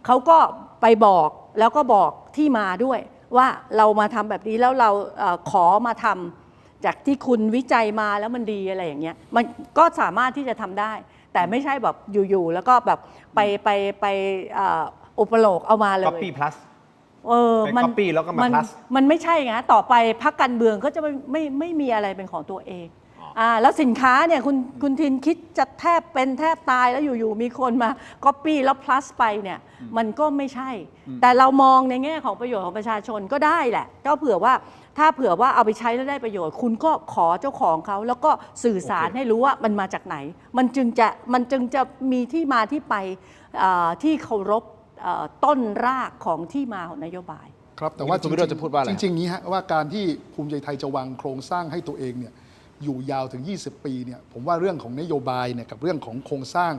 Speaker 6: เขาก็ไปบอกแล้วก็บอกที่มาด้วยว่าเรามาทำแบบนี้แล้วเราขอมาทำจากที่คุณวิจัยมาแล้วมันดีอะไรอย่างเงี้ยมันก็สามารถที่จะทำได้แต่ไม่ใช่แบบอยู่ๆแล้วก็แบบไปอุปโลกเอามาเลย
Speaker 2: copy plus
Speaker 6: มัน
Speaker 2: copy แล้วก็มา plus
Speaker 6: มันไม่ใช่ไงต่อไปพรรคการเมืองก็จะไม่มีอะไรเป็นของตัวเองแล้วสินค้าเนี่ยคุณทินคิดจะแทบตายแล้วอยู่ๆมีคนมา copy แล้ว plus ไปเนี่ยมันก็ไม่ใช่แต่เรามองในแง่ของประโยชน์ของประชาชนก็ได้แหละก็เผื่อว่าถ้าเผื่อว่าเอาไปใช้แล้วได้ประโยชน์คุณก็ขอเจ้าของเขาแล้วก็สื่อสารให้รู้ว่ามันมาจากไหนมันจึงจะมีที่มาที่ไปที่เคารพต้นรากของที่มาของนโยบาย
Speaker 5: ครับแต่ว่าจริงๆนี้ฮะว่าการที่ภูมิใจไทยจะวางโครงสร้างให้ตัวเองเนี่ยอยู่ยาวถึง20 ปีเนี่ยผมว่าเรื่องของนโยบายเนี่ยกับเรื่องของโครงสร้าง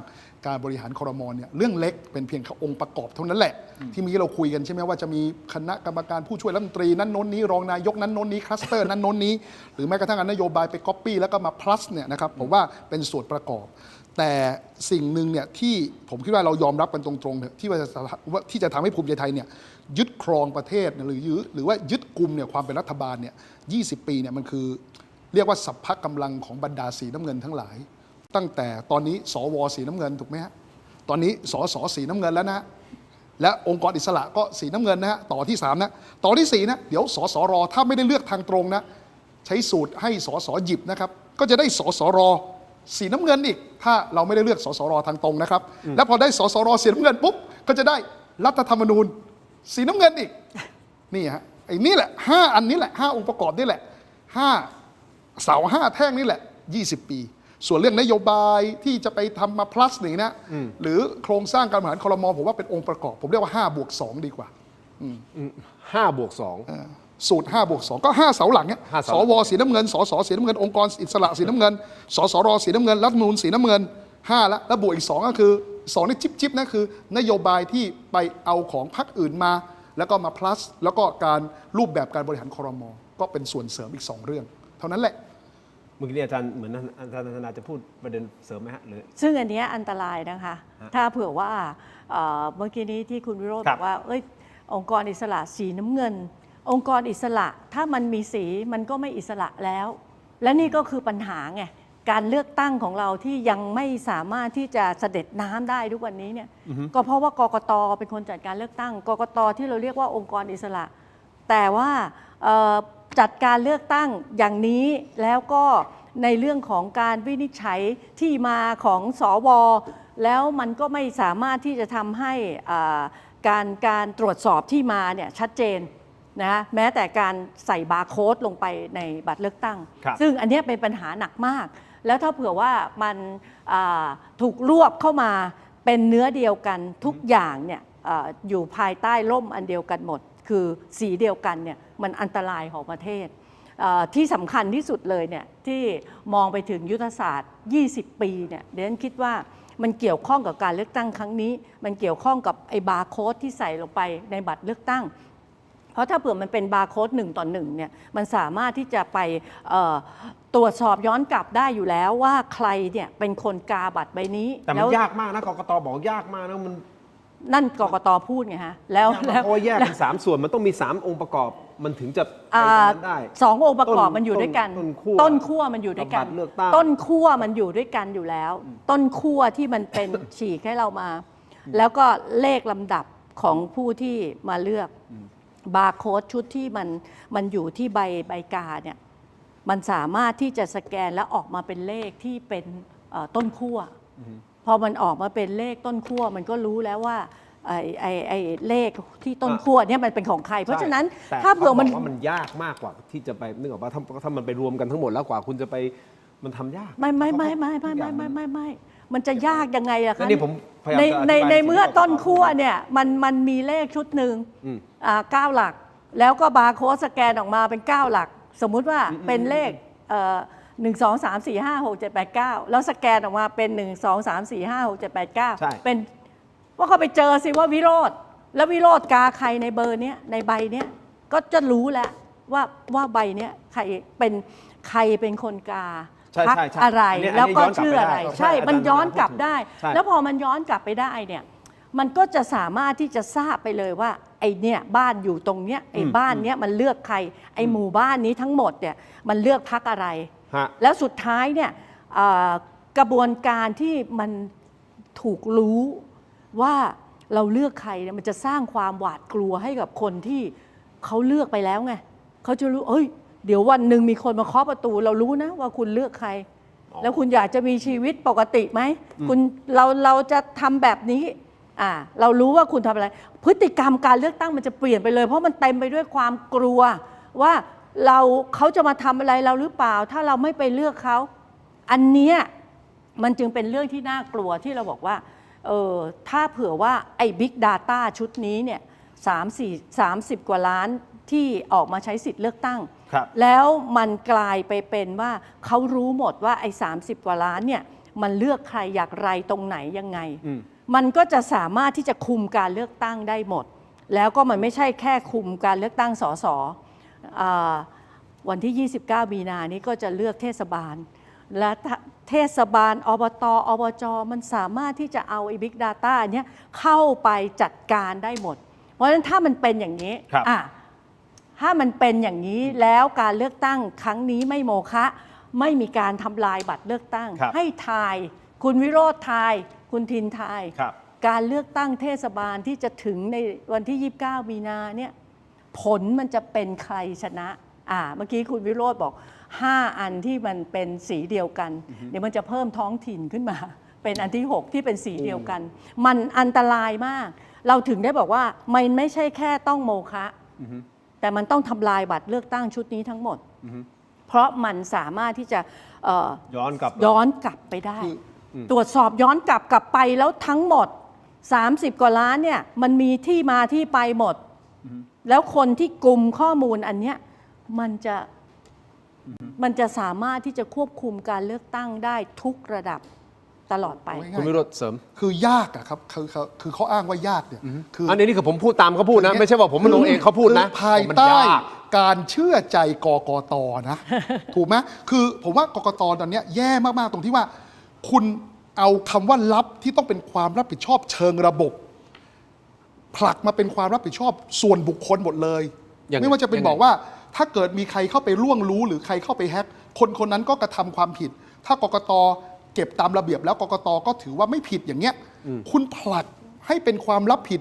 Speaker 5: การบริหารครม.เนี่ยเรื่องเล็กเป็นเพียงองค์ประกอบเท่านั้นแหละที่เมื่อกี้เราคุยกันใช่ไหมว่าจะมีคณะกรรมการผู้ช่วยรัฐมนตรีนั้นโน้นนี้รองนายกนั้นโน้นนี้คลัสเตอร์นั้นโน้นนี้หรือแม้กระทั่งนโยบายไปก๊อปปี้แล้วก็มา plus เนี่ยนะครับผมว่าเป็นส่วนประกอบแต่สิ่งหนึ่งเนี่ยที่ผมคิดว่าเรายอมรับกันตรงๆที่จะทำให้ภูมิใจไทยเนี่ยยึดครองประเทศหรือว่ายึดกุมเนี่ยความเป็นรัฐบาลเนี่ย20 ปีเนี่ยมันคือเรียกว่าสัพพะกำลังของบรรดาสีน้ำเงินทั้งหลายตั้งแต่ตอนนี้สวสีน้ำเงินถูกไหมฮะตอนนี้สสสีน้ำเงินแล้วนะและองค์กรอิสระก็สีน้ำเงินนะฮะต่อที่3นะต่อที่4นะเดี๋ยวสสรถ้าไม่ได้เลือกทางตรงนะใช้สูตรให้สสหยิบนะครับก็จะได้สสรสีน้ำเงินอีกถ้าเราไม่ได้เลือกสสรทางตรงนะครับแล้วพอได้สสรสีน้ำเงินปุ๊บก็จะได้รัฐธรรมนูญสีน้ำเงินอีกนี่ฮะไอ้นี่แหละ5อันนี้แหละ5องค์ประกอบนี่แหละ5เสา5แท่งนี่แหละ20 ปีส่วนเรื่องนโยบายที่จะไปทำมา plus นี่นะหรือโครงสร้างการบริหารครม.ผมว่าเป็นองค์ประกอบผมเรียกว่า5+2ดีกว่า
Speaker 2: 5+2
Speaker 5: สูตร5+2ก็5เสาหลังเนี่ยสวสีน้ำเงินสสสีน้ำเงินองค์กรอิสระสีน้ำเงินสสรสีน้ำเงินรัฐธรรมนูญสีน้ำเงิน5แล้วบวกอีก2ก็คือ2นี่จิ๊บๆนะคือนโยบายที่ไปเอาของพรรคอื่นมาแล้วก็มา plus แล้วก็การรูปแบบการบริหารครม.ก็เป็นส่วนเสริมอีก2เรื่องเท่านั้นแหละ
Speaker 2: เมื่อกี้อาจารย์เหมือนอาจารย์ธนาจะพูดประเด็นเสริมไหมฮะหรือ
Speaker 6: ซึ่งอันนี้อันตรายนะคะถ้าเผื่อว่าเมื่อกี้นี้ที่คุณวิโรจน์บอกว่าองค์กรอิสระสีน้ำเงินองค์กรอิสระถ้ามันมีสีมันก็ไม่อิสระแล้วและนี่ก็คือปัญหาไงการเลือกตั้งของเราที่ยังไม่สามารถที่จะเสด็จน้ำได้ทุกวันนี้เนี่ยก็เพราะว่ากกต.เป็นคนจัดการเลือกตั้งกกต.ที่เราเรียกว่าองค์กรอิสระแต่ว่าจัดการเลือกตั้งอย่างนี้แล้วก็ในเรื่องของการวินิจฉัยที่มาของสวแล้วมันก็ไม่สามารถที่จะทำให้การตรวจสอบที่มาเนี่ยชัดเจน นะแม้แต่การใส่บาร์โค้ดลงไปในบัตรเลือกตั้ง
Speaker 2: ครับ
Speaker 6: ซึ่งอันเนี้ยเป็นปัญหาหนักมาก แล้วถ้าเผื่อว่ามันถูกรวบเข้ามาเป็นเนื้อเดียวกันทุกอย่างเนี่ยอยู่ภายใต้ร่มอันเดียวกันหมด คือสีเดียวกันเนี่ยมันอันตรายของประเทศที่สำคัญที่สุดเลยเนี่ยที่มองไปถึงยุทธศาสตร์ 20 ปีเนี่ยเดนคิดว่ามันเกี่ยวข้องกับการเลือกตั้งครั้งนี้มันเกี่ยวข้องกับไอ้บาร์โค้ดที่ใส่ลงไปในบัตรเลือกตั้งเพราะถ้าเผื่อมันเป็นบาร์โค้ด1:1เนี่ยมันสามารถที่จะไปตรวจสอบย้อนกลับได้อยู่แล้วว่าใครเนี่ยเป็นคนกาบัตรใบนี้
Speaker 2: แต่มันยากมากนะกกตบอกยากมากนะมัน
Speaker 6: นั่นกกตพูดไงฮะแล้ว
Speaker 2: เพราะแยกเป็น3 ส่วนมันต้องมี3 องค์ประกอบมันถึงจะได้
Speaker 6: 2 องค์ประกอบมันอยู่ด้วยกันต้นขั้วมันอยู่ด้วยกันต้นขั้วมันอยู่ด้วยกันอยู่แล้ว ต้นขั้วที่มันเป็นฉีกให้เรามาแล้วก็เลขลำดับของผู้ที่มาเลือกบาร์โค้ดชุดที่มันอยู่ที่ใบกาเนี่ยมันสามารถที่จะสแกนแล้วออกมาเป็นเลขที่เป็นต้นขั้วพอมันออกมาเป็นเลขต้นขั้วมันก็รู้แล้วว่าไอ้เลขที่ต้นขั้วเนี่ยมันเป็นของใครเพราะฉะนั้นถ้าเผื่อ
Speaker 2: มันยากมากกว่าที่จะไปนึกออกว่าถ้ามันไปรวมกันทั้งหมดแล้วกว่าคุณจะไปมันทำยาก
Speaker 6: ไม่มันจะยากยังไงล่ะคะในเมื่อต้นขั้วเนี่ยมันมีเลขชุดหนึ่ง9 หลักแล้วก็บาร์โค้ดสแกนออกมาเป็น9 หลักสมมุติว่าเป็นเลข1 2 3 4 5 6 7 8 9แล้วสแกนออกมาเป็น1 2 3 4 5 6 7 8 9เป็นว่าเขาไปเจอสิว่าวิโรธแล้ววิโรธกาใครในเบอร์เนี้ยในใบเนี้ยก็จะรู้แล้วว่าใบเนี้ยใครเป็นคนกาพักอะไรแล้วก็ชื่ออะไรใช่มันย้อนกลับได้แล้วพอมันย้อนกลับไปได้เนี่ยมันก็จะสามารถที่จะทราบไปเลยว่าไอ้เนี่ยบ้านอยู่ตรงเนี้ยไอ้บ้านเนี้ยมันเลือกใครไอ้หมู่บ้านนี้ทั้งหมดเนี่ยมันเลือกพรรคอะไรแล้วสุดท้ายเนี่ยกระบวนการที่มันถูกรู้ว่าเราเลือกใครเนี่ยมันจะสร้างความหวาดกลัวให้กับคนที่เขาเลือกไปแล้วไงเขาจะรู้เดี๋ยววันหนึ่งมีคนมาเคาะประตูเรารู้นะว่าคุณเลือกใครแล้วคุณอยากจะมีชีวิตปกติไหมเราจะทำแบบนี้เรารู้ว่าคุณทำอะไรพฤติกรรมการเลือกตั้งมันจะเปลี่ยนไปเลยเพราะมันเต็มไปด้วยความกลัวว่าเขาจะมาทำอะไรเราหรือเปล่าถ้าเราไม่ไปเลือกเขาอันเนี้ยมันจึงเป็นเรื่องที่น่ากลัวที่เราบอกว่าถ้าเผื่อว่าไอ้ Big Data ชุดนี้เนี่ย30 กว่าล้านที่ออกมาใช้สิทธิ์เลือกตั้งแล้วมันกลายไปเป็นว่าเขารู้หมดว่าไอ้30 กว่าล้านเนี่ยมันเลือกใครอย่างไรตรงไหนยังไงมันก็จะสามารถที่จะคุมการเลือกตั้งได้หมดแล้วก็มันไม่ใช่แค่คุมการเลือกตั้งสสวันที่29 มีนานี้ก็จะเลือกเทศบาลและเทศบาลอบตอบจมันสามารถที่จะเอาไอ้ Big Data เนี้ยเข้าไปจัดการได้หมดเพราะฉะนั้นถ้ามันเป็นอย่างนี้ถ้ามันเป็นอย่างนี้แล้วการเลือกตั้งครั้งนี้ไม่โมฆะไม่มีการทำลายบัตรเลือกตั้งให้ทายคุณวิโรจน์ทายคุณทินทายการเลือกตั้งเทศบาลที่จะถึงในวันที่29 มีนาเนี่ยผลมันจะเป็นใครชนะเมื่อกี้คุณวิโรจน์บอก5 อันที่มันเป็นสีเดียวกันเดี๋ยวมันจะเพิ่มท้องถิ่นขึ้นมาเป็นอันที่6ที่เป็นสีเดียวกันมันอันตรายมากเราถึงได้บอกว่ามันไม่ใช่แค่ต้องโมฆะแต่มันต้องทำลายบัตรเลือกตั้งชุดนี้ทั้งหมดเพราะมันสามารถที่จะย้อนกลับไปได้ตรวจสอบย้อนกลับไปแล้วทั้งหมด30 กว่าล้านเนี่ยมันมีที่มาที่ไปหมดแล้วคนที่กลุ่มข้อมูลอันเนี้ยมันจะสามารถที่จะควบคุมการเลือกตั้งได้ทุกระดับตลอดไป
Speaker 2: คุณวิโรจน์เสริม
Speaker 5: คือยากอะครับคือเขาอ้างว่ายากเนี่ย
Speaker 2: อันนี้คือผมพูดตามเขาพูดนะไม่ใช่ว่าผมมาลงเองเขาพูดนะ
Speaker 5: ภายใต้การเชื่อใจกกตนะถูกไหมคือผมว่ากกตตอนนี้แย่มากๆตรงที่ว่าคุณเอาคำว่าลับที่ต้องเป็นความรับผิดชอบเชิงระบบผลักมาเป็นความรับผิดชอบส่วนบุคคลหมดเลยไม่ว่าจะเป็นบอกว่าถ้าเกิดมีใครเข้าไปล่วงรู้หรือใครเข้าไปแฮ็กคนนั้นก็กระทำความผิดถ้ากกตเก็บตามระเบียบแล้วกกตก็ถือว่าไม่ผิดอย่างเงี้ยคุณผลักให้เป็นความรับผิด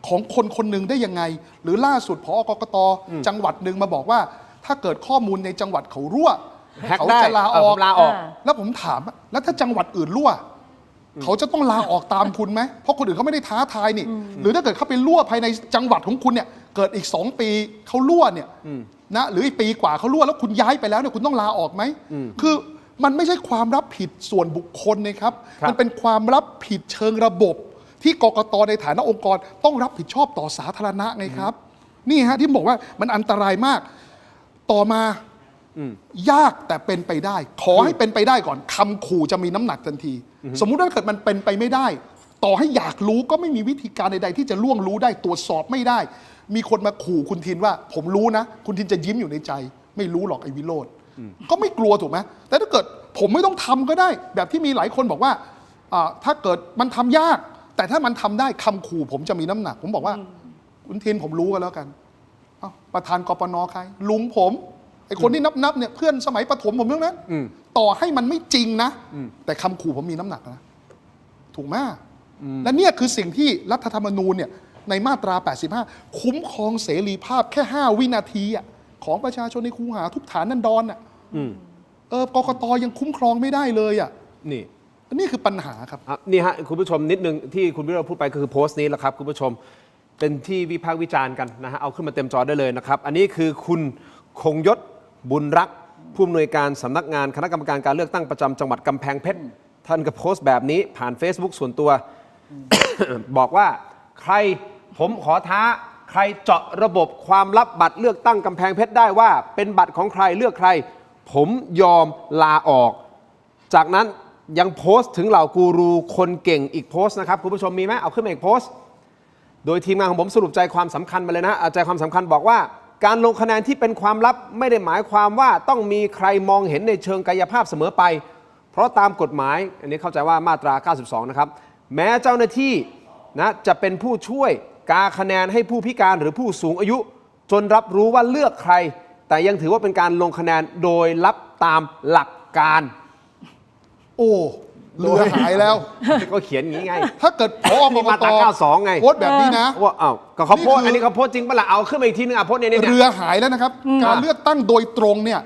Speaker 5: ของคนหนึ่งได้ยังไงหรือล่าสุดผอกกตจังหวัดหนึ่งมาบอกว่าถ้าเกิดข้อมูลในจังหวัดเขารั่วเขาจะลาออกแล้วผมถามแล้วถ้าจังหวัดอื่นรั่ว เขาจะต้องลาออกตามคุณไหมเพราะคนอื่นเขาไม่ได้ท้าทายนี่หรือถ้าเกิดเขาไปรั่วภายในจังหวัดของคุณเนี่ยเกิดอีก2 ปีเขารั่วเนี่ยนะหรืออีกปีกว่าเขารั่วแล้วคุณย้ายไปแล้วเนี่ยคุณต้องลาออกไหมคือมันไม่ใช่ความรับผิดส่วนบุคคลนะครับมันเป็นความรับผิดเชิงระบบที่กกตในฐานะองค์กรต้องรับผิดชอบต่อสาธารณะไงครับนี่ฮะที่บอกว่ามันอันตรายมากต่อมายากแต่เป็นไปได้ขอให้เป็นไปได้ก่อนคำขู่จะมีน้ำหนักทันทีสมมุติว่าเกิดมันเป็นไปไม่ได้ต่อให้อยากรู้ก็ไม่มีวิธีการใดๆที่จะล่วงรู้ได้ตรวจสอบไม่ได้มีคนมาขู่คุณทินว่าผมรู้นะคุณทินจะยิ้มอยู่ในใจไม่รู้หรอกไอ้วิโรจน์ก็ไม่กลัวถูกไหมแต่ถ้าเกิดผมไม่ต้องทำก็ได้แบบที่มีหลายคนบอกว่าถ้าเกิดมันทำยากแต่ถ้ามันทำได้คำขู่ผมจะมีน้ำหนักผมบอกว่าคุณทินผมรู้กันแล้วกันประธานกปน.ใครลุงผมไอ้คนที่นับเนี่ยเพื่อนสมัยประถมผมทั้งนั้นต่อให้มันไม่จริงนะแต่คำขู่ผมมีน้ำหนักนะถูกไหมและเนี่ยคือสิ่งที่รัฐธรรมนูญเนี่ยในมาตรา 85 คุ้มครองเสรีภาพแค่5 วินาทีของประชาชนในคูหาทุกฐานนันดรกกตยังคุ้มครองไม่ได้เลยนี่คือปัญหาครับ
Speaker 2: นี่ฮะคุณผู้ชมนิดนึงที่คุณวิโรจน์พูดไปก็คือโพสต์นี้แหละครับคุณผู้ชมเป็นที่วิพากษ์วิจารณ์กันนะฮะเอาขึ้นมาเต็มจอได้เลยนะครับอันนี้คือคุณคงยศบุญรักผู้อำนวยการสำนักงานคณะกรรมการการเลือกตั้งประจำจังหวัดกำแพงเพชรท่านก็โพสต์แบบนี้ผ่าน Facebook ส่วนตัว บอกว่าใครผมขอท้าใครเจาะระบบความลับบัตรเลือกตั้งกำแพงเพชรได้ว่าเป็นบัตรของใครเลือกใครผมยอมลาออกจากนั้นยังโพสต์ถึงเหล่ากูรูคนเก่งอีกโพสต์นะครับคุณผู้ชมมีไหมเอาขึ้นมาอีกโพสต์โดยทีมงานของผมสรุปใจความสำคัญมาเลยนะใจความสำคัญบอกว่าการลงคะแนนที่เป็นความลับไม่ได้หมายความว่าต้องมีใครมองเห็นในเชิงกายภาพเสมอไปเพราะตามกฎหมายอันนี้เข้าใจว่ามาตรา 92 นะครับแม้เจ้าหน้าที่นะจะเป็นผู้ช่วยกาคะแนนให้ผู้พิการหรือผู้สูงอายุจนรับรู้ว่าเลือกใครแต่ยังถือว่าเป็นการลงคะแนนโดยลับตามหลักการ
Speaker 5: โอ้เรือหายแล้ว
Speaker 2: ก็เขียนอย่างนี้ไง
Speaker 5: ถ้าเกิดพอ
Speaker 2: มาตรา 92 ไง
Speaker 5: โพสต์แบบนี้นะ
Speaker 2: ว่าก็เขาโพสต์อันนี้เขาโพสต์จริงปะล่ะเอาขึ้นมาอีกทีนึงโพสต์เนี่ย
Speaker 5: เรือหายแล้วนะครับการเลือกตั้งโดยตรงเนี่ย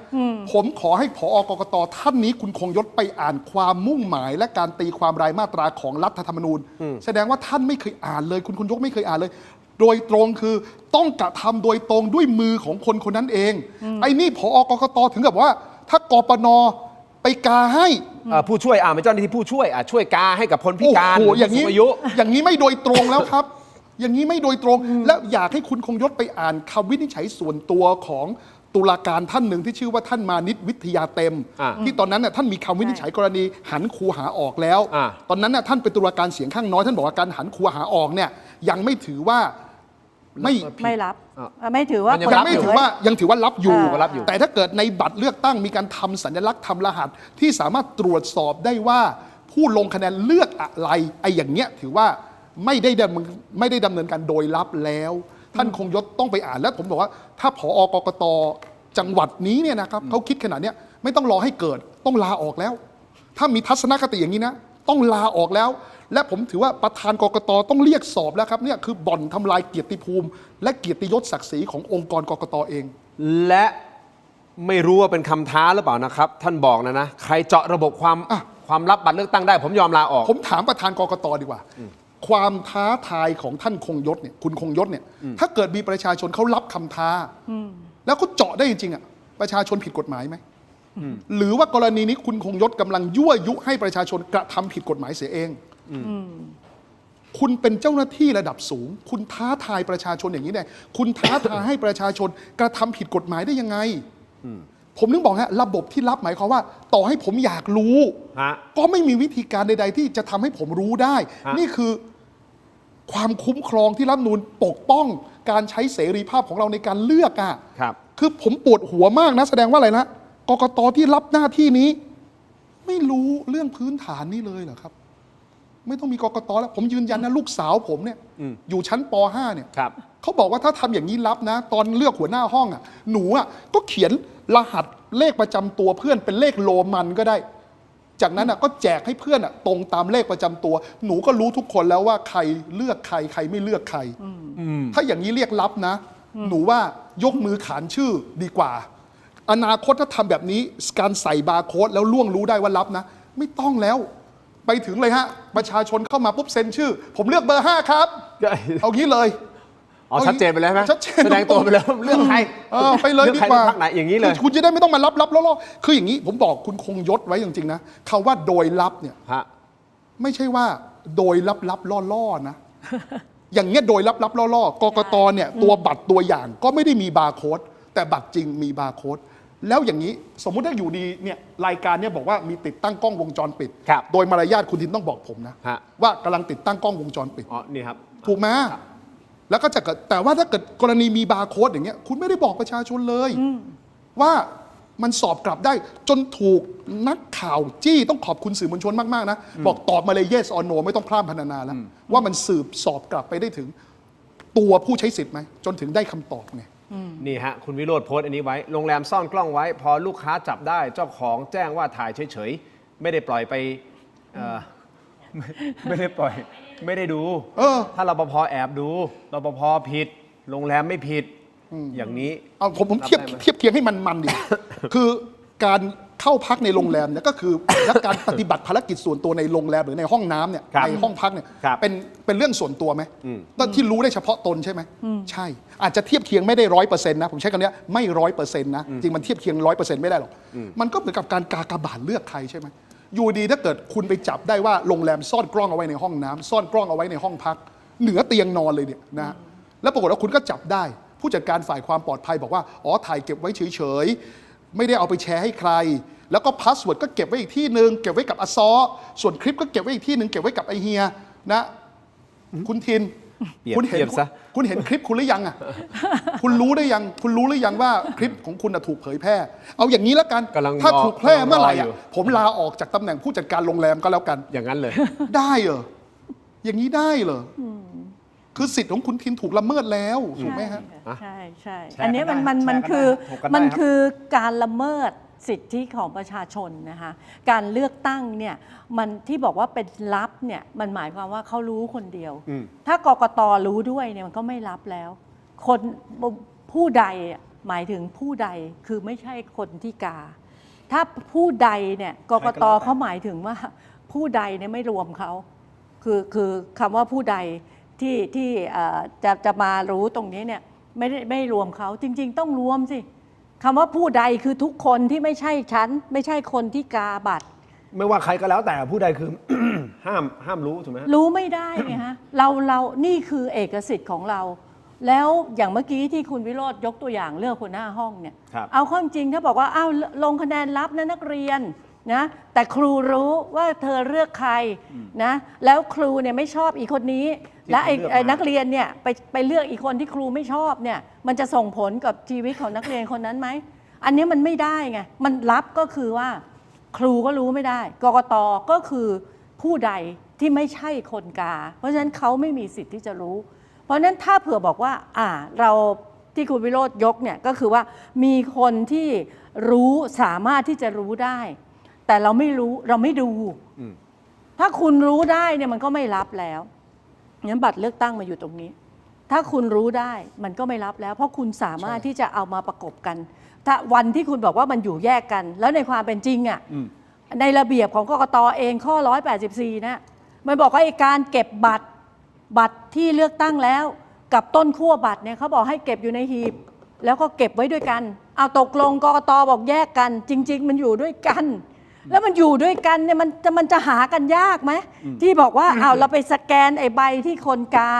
Speaker 5: ผมขอให้ผอ.กกต.ท่านนี้คุณคงยศไปอ่านความมุ่งหมายและการตีความรายมาตราของรัฐธรรมนูญแสดงว่าท่านไม่เคยอ่านเลยคุณคงยศไม่เคยอ่านเลยโดยตรงคือต้องกระทำโดยตรงด้วยมือของคนคนนั้นเองไอ้นี่ผอ.กกต.ถึงกับว่าถ้ากปน.ไปกาให้
Speaker 2: ผู้ช่วยเป็นเจ้าหน้าที่ผู้ช่วยช่วยกาให้กับคนพิการ
Speaker 5: อย่างนี้อย่างนี้ไม่โดยตรงแล้วครับ อย่างนี้ไม่โดยตรงและอยากให้คุณคงยศไปอ่านคำวินิจฉัยส่วนตัวของตุลาการท่านหนึ่งที่ชื่อว่าท่านมานิตวิทยาเต็มที่ตอนนั้นท่านมีคำวินิจฉัยกรณีหันคูหาออกแล้วตอนนั้นท่านเป็นตุลาการเสียงข้างน้อยท่านบอกว่าการหันคูหาออกเนี่ยยังไม่ถือว่า
Speaker 6: ไม่รับไม่ถือว่า
Speaker 5: ยังไม่ถือว่ายังถือว่ารับอยู่แต่ถ้าเกิดในบัตรเลือกตั้งมีการทำสัญลักษณ์ทำรหัสที่สามารถตรวจสอบได้ว่าผู้ลงคะแนนเลือกอะไรไอ้อย่างเงี้ยถือว่าไม่ได้ดำเนินการโดยลับแล้วท่านคงยศต้องไปอ่านแล้วผมบอกว่าถ้าผอ.กกต.จังหวัดนี้เนี่ยนะครับเขาคิดขนาดนี้ไม่ต้องรอให้เกิดต้องลาออกแล้วถ้ามีทัศนคติอย่างนี้นะต้องลาออกแล้วและผมถือว่าประธานกกต.ต้องเรียกสอบแล้วครับเนี่ยคือบ่อนทำลายเกียรติภูมิและเกียรติยศศักดิ์ศรีขององค์กรกกต.เอง
Speaker 2: และไม่รู้ว่าเป็นคำท้าหรือเปล่านะครับท่านบอกนะใครเจาะระบบความลับบัตรเลือกตั้งได้ผมยอมลาออก
Speaker 5: ผมถามประธานกกต.ดีกว่าความท้าทายของท่านคงยศเนี่ยคุณคงยศเนี่ยถ้าเกิดมีประชาชนเขารับคำท้าแล้วเขาเจาะได้จริงๆประชาชนผิดกฎหมายไหมหรือว่ากรณีนี้คุณคงยศกำลังยั่วยุให้ประชาชนกระทำผิดกฎหมายเสียเองคุณเป็นเจ้าหน้าที่ระดับสูงคุณท้าทายประชาชนอย่างนี้ได้คุณท้าทายให้ประชาชนกระทำผิดกฎหมายได้ยังไงผมนึกบอกฮะระบบที่รับหมายความว่าต่อให้ผมอยากรู้ก็ไม่มีวิธีการใดๆที่จะทำให้ผมรู้ได้นี่คือความคุ้มครองที่รัฐธรรมนูญปกป้องการใช้เสรีภาพของเราในการเลือกคือผมปวดหัวมากนะแสดงว่าอะไรนะกกต.ที่รับหน้าที่นี้ไม่รู้เรื่องพื้นฐานนี่เลยเหรอครับไม่ต้องมีกกต.แล้วผมยืนยันนะลูกสาวผมเนี่ยอยู่ชั้นป .5 เนี่ยเขาบอกว่าถ้าทำอย่างนี้รับนะตอนเลือกหัวหน้าห้องหนูก็เขียนรหัสเลขประจำตัวเพื่อนเป็นเลขโรมันก็ได้จากนั้นก็แจกให้เพื่อนตรงตามเลขประจำตัวหนูก็รู้ทุกคนแล้วว่าใครเลือกใครใครไม่เลือกใครถ้าอย่างนี้เรียกรับนะหนูว่ายกมือขานชื่อดีกว่าอนาคตถ้าทำแบบนี้การใส่บาร์โค้ดแล้วล่วงรู้ได้ว่ารับนะไม่ต้องแล้ว ไปถึงเลยฮะประชาชนเข้ามาปุ๊บเซ็นชื่อ ผมเลือกเบอร์ 5 ครับ เอางี้เลย
Speaker 2: อ๋อชัดเจนไปแล้วไหม
Speaker 5: ชัดเจน
Speaker 2: แสดงตัวไปแล้วเลือกใคร
Speaker 5: ไปเลยดีกว่า
Speaker 2: พรรคไหนอย่างนี้เลย
Speaker 5: คุณจะได้ไม่ต้องมาลับล่อๆคืออย่างนี้ผมบอกคุณคงยศไว้จริงๆนะคำว่าโดยลับเนี่ยไม่ใช่ว่าโดยลับล่อๆนะ อย่างเงี้ยโดยลับล่อๆกกตเนี่ยตัวบัตรตัวอย่างก็ไม่ได้มีบาร์โค้ดแต่บัตรจริงมีบาร์โค้ดแล้วอย่างนี้สมมุติถ้าอยู่ดีเนี่ยรายการเนี่ยบอกว่ามีติดตั้งกล้องวงจรปิดโดยมารยาทคุณทินต้องบอกผมนะว่ากำลังติดตั้งกล้องวงจรปิด
Speaker 2: อ๋อนี่ครับ
Speaker 5: ถูกไหมแล้วก็จะเกิดแต่ว่าถ้าเกิดกรณีมีบาร์โค้ดอย่างเงี้ยคุณไม่ได้บอกประชาชนเลยว่ามันสอบกลับได้จนถูกนักข่าวจี้ต้องขอบคุณสื่อมวลชนมากๆนะบอกตอบมาเลย yes or no ไม่ต้องพร่ำพรรณนาแล้วว่ามันสืบสอบกลับไปได้ถึงตัวผู้ใช้สิทธิ์ไหมจนถึงได้คำตอบไง
Speaker 2: นี่ฮะคุณวิโรจน์โพสต์อันนี้ไว้โรงแรมซ่อนกล้องไว้พอลูกค้าจับได้เจ้าของแจ้งว่าถ่ายเฉยๆไม่ได้ปล่อยไปไม่ได้ปล่อยไม่ได้ดูถ้ารปภแอบดูรปภผิดโรงแรมไม่ผิดอย่างนี้
Speaker 5: เอาผมเทียบเคียงให้มันดิ คือการเข้าพักในโรงแรมเนี่ยก็คือและการปฏิบัติภารกิจส่วนตัวในโรงแรมหรือในห้องน้ำเนี่ยในห้องพักเนี่ยเป็นเรื่องส่วนตัวไหมที่รู้ได้เฉพาะตนใช่ไหมใช่อาจจะเทียบเคียงไม่ได้100%นะผมใช้คำนี้ไม่100%นะจริงมันเทียบเคียง100%ไม่ได้หรอกมันก็เหมือนกับการกากบาทเลือกใครใช่ไหมอยู่ดีถ้าเกิดคุณไปจับได้ว่าโรงแรมซ่อนกล้องเอาไว้ในห้องน้ำซ่อนกล้องเอาไว้ในห้องพักเหนือเตียงนอนเลยเนี่ยนะแล้วปรากฏว่าคุณก็จับได้ผู้จัดการฝ่ายความปลอดภัยบอกว่าอ๋อถ่ายเก็บไว้เฉยๆไม่ได้เอาไปแชร์ให้ใครแล้วก็พาสเวิร์ดก็เก็บไว้อีกที่หนึ่งเก็บไว้กับอาซอส่วนคลิปก็เก็บไว้อีกที่หนึ่งเก็บไว้กับไอเฮียนะคุณทินคุณเห็นคลิปคุณหรือยังอ่ะคุณรู้ได้ยังคุณรู้หรือยังว่าคลิปของคุณถูกเผยแพร่เอาอย่างนี้แล้วกันถ้าถูกแพร่เมื่อไหร่ผมลาออกจากตำแหน่งผู้จัดการโรงแรมก็แล้วกัน
Speaker 2: อย่างนั้นเลย
Speaker 5: ได้เหรออย่างนี้ได้เหรอคือสิทธิ์ของคุณทินถูกละเมิดแล้วถูกไหมฮะ
Speaker 6: ใช่อันนี้มันคือการละเมิดสิทธิของประชาชนนะคะการเลือกตั้งเนี่ยมันที่บอกว่าเป็นลับเนี่ยมันหมายความว่าเขารู้คนเดียวถ้ากกต.รู้ด้วยเนี่ยมันก็ไม่ลับแล้วคนผู้ใดหมายถึงผู้ใดคือไม่ใช่คนที่กาถ้าผู้ใดเนี่ยกกต.เขาหมายถึงว่าผู้ใดเนี่ยไม่รวมเขาคือคำว่าผู้ใดที่จะมารู้ตรงนี้เนี่ยไม่รวมเขาจริงๆต้องรวมสิคำว่าผู้ใดคือทุกคนที่ไม่ใช่ฉันไม่ใช่คนที่กาบัตร
Speaker 2: ไม่ว่าใครก็แล้วแต่ผู้ใดคือ ห้ามรู้ถูกไหม
Speaker 6: รู้ไม่ได้ไงฮะเรานี่คือเอกสิทธิ์ของเราแล้วอย่างเมื่อกี้ที่คุณวิโรจน์ยกตัวอย่างเลือกหัวหน้าห้องเนี่ยเอาข้อจริงถ้าบอกว่าอ้าวลงคะแนนลับนะนักเรียนนะแต่ครูรู้ว่าเธอเลือกใครนะแล้วครูเนี่ยไม่ชอบอีกคนนี้และไอ้นักเรียนเนี่ยไปเลือกอีกคนที่ครูไม่ชอบเนี่ยมันจะส่งผลกับชีวิตของนักเรียนคนนั้นไหมอันนี้มันไม่ได้ไงมันลับก็คือว่าครูก็รู้ไม่ได้กกต.ก็คือผู้ใดที่ไม่ใช่คนกาเพราะฉะนั้นเขาไม่มีสิทธิ์ที่จะรู้เพราะฉะนั้นถ้าเผื่อบอกว่าเราที่คุณวิโรจน์ยกเนี่ยก็คือว่ามีคนที่รู้สามารถที่จะรู้ได้แต่เราไม่รู้เราไม่ดูถ้าคุณรู้ได้เนี่ยมันก็ไม่รับแล้วงั้นบัตรเลือกตั้งมาอยู่ตรงนี้ถ้าคุณรู้ได้มันก็ไม่รับแล้วเพราะคุณสามารถที่จะเอามาประกบกันถ้าวันที่คุณบอกว่ามันอยู่แยกกันแล้วในความเป็นจริงในระเบียบของกกต.เองข้อ184นะมันบอกว่าการเก็บบัตรที่เลือกตั้งแล้วกับต้นขั้วบัตรเนี่ยเขาบอกให้เก็บอยู่ในหีบแล้วก็เก็บไว้ด้วยกันเอาตกลงกกต.บอกแยกกันจริงๆมันอยู่ด้วยกันแล้วมันอยู่ด้วยกันเนี่ยมันจะหากันยากไหมที่บอกว่าเราไปสแกนไอ้ใบที่คนกา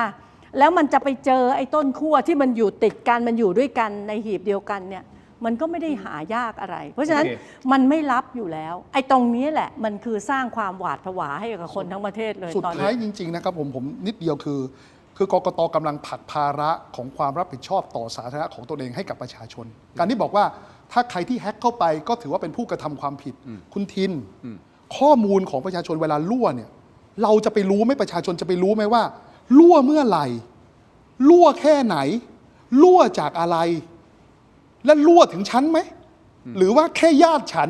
Speaker 6: แล้วมันจะไปเจอไอ้ต้นขั้วที่มันอยู่ติดกันมันอยู่ด้วยกันในหีบเดียวกันเนี่ยมันก็ไม่ได้หายากอะไรเพราะฉะนั้นมันไม่รับอยู่แล้วไอ้ตรงนี้แหละมันคือสร้างความหวาดผวาให้กับคนทั้งประเทศเลย
Speaker 5: สุดท้ายจริงๆนะครับผมนิดเดียวคือกกต.กำลังผลักภาระของความรับผิดชอบต่อสาธารณะของตนเองให้กับประชาชนการที่บอกว่าถ้าใครที่แฮ็กเข้าไปก็ถือว่าเป็นผู้กระทำความผิดคุณทินข้อมูลของประชาชนเวลารั่วเนี่ยเราจะไปรู้ไหมประชาชนจะไปรู้ไหมว่ารั่วเมื่อไหร่รั่วแค่ไหนรั่วจากอะไรและรั่วถึงชั้นไหมหรือว่าแค่ญาติฉัน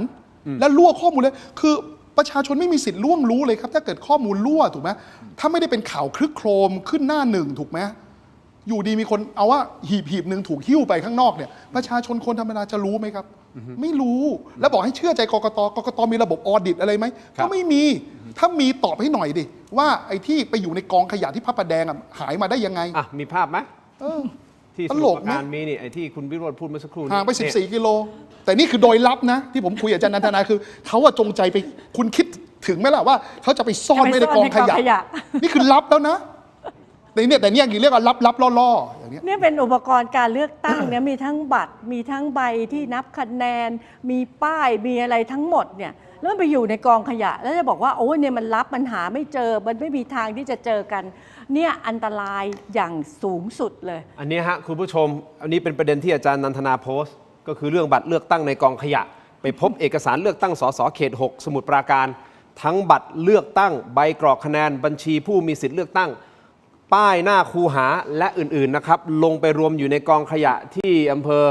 Speaker 5: และรั่วข้อมูลเลยคือประชาชนไม่มีสิทธิ์ล่วงรู้เลยครับถ้าเกิดข้อมูลรั่วถูกไหมถ้าไม่ได้เป็นข่าวคลึกโครมขึ้นหน้าหนึ่งถูกไหมอยู่ดีมีคนเอาว่าหีบหนึ่งถูกหิ้วไปข้างนอกเนี่ยประชาชนคนธรรมดาจะรู้ไหมครับ ไม่รู้แล้วบอกให้เชื่อใจกกตมีระบบออดิตอะไรไหมก็ไม่มีถ้ามีตอบให้หน่อยดิว่าไอ้ที่ไปอยู่ในกองขยะที่พระประแดงหายมาได้ยังไง
Speaker 2: มีภาพไหมที่สมุทรปราการมีนี่ไอ้ที่คุณวิโรจน์พูดเมื่อสักครู่
Speaker 5: ห่างไป14 กิโลแต่นี่คือโดยลับนะที่ผมคุยกับอาจารย์นันทนาคือเขาจงใจไปคุณคิดถึงไหมล่ะว่าเขาจะไปซ่อนไว้ในกองขยะนี่คือลับแล้วนะแต่เนี่ยเรียกว่าลับล่ออย่างนี้
Speaker 6: นี่เป็นอุปกรณ์การเลือกตั้งเนี่ยมีทั้งบัตรมีทั้งใบที่นับคะแนนมีป้ายมีอะไรทั้งหมดเนี่ยแล้วมันไปอยู่ในกองขยะแล้วจะบอกว่าโอ้เนี่ยมันลับมันหาไม่เจอมันไม่มีทางที่จะเจอกันเนี่ยอันตรายอย่างสูงสุดเลย
Speaker 2: อันนี้ฮะคุณผู้ชมอันนี้เป็นประเด็นที่อาจารย์นันทนาโพสต์ก็คือเรื่องบัตรเลือกตั้งในกองขยะไปพบเอกสารเลือกตั้งสสเขต 6 สมุทรปราการทั้งบัตรเลือกตั้งใบกรอกคะแนนบัญชีผู้มีสิทธิ์เลือกตั้งป้ายหน้าคูหาและอื่นๆนะครับลงไปรวมอยู่ในกองขยะที่อำเภอ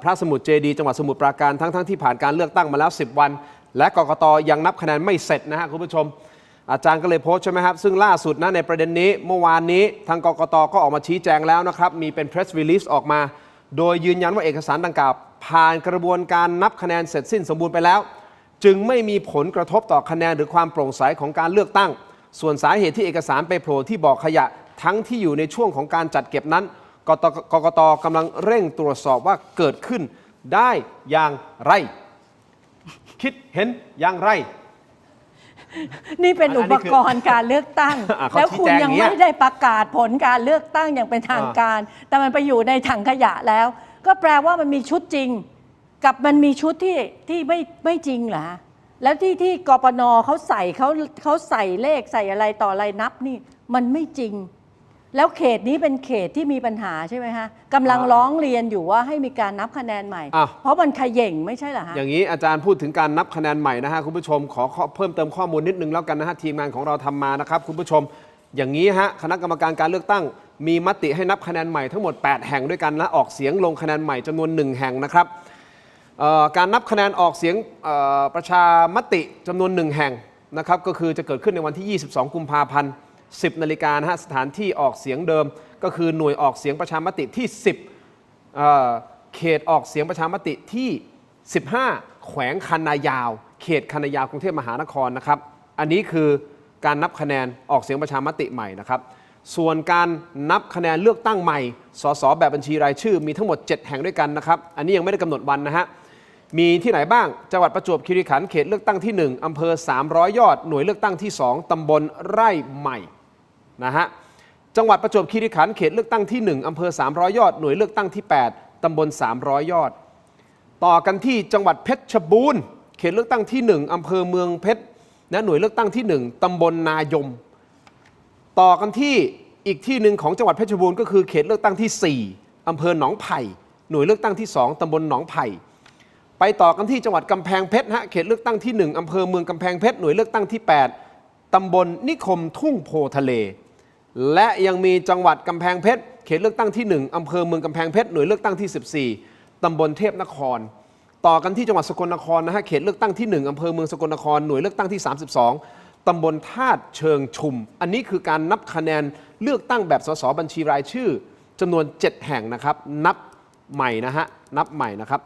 Speaker 2: พระสมุทรเจดีย์จังหวัดสมุทรปราการทั้งที่ผ่านการเลือกตั้งมาแล้ว10 วันและกกตยังนับคะแนนไม่เสร็จนะฮะคุณผู้ชมอาจารย์ก็เลยโพสต์ใช่ไหมครับซึ่งล่าสุดนะในประเด็นนี้เมื่อวานนี้ทางกกตก็ออกมาชี้แจงแล้วนะครับมีเป็น press release ออกมาโดยยืนยันว่าเอกสารดังกล่าวผ่านกระบวนการนับคะแนนเสร็จสิ้นสมบูรณ์ไปแล้วจึงไม่มีผลกระทบต่อคะแนนหรือความโปร่งใสของการเลือกตั้งส่วนสาเหตุที่เอกสารไปโผล่ที่บ่อขยะทั้งที่อยู่ในช่วงของการจัดเก็บนั้นกกตกำลังเร่งตรวจสอบว่าเกิดขึ้นได้อย่างไรคิดเห็นอย่างไร
Speaker 6: นี่เป็นอุปกรณ์การเลือกตั้งแล้วคุณยังไม่ได้ประกาศผลการเลือกตั้งอย่างเป็นทางการแต่มันไปอยู่ในถังขยะแล้วก็แปลว่ามันมีชุดจริงกับมันมีชุดที่ไม่จริงเหรอแล้วที่กปนเขาใส่เลขใส่อะไรต่ออะไรนับนี่มันไม่จริงแล้วเขตนี้เป็นเขตที่มีปัญหาใช่ไหมฮะกำลังร้องเรียนอยู่ว่าให้มีการนับคะแนนใหม่เพราะมันเขย่งไม่ใช่เหรอฮะ
Speaker 2: อย่างนี้อาจารย์พูดถึงการนับคะแนนใหม่นะฮะคุณผู้ชมขอเพิ่มเติมข้อมูลนิดนึงแล้วกันนะฮะทีมงานของเราทำมานะครับคุณผู้ชมอย่างนี้ฮะคณะกรรมการการเลือกตั้งมีมติให้นับคะแนนใหม่ทั้งหมด8 แห่งด้วยกันและออกเสียงลงคะแนนใหม่จำนวน1 แห่งนะครับการนับคะแนนออกเสียงประชามติจำนวน1 แห่งนะครับก็คือจะเกิดขึ้นในวันที่ 22 กุมภาพันธ์ 10 นาฬิกานะฮะสถานที่ออกเสียงเดิมก็คือหน่วยออกเสียงประชามติที่ 10เขตออกเสียงประชามติที่ 15แขวงคันนายาวเขตคันนายาวกรุงเทพมหานครนะครับอันนี้คือการนับคะแนนออกเสียงประชามติใหม่นะครับส่วนการนับคะแนนเลือกตั้งใหม่สสแบบบัญชีรายชื่อมีทั้งหมด7 แห่งด้วยกันนะครับอันนี้ยังไม่ได้กำหนดวันนะฮะมีที่ไหนบ้างจังหวัดประจวบคีรีขันธ์เขตเลือกตั้งที่1อำเภอ300 ยอดหน่วยเลือกตั้งที่2ตำบลไร่ใหม่นะฮะจังหวัดประจวบคีรีขันธ์เขตเลือกตั้งที่1อำเภอ300 ยอดหน่วยเลือกตั้งที่8ตำบล300 ยอดต่อกันที่จังหวัดเพชรบูรณ์เขตเลือกตั้งที่1อำเภอเมืองเพชรนะหน่วยเลือกตั้งที่1ตำบลนายมต่อกันที่อีกที่หนึ่งของจังหวัดเพชรบูรณ์ก็คือเขตเลือกตั้งที่4อำเภอหนองไผ่หน่วยเลือกตั้งที่2ตำบลหนองไผ่ไปต่อกันที่จังหวัดกำแพงเพชรฮะเขตเลือกตั้งที่1อำเภอเมืองกำแพงเพชรหน่วยเลือกตั้งที่8ตำบลนิคมทุ่งโพทะเลและยังมีจังหวัดกำแพงเพชรเขตเลือกตั้งที่1อำเภอเมืองกำแพงเพชรหน่วยเลือกตั้งที่14ตำบลเทพนครต่อกันที่จังหวัดสกลนครนะฮะเขตเลือกตั้งที่1อำเภอเมืองสกลนครหน่วยเลือกตั้งที่32ตำบลธาตุเชิงชุมอันนี้คือการนับคะแนนเลือกตั้งแบบสสบัญชีรายชื่อจำนวน7 แห่งนะครับนับใหม่นะฮะนับใหม่นะครับ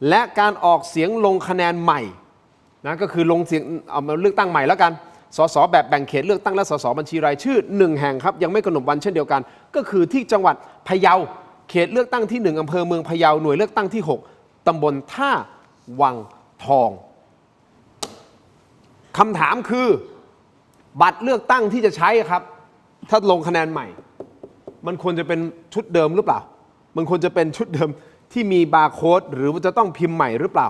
Speaker 2: และการออกเสียงลงคะแนนใหม่นะก็คือลงเสียงเอามาเลือกตั้งใหม่แล้วกันสสแบบแบ่งเขตเลือกตั้งและสสบัญชีรายชื่อ1 แห่งครับยังไม่กำหนดวันเช่นเดียวกันก็คือที่จังหวัดพะเยาเขตเลือกตั้งที่1อำเภอเมืองพะเยาหน่วยเลือกตั้งที่6ตำบลท่าวังทองคำถามคือบัตรเลือกตั้งที่จะใช้ครับถ้าลงคะแนนใหม่มันควรจะเป็นชุดเดิมหรือเปล่ามันควรจะเป็นชุดเดิมที่มีบาร์โค้ดหรือว่าจะต้องพิมพ์ใหม่หรือเปล่า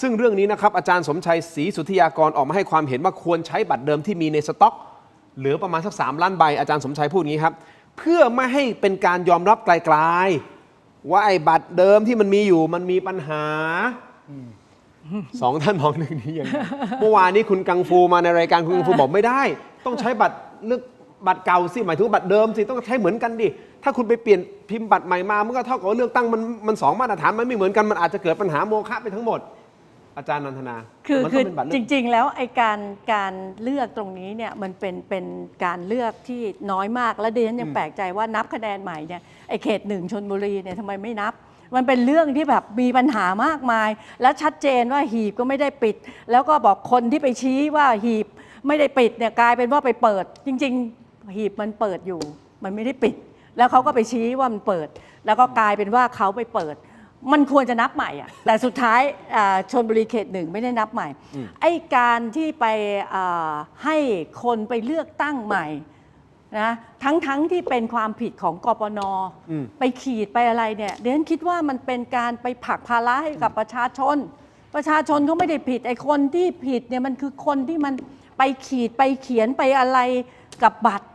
Speaker 2: ซึ่งเรื่องนี้นะครับอาจารย์สมชัยศรีสุทธิยากรออกมาให้ความเห็นว่าควรใช้บัตรเดิมที่มีในสต็อกเหลือประมาณสัก3 ล้านใบอาจารย์สมชัยพูดอย่างนี้ครับเพื่อไม่ให้เป็นการยอมรับไกลๆว่าไอ้บัตรเดิมที่มันมีอยู่มันมีปัญหา2 ท่านมองเรื่องนี้อย่างเมื่อวานนี้คุณกังฟูมาในรายการคุณกังฟูบอกไม่ได้ต้องใช้บัตรเลือกบัตรเก่าสิหมายถึงบัตรเดิมสิต้องใช้เหมือนกันดิถ้าคุณไปเปลี่ยนพิมพ์บัตรใหม่มามันก็เท่ากับเลือกตั้งมัน2 มาตรฐานมันไม่เหมือนกันมันอาจจะเกิดปัญหาโมฆะไปทั้งหมดอาจารย์นันทนา
Speaker 6: คือจริงๆแล้วไอ้การเลือกตรงนี้เนี่ยมันเป็นการเลือกที่น้อยมากและดิฉันยังแปลกใจว่านับคะแนนใหม่เนี่ยไอ้เขต1ชลบุรีเนี่ยทำไมไม่นับ มันเป็นเรื่องที่แบบมีปัญหามากมาย และชัดเจนว่าหีบก็ไม่ได้ปิด แล้วก็บอกคนที่ไปชี้ว่าหีบไม่ได้ปิดเนี่ยกลายเป็นว่าไปเปิด จริงๆหีบมันเปิดอยู่มันไม่ได้ปิด แล้วเขาก็ไปชี้ว่ามันเปิด แล้วก็กลายเป็นว่าเขาไปเปิด มันควรจะนับใหม่อะแต่สุดท้ายชลบุรีเขต 1ไม่ได้นับใหม่ไอ้การที่ไปให้คนไปเลือกตั้งใหม่นะทั้งที่เป็นความผิดของกปน.ไปขีดไปอะไรเนี่ยเดี๋ยวฉันคิดว่ามันเป็นการไปผลักภาระให้กับประชาชนเขาไม่ได้ผิดไอ้คนที่ผิดเนี่ยมันคือคนที่มันไปขีดไปเขียนไปอะไรกับบัตร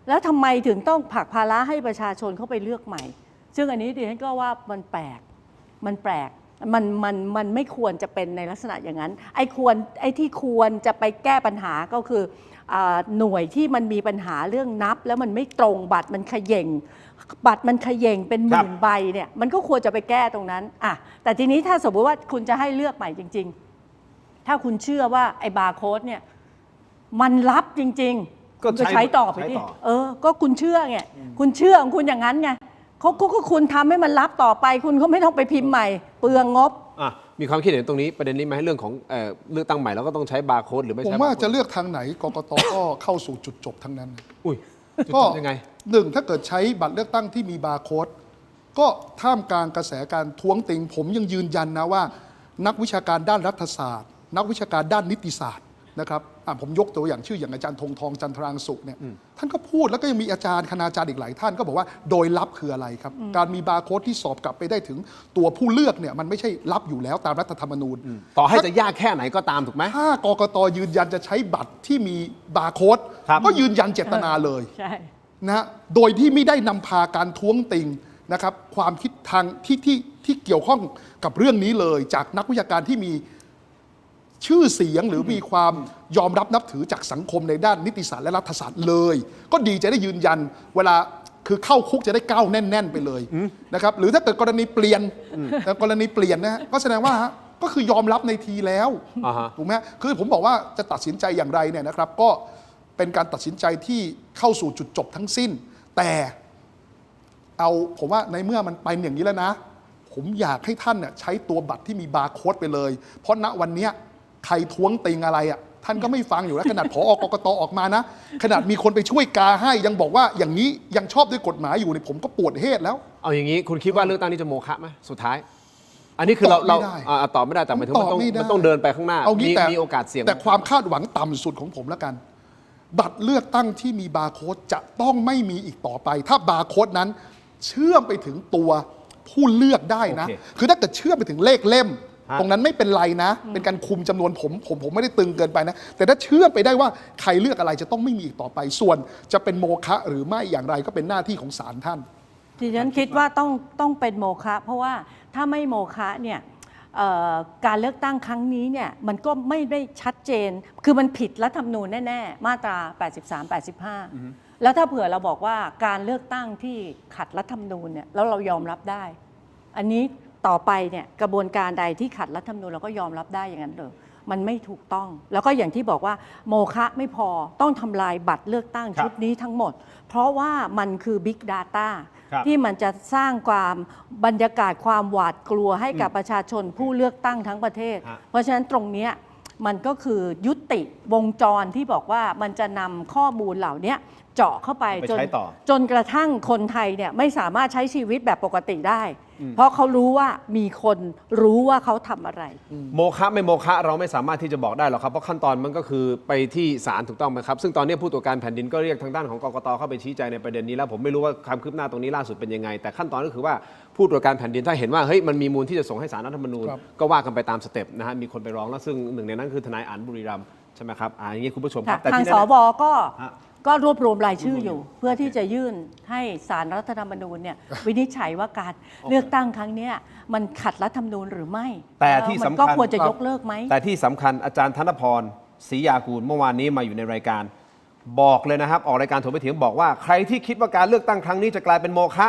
Speaker 6: แล้วทำไมถึงต้องผลักภาระให้ประชาชนเขาไปเลือกใหม่ซึ่งอันนี้ดิฉันก็ว่ามันแปลกมันไม่ควรจะเป็นในลักษณะอย่างนั้นไอ้ที่ควรจะไปแก้ปัญหาก็คือหน่วยที่มันมีปัญหาเรื่องนับแล้วมันไม่ตรงบัตรมันเขย่งเป็นหมื่นใบเนี่ยมันก็ควรจะไปแก้ตรงนั้นแต่ทีนี้ถ้าสมมติว่าคุณจะให้เลือกใหม่จริงๆถ้าคุณเชื่อว่าไอ้บาร์โค้ดเนี่ยมันรับจริงๆก็ใช้ต่อไปดิก็คุณเชื่อไงคุณเชื่อของคุณอย่างนั้นไงก็คุณทำให้มันรับต่อไปคุณก็ไม่ต้องไปพิมพ์ใหม่เปลืองงบ
Speaker 2: มีความคิดเห็นตรงนี้ประเด็นนี้ไหมเรื่องของเลือกตั้งใหม่แล้วก็ต้องใช้บาร์โค้ดหรือไม่ใช่
Speaker 5: ผมว่าจะเลือกทางไหนกกตก็เข้าสู่จุดจบทั้งนั้น
Speaker 2: ก็ยังไง
Speaker 5: ถ้าเกิดใช้บัตรเลือกตั้งที่มีบาร์โค้ดก็ท่ามกลางกระแสการท้วงติงผมยังยืนยันนะว่านักวิชาการด้านรัฐศาสตร์นักวิชาการด้านนิติศาสตร์นะครับผมยกตัวอย่างชื่ออย่างอาจารย์ธงทองจันทรางสุขเนี่ยท่านก็พูดแล้วก็ยังมีอาจารย์คณาจารย์อีกหลายท่านก็บอกว่าโดยลับคืออะไรครับการมีบาร์โค้ดที่สอบกลับไปได้ถึงตัวผู้เลือกเนี่ยมันไม่ใช่ลับอยู่แล้วตามรัฐธรรมนูญ
Speaker 2: ต่อให้จะยากแค่ไหนก็ตามถูกไหม
Speaker 5: ถ้ากกตยืนยันจะใช้บัตรที่มีบาร์โค้ดก็ยืนยันเจตนาเลยนะโดยที่ไม่ได้นำพาการท้วงติงนะครับความคิดทางที่เกี่ยวข้องกับเรื่องนี้เลยจากนักวิชาการที่มีชื่อเสียงหรือมีความยอมรับนับถือจากสังคมในด้านนิติศาสตร์และรัฐศาสตร์เลยก็ดีจะได้ยืนยันเวลาคือเข้าคุกจะได้ก้าวแน่นๆไปเลยนะครับหรือถ้าเกิดกรณีเปลี่ยนนะฮะก็แสดงว่าก็คือยอมรับในทีแล้วถูกไหมคือผมบอกว่าจะตัดสินใจอย่างไรเนี่ยนะครับก็เป็นการตัดสินใจที่เข้าสู่จุดจบทั้งสิ้นแต่ผมว่าในเมื่อมันไปอย่างนี้แล้วนะผมอยากให้ท่านใช้ตัวบัตรที่มีบาร์โค้ดไปเลยเพราะณวันนี้ใครท้วงติงอะไรท่านก็ไม่ฟังอยู่แล้วขนาดผอ.กกต.ออกมานะขนาดมีคนไปช่วยกาให้ยังบอกว่าอย่างนี้ยังชอบด้วยกฎหมายอยู่เนี่ยผมก็ปวดเฮดแล้ว
Speaker 2: เอาอย่างนี้คุณคิดว่าเลือกตั้งนี้จะโมฆะไหมสุดท้ายอันนี้คือเราตอบไม่ได้แต่หมายถึงมันต้องเดินไปข้างหน้ามีโอกาสเสี่ยง
Speaker 5: แต่ความคาดหวังต่ำสุดของผมแล้วกันบัตรเลือกตั้งที่มีบาร์โค้ดจะต้องไม่มีอีกต่อไปถ้าบาร์โค้ดนั้นเชื่อมไปถึงตัวผู้เลือกได้นะคือถ้าเกิดเชื่อมไปถึงเลขเล่มตรงนั้นไม่เป็นไรนะเป็นการคุมจำนวนผมไม่ได้ตึงเกินไปนะแต่ถ้าเชื่อไปได้ว่าใครเลือกอะไรจะต้องไม่มีอีกต่อไปส่วนจะเป็นโมฆะหรือไม่อย่างไรก็เป็นหน้าที่ของศาลท่าน
Speaker 6: ดิฉันคิดว่าต้องเป็นโมฆะเพราะว่าถ้าไม่โมฆะเนี่ยการเลือกตั้งครั้งนี้เนี่ยมันก็ไม่ได้ชัดเจนคือมันผิดรัฐธรรมนูญแน่ๆมาตรา83-85แล้วถ้าเผื่อเราบอกว่าการเลือกตั้งที่ขัดรัฐธรรมนูญเนี่ยแล้วเรายอมรับได้อันนี้ต่อไปเนี่ยกระบวนการใดที่ขัดรัฐธรรมนูญเราก็ยอมรับได้อย่างนั้นเลยมันไม่ถูกต้องแล้วก็อย่างที่บอกว่าโมฆะไม่พอต้องทำลายบัตรเลือกตั้งชุดนี้ทั้งหมดเพราะว่ามันคือ Big Data ที่มันจะสร้างความบรรยากาศความหวาดกลัวให้กับประชาชนผู้เลือกตั้งทั้งประเทศเพราะฉะนั้นตรงนี้มันก็คือยุติวงจรที่บอกว่ามันจะนำข้อมูลเหล่านี้เจาะเข้าไปจนกระทั่งคนไทยเนี่ยไม่สามารถใช้ชีวิตแบบปกติได้เพราะเขารู้ว่ามีคนรู้ว่าเขาทำอะไร
Speaker 2: โมฆะไม่โมฆะเราไม่สามารถที่จะบอกได้หรอกครับเพราะขั้นตอนมันก็คือไปที่ศาลถูกต้องไหมครับซึ่งตอนนี้ผู้ตรวจการแผ่นดินก็เรียกทางด้านของกกต.เข้าไปชี้แจงในประเด็นนี้แล้วผมไม่รู้ว่าความคืบหน้าตรงนี้ล่าสุดเป็นยังไงแต่ขั้นตอนก็คือว่าผู้ตรวจการแผ่นดินถ้าเห็นว่าเฮ้ยมันมีมูลที่จะส่งให้ศาลรัฐธรรมนูญก็ว่ากันไปตามสเต็ปนะฮะมีคนไปร้องแล้วซึ่งหนึ่งในนั้นคือทนายอั๋นบุรีรัมย์ใช่ไหมครับอย่างนี้คุณผู้ชมครับ
Speaker 6: ทางสบก็รวบรวมรายชื่ออยู่เพื่อที่จะยื่นให้ศาลรัฐธรรมนูญเนี่ยวินิจฉัยว่าการเลือกตั้งครั้งนี้มันขัดรัฐธรรมนูญหรือไม่
Speaker 2: แต่ที่สำคัญ
Speaker 6: ก็ควรจะยกเลิกไหม
Speaker 2: แต่ที่สำคัญอาจารย์ธนพรศรียากูลเมื่อวานนี้มาอยู่ในรายการบอกเลยนะครับออกรายการถกไปเถียงบอกว่าใครที่คิดว่าการเลือกตั้งครั้งนี้จะกลายเป็นโมฆะ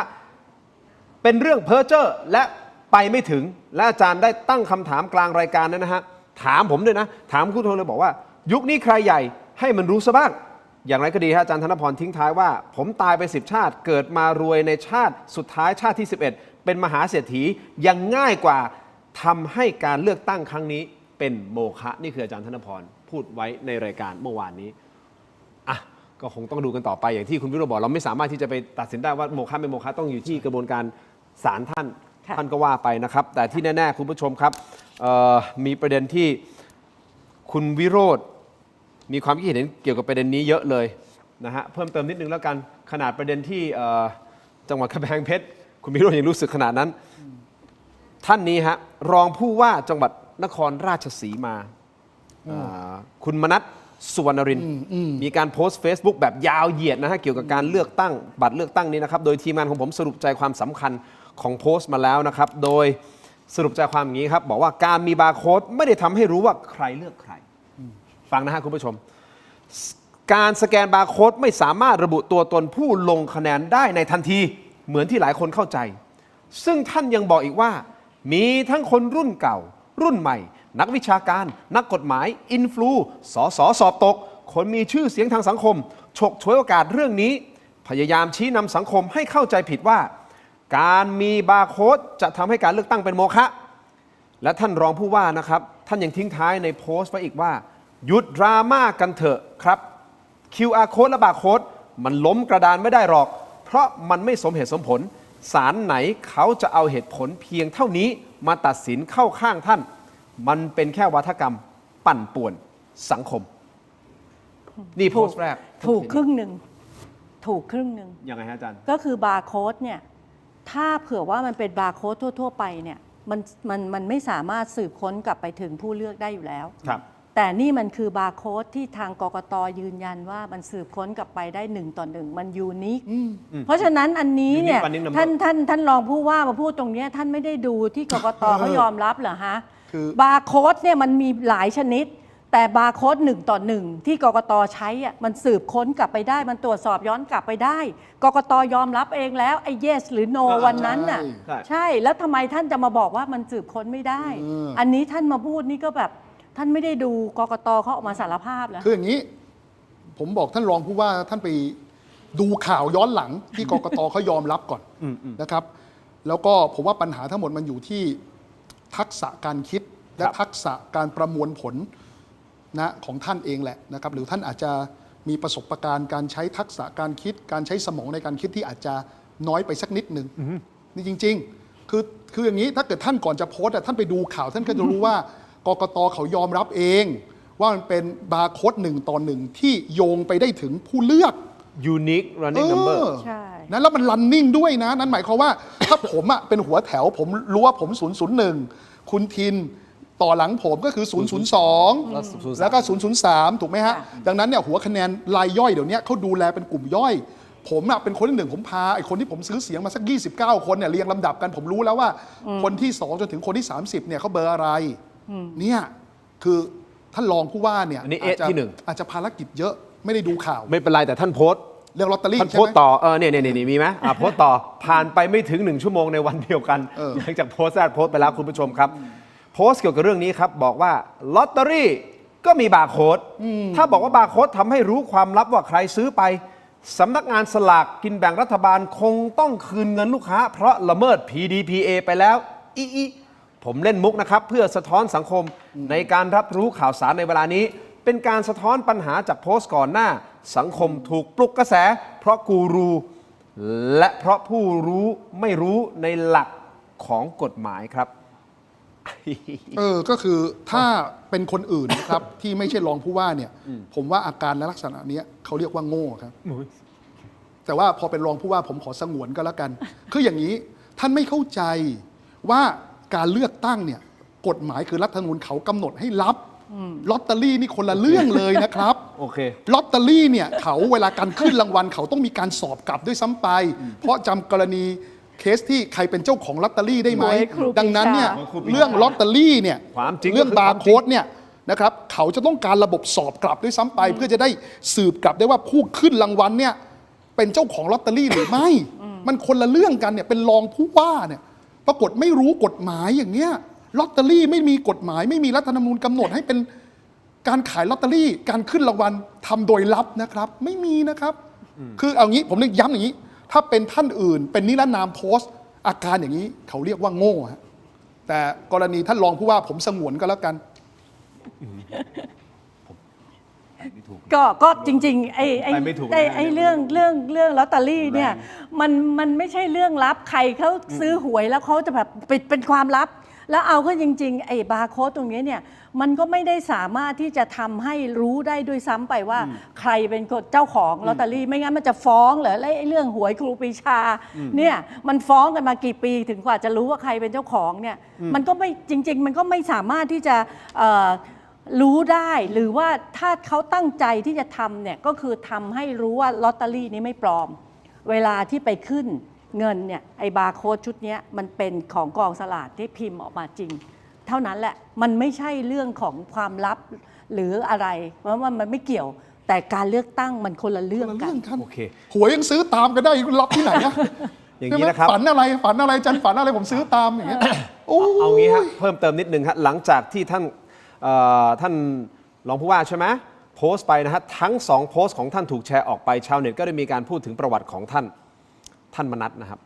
Speaker 2: เป็นเรื่องเพ้อเจ้อและไปไม่ถึงและอาจารย์ได้ตั้งคำถามกลางรายการนั้นนะฮะถามผมด้วยนะถามคุณโทนเลยบอกว่ายุคนี้ใครใหญ่ให้มันรู้ซะบ้างอย่างไรก็ดีอาจารย์ธนพรทิ้งท้ายว่าผมตายไป10 ชาติเกิดมารวยในชาติสุดท้ายชาติที่11 เป็นมหาเศรษฐียังง่ายกว่าทำให้การเลือกตั้งครั้งนี้เป็นโมฆะนี่คืออาจารย์ธนพรพูดไว้ในรายการเมื่อวานนี้อ่ะก็คงต้องดูกันต่อไปอย่างที่คุณวิโรจน์บอกเราไม่สามารถที่จะไปตัดสินได้ว่าโมฆะเป็นโมฆะต้องอยู่ที่กระบวนการศาลท่านก็ว่าไปนะครับแต่ที่แน่ๆคุณผู้ชมครับมีประเด็นที่คุณวิโรจน์มีความคิดเห็นเกี่ยวกับประเด็นนี้เยอะเลยนะฮะเพิ่มเติมนิดนึงแล้วกันขนาดประเด็นที่จังหวัดกำแพงเพชรคุณวิโรจน์ยังรู้สึกขนาดนั้นท่านนี้ฮะรองผู้ว่าจังหวัดนครราชสีมาคุณมนัสสุวรรณรินทร์มีการโพสต์ Facebook แบบยาวเหยียดนะฮะเกี่ยวกับการเลือกตั้งบัตรเลือกตั้งนี้นะครับโดยทีมงานของผมสรุปใจความสำคัญของโพสต์มาแล้วนะครับโดยสรุปใจความอย่างนี้ครับบอกว่าการมีบาร์โค้ดไม่ได้ทำให้รู้ว่าใครเลือกใครฟังนะฮะคุณผู้ชมการสแกนบาร์โค้ดไม่สามารถระบุตัวตนผู้ลงคะแนนได้ในทันทีเหมือนที่หลายคนเข้าใจซึ่งท่านยังบอกอีกว่ามีทั้งคนรุ่นเก่ารุ่นใหม่นักวิชาการนักกฎหมายอินฟลูสสอบตกคนมีชื่อเสียงทางสังคมฉกฉวยโอกาสเรื่องนี้พยายามชี้นำสังคมให้เข้าใจผิดว่าการมีบาร์โค้ดจะทำให้การเลือกตั้งเป็นโมฆะและท่านรองผู้ว่านะครับท่านยังทิ้งท้ายในโพสต์ไว้อีกว่าหยุดดราม่ากันเถอะครับ QR Code และบาร์โค้ดมันล้มกระดานไม่ได้หรอกเพราะมันไม่สมเหตุสมผลศาลไหนเขาจะเอาเหตุผลเพียงเท่านี้มาตัดสินเข้าข้างท่านมันเป็นแค่วาทกรรมปั่นป่วนสังคมนี่โพสต์แรก
Speaker 6: ถูกครึ่งหนึ่ง
Speaker 2: ยังไงฮะอาจารย์
Speaker 6: ก็คือบาร์โค้ดเนี่ยถ้าเผื่อว่ามันเป็นบาร์โค้ดทั่วๆไปเนี่ยมันไม่สามารถสืบค้นกลับไปถึงผู้เลือกได้อยู่แล้วแต่นี่มันคือบาร์โค้ดที่ทางกกต.ยืนยันว่ามันสืบค้นกลับไปได้1 ต่อ 1มันยูนิคเพราะฉะนั้นอันนี้เนี่ยท่านรองผู้ว่ามาพูดตรงนี้ท่านไม่ได้ดูที่กกต.เขายอมรับเหรอฮะบาร์โค้ดเนี่ยมันมีหลายชนิดแต่บาร์โค้ด1 ต่อ 1ที่กกต.ใช้อ่ะมันสืบค้นกลับไปได้มันตรวจสอบย้อนกลับไปได้กกต.ยอมรับเองแล้วไอ้ yes หรือ no วันนั้นน่ะใช่แล้วทำไมท่านจะมาบอกว่ามันสืบค้นไม่ได้อันนี้ท่านมาพูดนี่ก็แบบท่านไม่ได้ดูกกต.เขาออกมาสารภาพแล้ว
Speaker 5: คืออย่างนี้ผมบอกท่านรองผู้ว่าท่านไปดูข่าวย้อนหลังที่กกต.เขายอมรับก่อนนะครับแล้วก็ผมว่าปัญหาทั้งหมดมันอยู่ที่ทักษะการคิดและทักษะการประมวลผลนะของท่านเองแหละนะครับหรือท่านอาจจะมีประสบการณ์การใช้ทักษะการคิดการใช้สมองในการคิดที่อาจจะน้อยไปสักนิดนึงนี่จริงๆคืออย่างนี้ถ้าเกิดท่านก่อนจะโพสต์ท่านไปดูข่าวท่านก็จะรู้ว่ากกต.เขายอมรับเองว่ามันเป็นบาร์โค้ด1 ต่อ 1ที่โยงไปได้ถึงผู้เลือก
Speaker 2: unique running number
Speaker 6: ใช่
Speaker 5: นะแล้วมัน running ด้วยนะนั่นหมายความว่าถ้าผมเป็นหัวแถวผมรู้ว่าผม001คุณทินต่อหลังผมก็คือ002แล้วก็003ถูกไหมฮะดังนั้นเนี่ยหัวคะแนนรายย่อยเดี๋ยวนี้เขาดูแลเป็นกลุ่มย่อยผมเป็นคนที่1ผมพาไอ้คนที่ผมซื้อเสียงมาสัก29คนเนี่ยเรียงลำดับกันผมรู้แล้วว่าคนที่2จนถึงคนที่30เนี่ยเขาเบอร์อะไรเนี่ยคือท่านรองผู้ว่าเนี่ยอาจจะภารกิจเยอะไม่ได้ดูข่าว
Speaker 2: ไม่เป็นไรแต่ท่านโพสต์
Speaker 5: เรื่องลอตเตอรี่
Speaker 2: ท่านโพสต์ต่อเนี่ยมีไหมโพสต์ต่อผ่านไปไม่ถึง1 ชั่วโมงในวันเดียวกันหลังจากโพสต์ไปแล้วคุณผู้ชมครับโพสต์เกี่ยวกับเรื่องนี้ครับบอกว่าลอตเตอรี่ก็มีบาร์โค้ดถ้าบอกว่าบาร์โค้ดทำให้รู้ความลับว่าใครซื้อไปสำนักงานสลากกินแบ่งรัฐบาลคงต้องคืนเงินลูกค้าเพราะละเมิด PDPA ไปแล้วผมเล่นมุกนะครับเพื่อสะท้อนสังคมในการรับรู้ข่าวสารในเวลานี้เป็นการสะท้อนปัญหาจากโพสต์ก่อนหน้าสังคมถูกปลุกกระแสเพราะกูรูและเพราะผู้รู้ไม่รู้ในหลักของกฎหมายครับ
Speaker 5: ก็คือถ้าเป็นคนอื่นนะครับ ที่ไม่ใช่รองผู้ว่าเนี่ยผมว่าอาการและลักษณะนี้เขาเรียกว่าโง่ครับแต่ว่าพอเป็นรองผู้ว่าผมขอสงวนก็แล้วกันคืออย่างนี้ท่านไม่เข้าใจว่าการเลือกตั้งเนี่ยกฎหมายคือรัฐธรรมนูญเขากำหนดให้รับลอตเตอรี่นี่คนละเรื่องเลยนะครับลอตเตอรี่เนี่ยเขาเวลาการขึ้นรางวัลเขาต้องมีการสอบกลับด้วยซ้ำไปเพราะจำกรณีเคสที่ใครเป็นเจ้าของลอตเตอรี่ได้ไหมดังนั้นเนี่ยเรื่องลอตเตอรี่เนี่ยเรื่องบาร์โค้ดเนี่ยนะครับเขาจะต้องการระบบสอบกลับด้วยซ้ำไปเพื่อจะได้สืบกลับได้ว่าผู้ขึ้นรางวัลเนี่ยเป็นเจ้าของลอตเตอรี่หรือไม่มันคนละเรื่องกันเนี่ยเป็นรองผู้ว่าเนี่ยปรากฏไม่รู้กฎหมายอย่างเนี้ยลอตเตอรี่ไม่มีกฎหมายไม่มีรัฐธรรมนูญกำหนดให้เป็นการขายลอตเตอรี่การขึ้นรางวัลทำโดยลับนะครับไม่มีนะครับคือเอางี้ผมเรียกย้ำอย่างนี้ถ้าเป็นท่านอื่นเป็นนิรนามโพสต์ อาการอย่างนี้เขาเรียกว่าโง่ฮะแต่กรณีท่านรองผู้ว่าผมสงวนก็แล้วกัน
Speaker 6: ก็จริงๆไอ้เรื่องลอตเตอรี่เนี่ยมันไม่ใช่เรื่องลับใครเขาซื้อหวยแล้วเขาจะแบบเป็นความลับแล้วเอาก็จริงๆไอ้บาร์โค้ดตรงนี้เนี่ยมันก็ไม่ได้สามารถที่จะทำให้รู้ได้ด้วยซ้ำไปว่าใครเป็นคนเจ้าของลอตเตอรี่ไม่งั้นมันจะฟ้องเหรอไอ้เรื่องหวยครูปรีชาเนี่ยมันฟ้องกันมากี่ปีถึงกว่าจะรู้ว่าใครเป็นเจ้าของเนี่ยมันก็ไม่จริงๆมันก็ไม่สามารถที่จะรู้ได้หรือว่าถ้าเขาตั้งใจที่จะทำเนี่ยก็คือทำให้รู้ว่าลอตเตอรี่นี้ไม่ปลอมเวลาที่ไปขึ้นเงินเนี่ยไอ้บาร์โค้ดชุดนี้มันเป็นของกองสลากที่พิมพ์ออกมาจริงเท่านั้นแหละมันไม่ใช่เรื่องของความลับหรืออะไรเพราะว่ามันไม่เกี่ยวแต่การเลือกตั้งมันคนละเรื่องกัน
Speaker 2: โอเค
Speaker 5: หวยยังซื้อตามกันได้รับที่ไหนนะ
Speaker 2: อย่างนี้นะครับ
Speaker 5: ฝันอะไรจันฝันอะไรผมซื้อตามอย่างเงี้ย
Speaker 2: เอางี้ฮะเพิ่มเติมนิดนึงครับหลังจากที่ท่านรองผู้ว่าใช่ไหมโพสต์ไปนะฮะทั้ง2โพสต์ของท่านถูกแชร์ออกไปชาวเน็ตก็ได้มีการพูดถึงประวัติของท่านมนัสนะครับ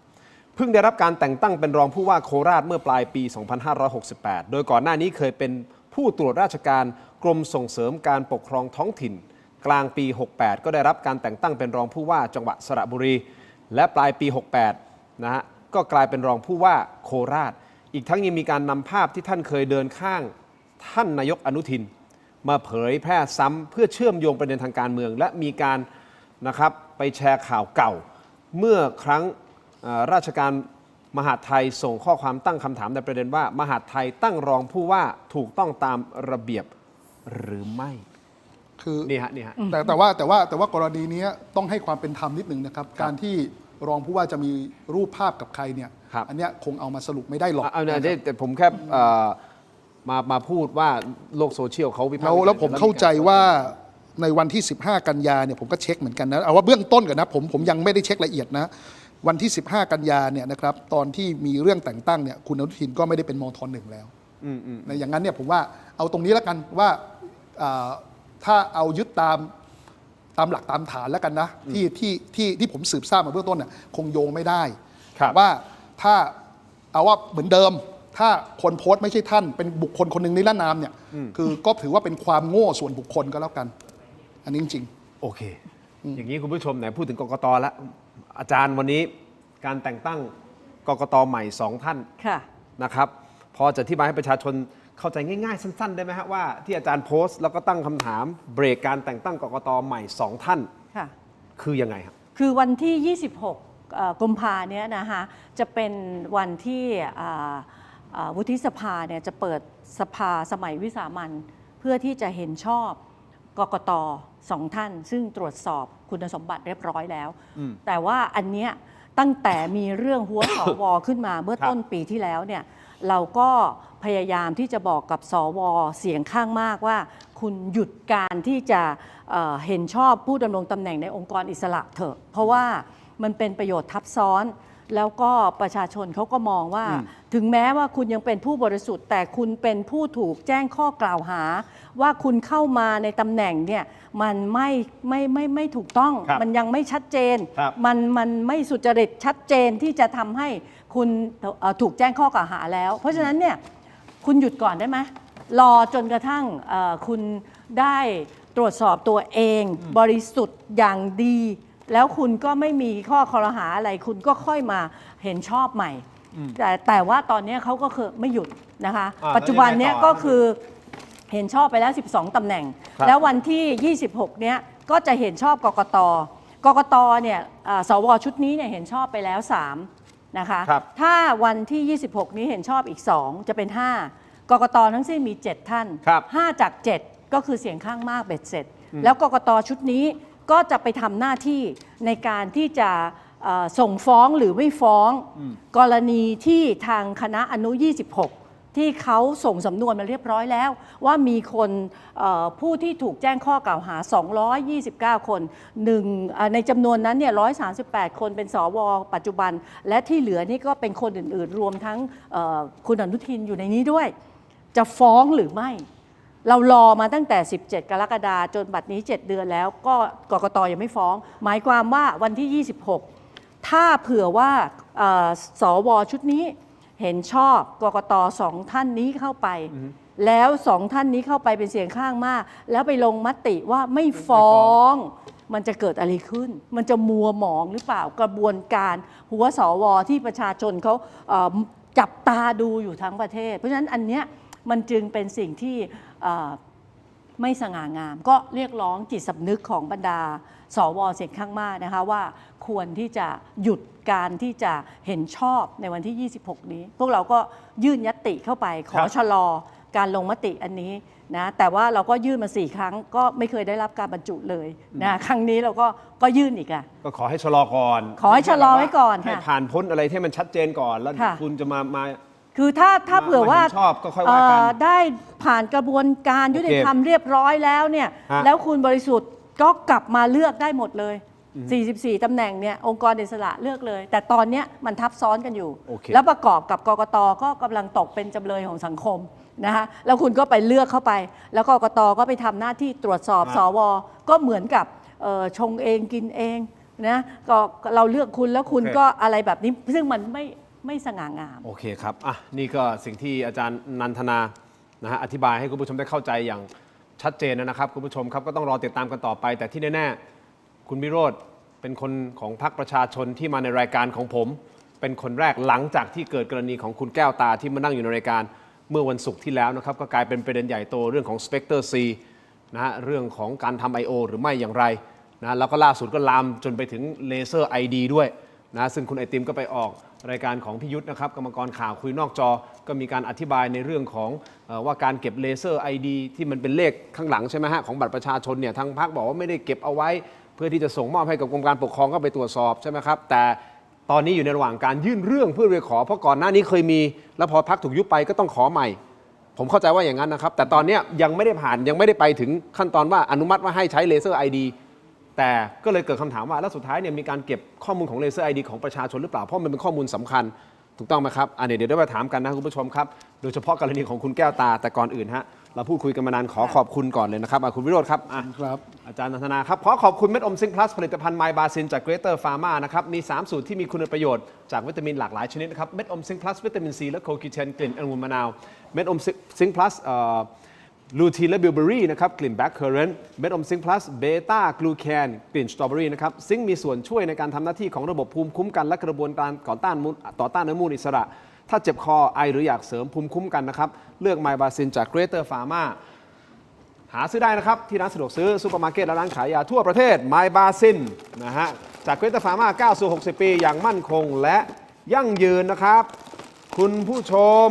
Speaker 2: เพิ่งได้รับการแต่งตั้งเป็นรองผู้ว่าโคราชเมื่อปลายปี 2568 โดยก่อนหน้านี้เคยเป็นผู้ตรวจราชการกรมส่งเสริมการปกครองท้องถิ่นกลางปี 68 ก็ได้รับการแต่งตั้งเป็นรองผู้ว่าจังหวัดสระบุรีและปลายปี 68 นะฮะก็กลายเป็นรองผู้ว่าโคราชอีกทั้งยังมีการนำภาพที่ท่านเคยเดินข้างท่านนายกอนุทินมาเผยแพร่ซ้ำเพื่อเชื่อมโยงประเด็นทางการเมืองและมีการนะครับไปแชร์ข่าวเก่าเมื่อครั้งราชการมหาดไทยส่งข้อความตั้งคำถามในประเด็นว่ามหาดไทยตั้งรองผู้ว่าถูกต้องตามระเบียบหรือไม่
Speaker 5: คือ
Speaker 2: นี่ฮะ
Speaker 5: แต่ว่ากรณีนี้ต้องให้ความเป็นธรรมนิดหนึ่งนะครับการที่รองผู้ว่าจะมีรูปภาพกับใครเนี่ยอันนี้คงเอามาสรุปไม่ได้หรอก
Speaker 2: แต่ผมแค่มาพูดว่าโลกโซเชียลเขาวิพากษ์
Speaker 5: แล้วผมเข้าใจว่าในวันที่15กันยาเนี่ยผมก็เช็คเหมือนกันนะเอาว่าเบื้องต้นก่อนนะผมยังไม่ได้เช็คละเอียดนะวันที่15กันยาเนี่ยนะครับตอนที่มีเรื่องแต่งตั้งเนี่ยคุณอนุทินก็ไม่ได้เป็นมท.1แล้วในอย่างนั้นเนี่ยผมว่าเอาตรงนี้แล้วกันว่าถ้าเอายึดตามหลักตามฐานแล้วกันนะที่ผมสืบทราบมาเบื้องต้นเนี่ยคงโยงไม่ได้ว่าถ้าเอาว่าเหมือนเดิมถ้าคนโพสต์ไม่ใช่ท่านเป็นบุคคลคนหนึ่งในละนามเนี่ยคือก็ถือว่าเป็นความโง่ส่วนบุคคลก็แล้วกันอันนี้จริง
Speaker 2: โอเคอย่างนี้คุณผู้ชมไหนพูดถึงกกต.แล้วอาจารย์วันนี้การแต่งตั้งกกต.ใหม่2ท่านนะครับพอจะอธิบายให้ประชาชนเข้าใจง่ายๆสั้นๆได้ไหมฮะว่าที่อาจารย์โพสต์แล้วก็ตั้งคำถามเบรกการแต่งตั้งกกต.ใหม่2ท่านคือยังไงครับ
Speaker 6: คือวันที่26กุมภาเนี่ยนะคะจะเป็นวันที่วุฒิสภาเนี่ยจะเปิดสภาสมัยวิสามัญเพื่อที่จะเห็นชอบกกต2ท่านซึ่งตรวจสอบคุณสมบัติเรียบร้อยแล้วแต่ว่าอันเนี้ยตั้งแต่มีเรื่องหัวสวขึ้นมาเมื่อต้นปีที่แล้วเนี่ยเราก็พยายามที่จะบอกกับสวเสียงข้างมากว่าคุณหยุดการที่จะเห็นชอบผู้ดำรงตำแหน่งในองค์กรอิสระเถอะเพราะว่ามันเป็นประโยชน์ทับซ้อนแล้วก็ประชาชนเขาก็มองว่าถึงแม้ว่าคุณยังเป็นผู้บริสุทธิ์แต่คุณเป็นผู้ถูกแจ้งข้อกล่าวหาว่าคุณเข้ามาในตำแหน่งเนี่ยมันไม่ถูกต้องมันยังไม่ชัดเจนมันไม่สุจริตชัดเจนที่จะทำให้คุณถูกแจ้งข้อกล่าวหาแล้วเพราะฉะนั้นเนี่ยคุณหยุดก่อนได้ไหมรอจนกระทั่งคุณได้ตรวจสอบตัวเองบริสุทธิ์อย่างดีแล้วคุณก็ไม่มีข้อคอรหาอะไรคุณก็ค่อยมาเห็นชอบใหม่แต่ว่าตอนนี้เขาก็คือไม่หยุดนะคะปัจจุบันนี้ก็คือเห็นชอบไปแล้ว12ตำแหน่งแล้ววันที่26เนี้ยก็จะเห็นชอบกกตเนี่ยสวชุดนี้เนี่ยเห็นชอบไปแล้ว3นะคะถ้าวันที่26นี้เห็นชอบอีก2จะเป็น5กกตทั้งสิ้นมี7ท่าน5จาก7ก็คือเสียงข้างมากเบ็ดเสร็จแล้วกกตชุดนี้ก็จะไปทำหน้าที่ในการที่จะส่งฟ้องหรือไม่ฟ้องกรณีที่ทางคณะอนุ26ที่เขาส่งสำนวนมาเรียบร้อยแล้วว่ามีคนผู้ที่ถูกแจ้งข้อกล่าวหา229คนในจำนวนนั้นเนี่ย138คนเป็นสวปัจจุบันและที่เหลือนี่ก็เป็นคนอื่นๆรวมทั้งคุณอนุทินอยู่ในนี้ด้วยจะฟ้องหรือไม่เรารอมาตั้งแต่17กรกฎาคมจนบัดนี้7เดือนแล้วก็กกตยังไม่ฟ้องหมายความว่าวันที่26ถ้าเผื่อว่า สวชุดนี้เห็นชอบกกตสองท่านนี้เข้าไป แล้วสองท่านนี้เข้าไปเป็นเสียงข้างมาก แล้วไปลงมติว่าไม่ฟ้อง มันจะเกิดอะไรขึ้น มันจะมัวหมองหรือเปล่ากระบวนการหัวสวที่ประชาชนเขาจับตาดูอยู่ทั้งประเทศ เพราะฉะนั้นอันเนี้ยมันจึงเป็นสิ่งที่ไม่สง่างาม ก็เรียกร้องจิตสำนึกของบรรดาสวเสียงข้างมากนะคะว่าควรที่จะหยุดการที่จะเห็นชอบในวันที่ 26 นี้ พวกเราก็ยื่นญัตติเข้าไปขอชะลอการลงมติอันนี้นะแต่ว่าเราก็ยื่นมา4 ครั้งก็ไม่เคยได้รับการบรรจุเลยนะครั้งนี้เราก็ยื่นอีกอะ
Speaker 2: ก็ขอให้ชะลอก่อน
Speaker 6: ขอให้ชะลอไว้ก่อน
Speaker 2: ให้ผ่านพ้นอะไรที่มันชัดเจนก่อนแล้วคุณจะมา
Speaker 6: คือถ้าเผื่อว่า
Speaker 2: ชอบก็ค่อยว่ากัน
Speaker 6: ได้ผ่านกระบวนการยุติธรรมเรียบร้อยแล้วเนี่ยแล้วคุณบริสุทธิ์ก็กลับมาเลือกได้หมดเลย44ตำแหน่งเนี่ยองค์กรอิสระเลือกเลยแต่ตอนนี้มันทับซ้อนกันอยู่แล้วประกอบกับกกตก็กำลังตกเป็นจำเลยของสังคมนะคะแล้วคุณก็ไปเลือกเข้าไปแล้วกกตก็ไปทำหน้าที่ตรวจสอบสวก็เหมือนกับชงเองกินเองนะก็เราเลือกคุณแล้วคุณก็อะไรแบบนี้ซึ่งมันไม่สง่างาม
Speaker 2: โอเคครับอ่ะนี่ก็สิ่งที่อาจารย์นันทนานะฮะอธิบายให้คุณผู้ชมได้เข้าใจอย่างชัดเจนนะครับคุณผู้ชมครับก็ต้องรอติดตามกันต่อไปแต่ที่แน่ๆคุณวิโรจน์เป็นคนของพรรคประชาชนที่มาในรายการของผมเป็นคนแรกหลังจากที่เกิดกรณีของคุณแก้วตาที่มานั่งอยู่ในรายการเมื่อวันศุกร์ที่แล้วนะครับก็กลายเป็นประเด็นใหญ่โตเรื่องของ Spectre C นะฮะเรื่องของการทำ I.O. หรือไม่อย่างไรนะแล้วก็ล่าสุดก็ลามจนไปถึงเลเซอร์ ID ด้วยนะซึ่งคุณไอติมก็ไปออกรายการของพี่ยุทธนะครับกรรมกรข่าวคุยนอกจอก็มีการอธิบายในเรื่องของว่าการเก็บเลเซอร์ ID ที่มันเป็นเลขข้างหลังใช่ไหมฮะของบัตรประชาชนเนี่ยทางพรรคบอกว่าไม่ได้เก็บเอาไว้เพื่อที่จะส่งมอบให้กับกรมการปกครองก็ไปตรวจสอบใช่ไหมครับแต่ตอนนี้อยู่ในระหว่างการยื่นเรื่องเพื่อไปขอเพราะก่อนหน้านี้เคยมีแล้วพอพรรคถูกยุบไปก็ต้องขอใหม่ผมเข้าใจว่าอย่างนั้นนะครับแต่ตอนนี้ยังไม่ได้ผ่านยังไม่ได้ไปถึงขั้นตอนว่าอนุมัติว่าให้ใช้เลเซอร์ ID แต่ก็เลยเกิดคำถามว่าแล้วสุดท้ายเนี่ยมีการเก็บข้อมูลของเลเซอร์ ID ของประชาชนหรือเปล่าเพราะมันเป็นข้อมูลสำคัญถูกต้องไหมครับเดี๋ยวได้มาถามกันนะคุณผู้ชมครับโดยเฉพาะกรณีของคุณแก้วตาแต่ก่อนอื่นฮะเราพูดคุยกันมานานขอขอบคุณก่อนเลยนะครับคุณวิโรจน์ครับอาจารย์นันทนาครับขอขอบคุณเม็ดอมซิงค์พลัสผลิตภัณฑ์ไมบาซินจากเกรเตอร์ฟาร์มานะครับมี3สูตรที่มีคุณประโยชน์จากวิตามินหลากหลายชนิดนะครับเม็ดอมซิงค์พลัสวิตามินซีและโคคิเทนกลิ่นองุ่นมะนาวเม็ดอมซิงค์พลัสลูทีนและบิลเบอรี่นะครับกลิ่นแบล็คเคอร์เรนต์เม็ดอมซิงค์พลัสเบต้ากลูแคนกลิ่นสตรอเบอรี่นะครับซิงค์มีส่วนช่วยในการทำหน้าที่ของระบบภูมิคุ้มกันและกระบวนการต่อต้านอนุมูลอิสระถ้าเจ็บคอไอหรืออยากเสริมภูมิคุ้มกันนะครับเลือกไมบาซินจากเกรเตอร์ฟาร์มาหาซื้อได้นะครับที่ร้านสะดวกซื้อซูเปอร์มาร์เก็ตและร้านขายยาทั่วประเทศไมบาซินนะฮะจากเกรเตอร์ฟาร์มาก้าวสู่60 ปีอย่างมั่นคงและยั่งยืนนะครับคุณผู้ชม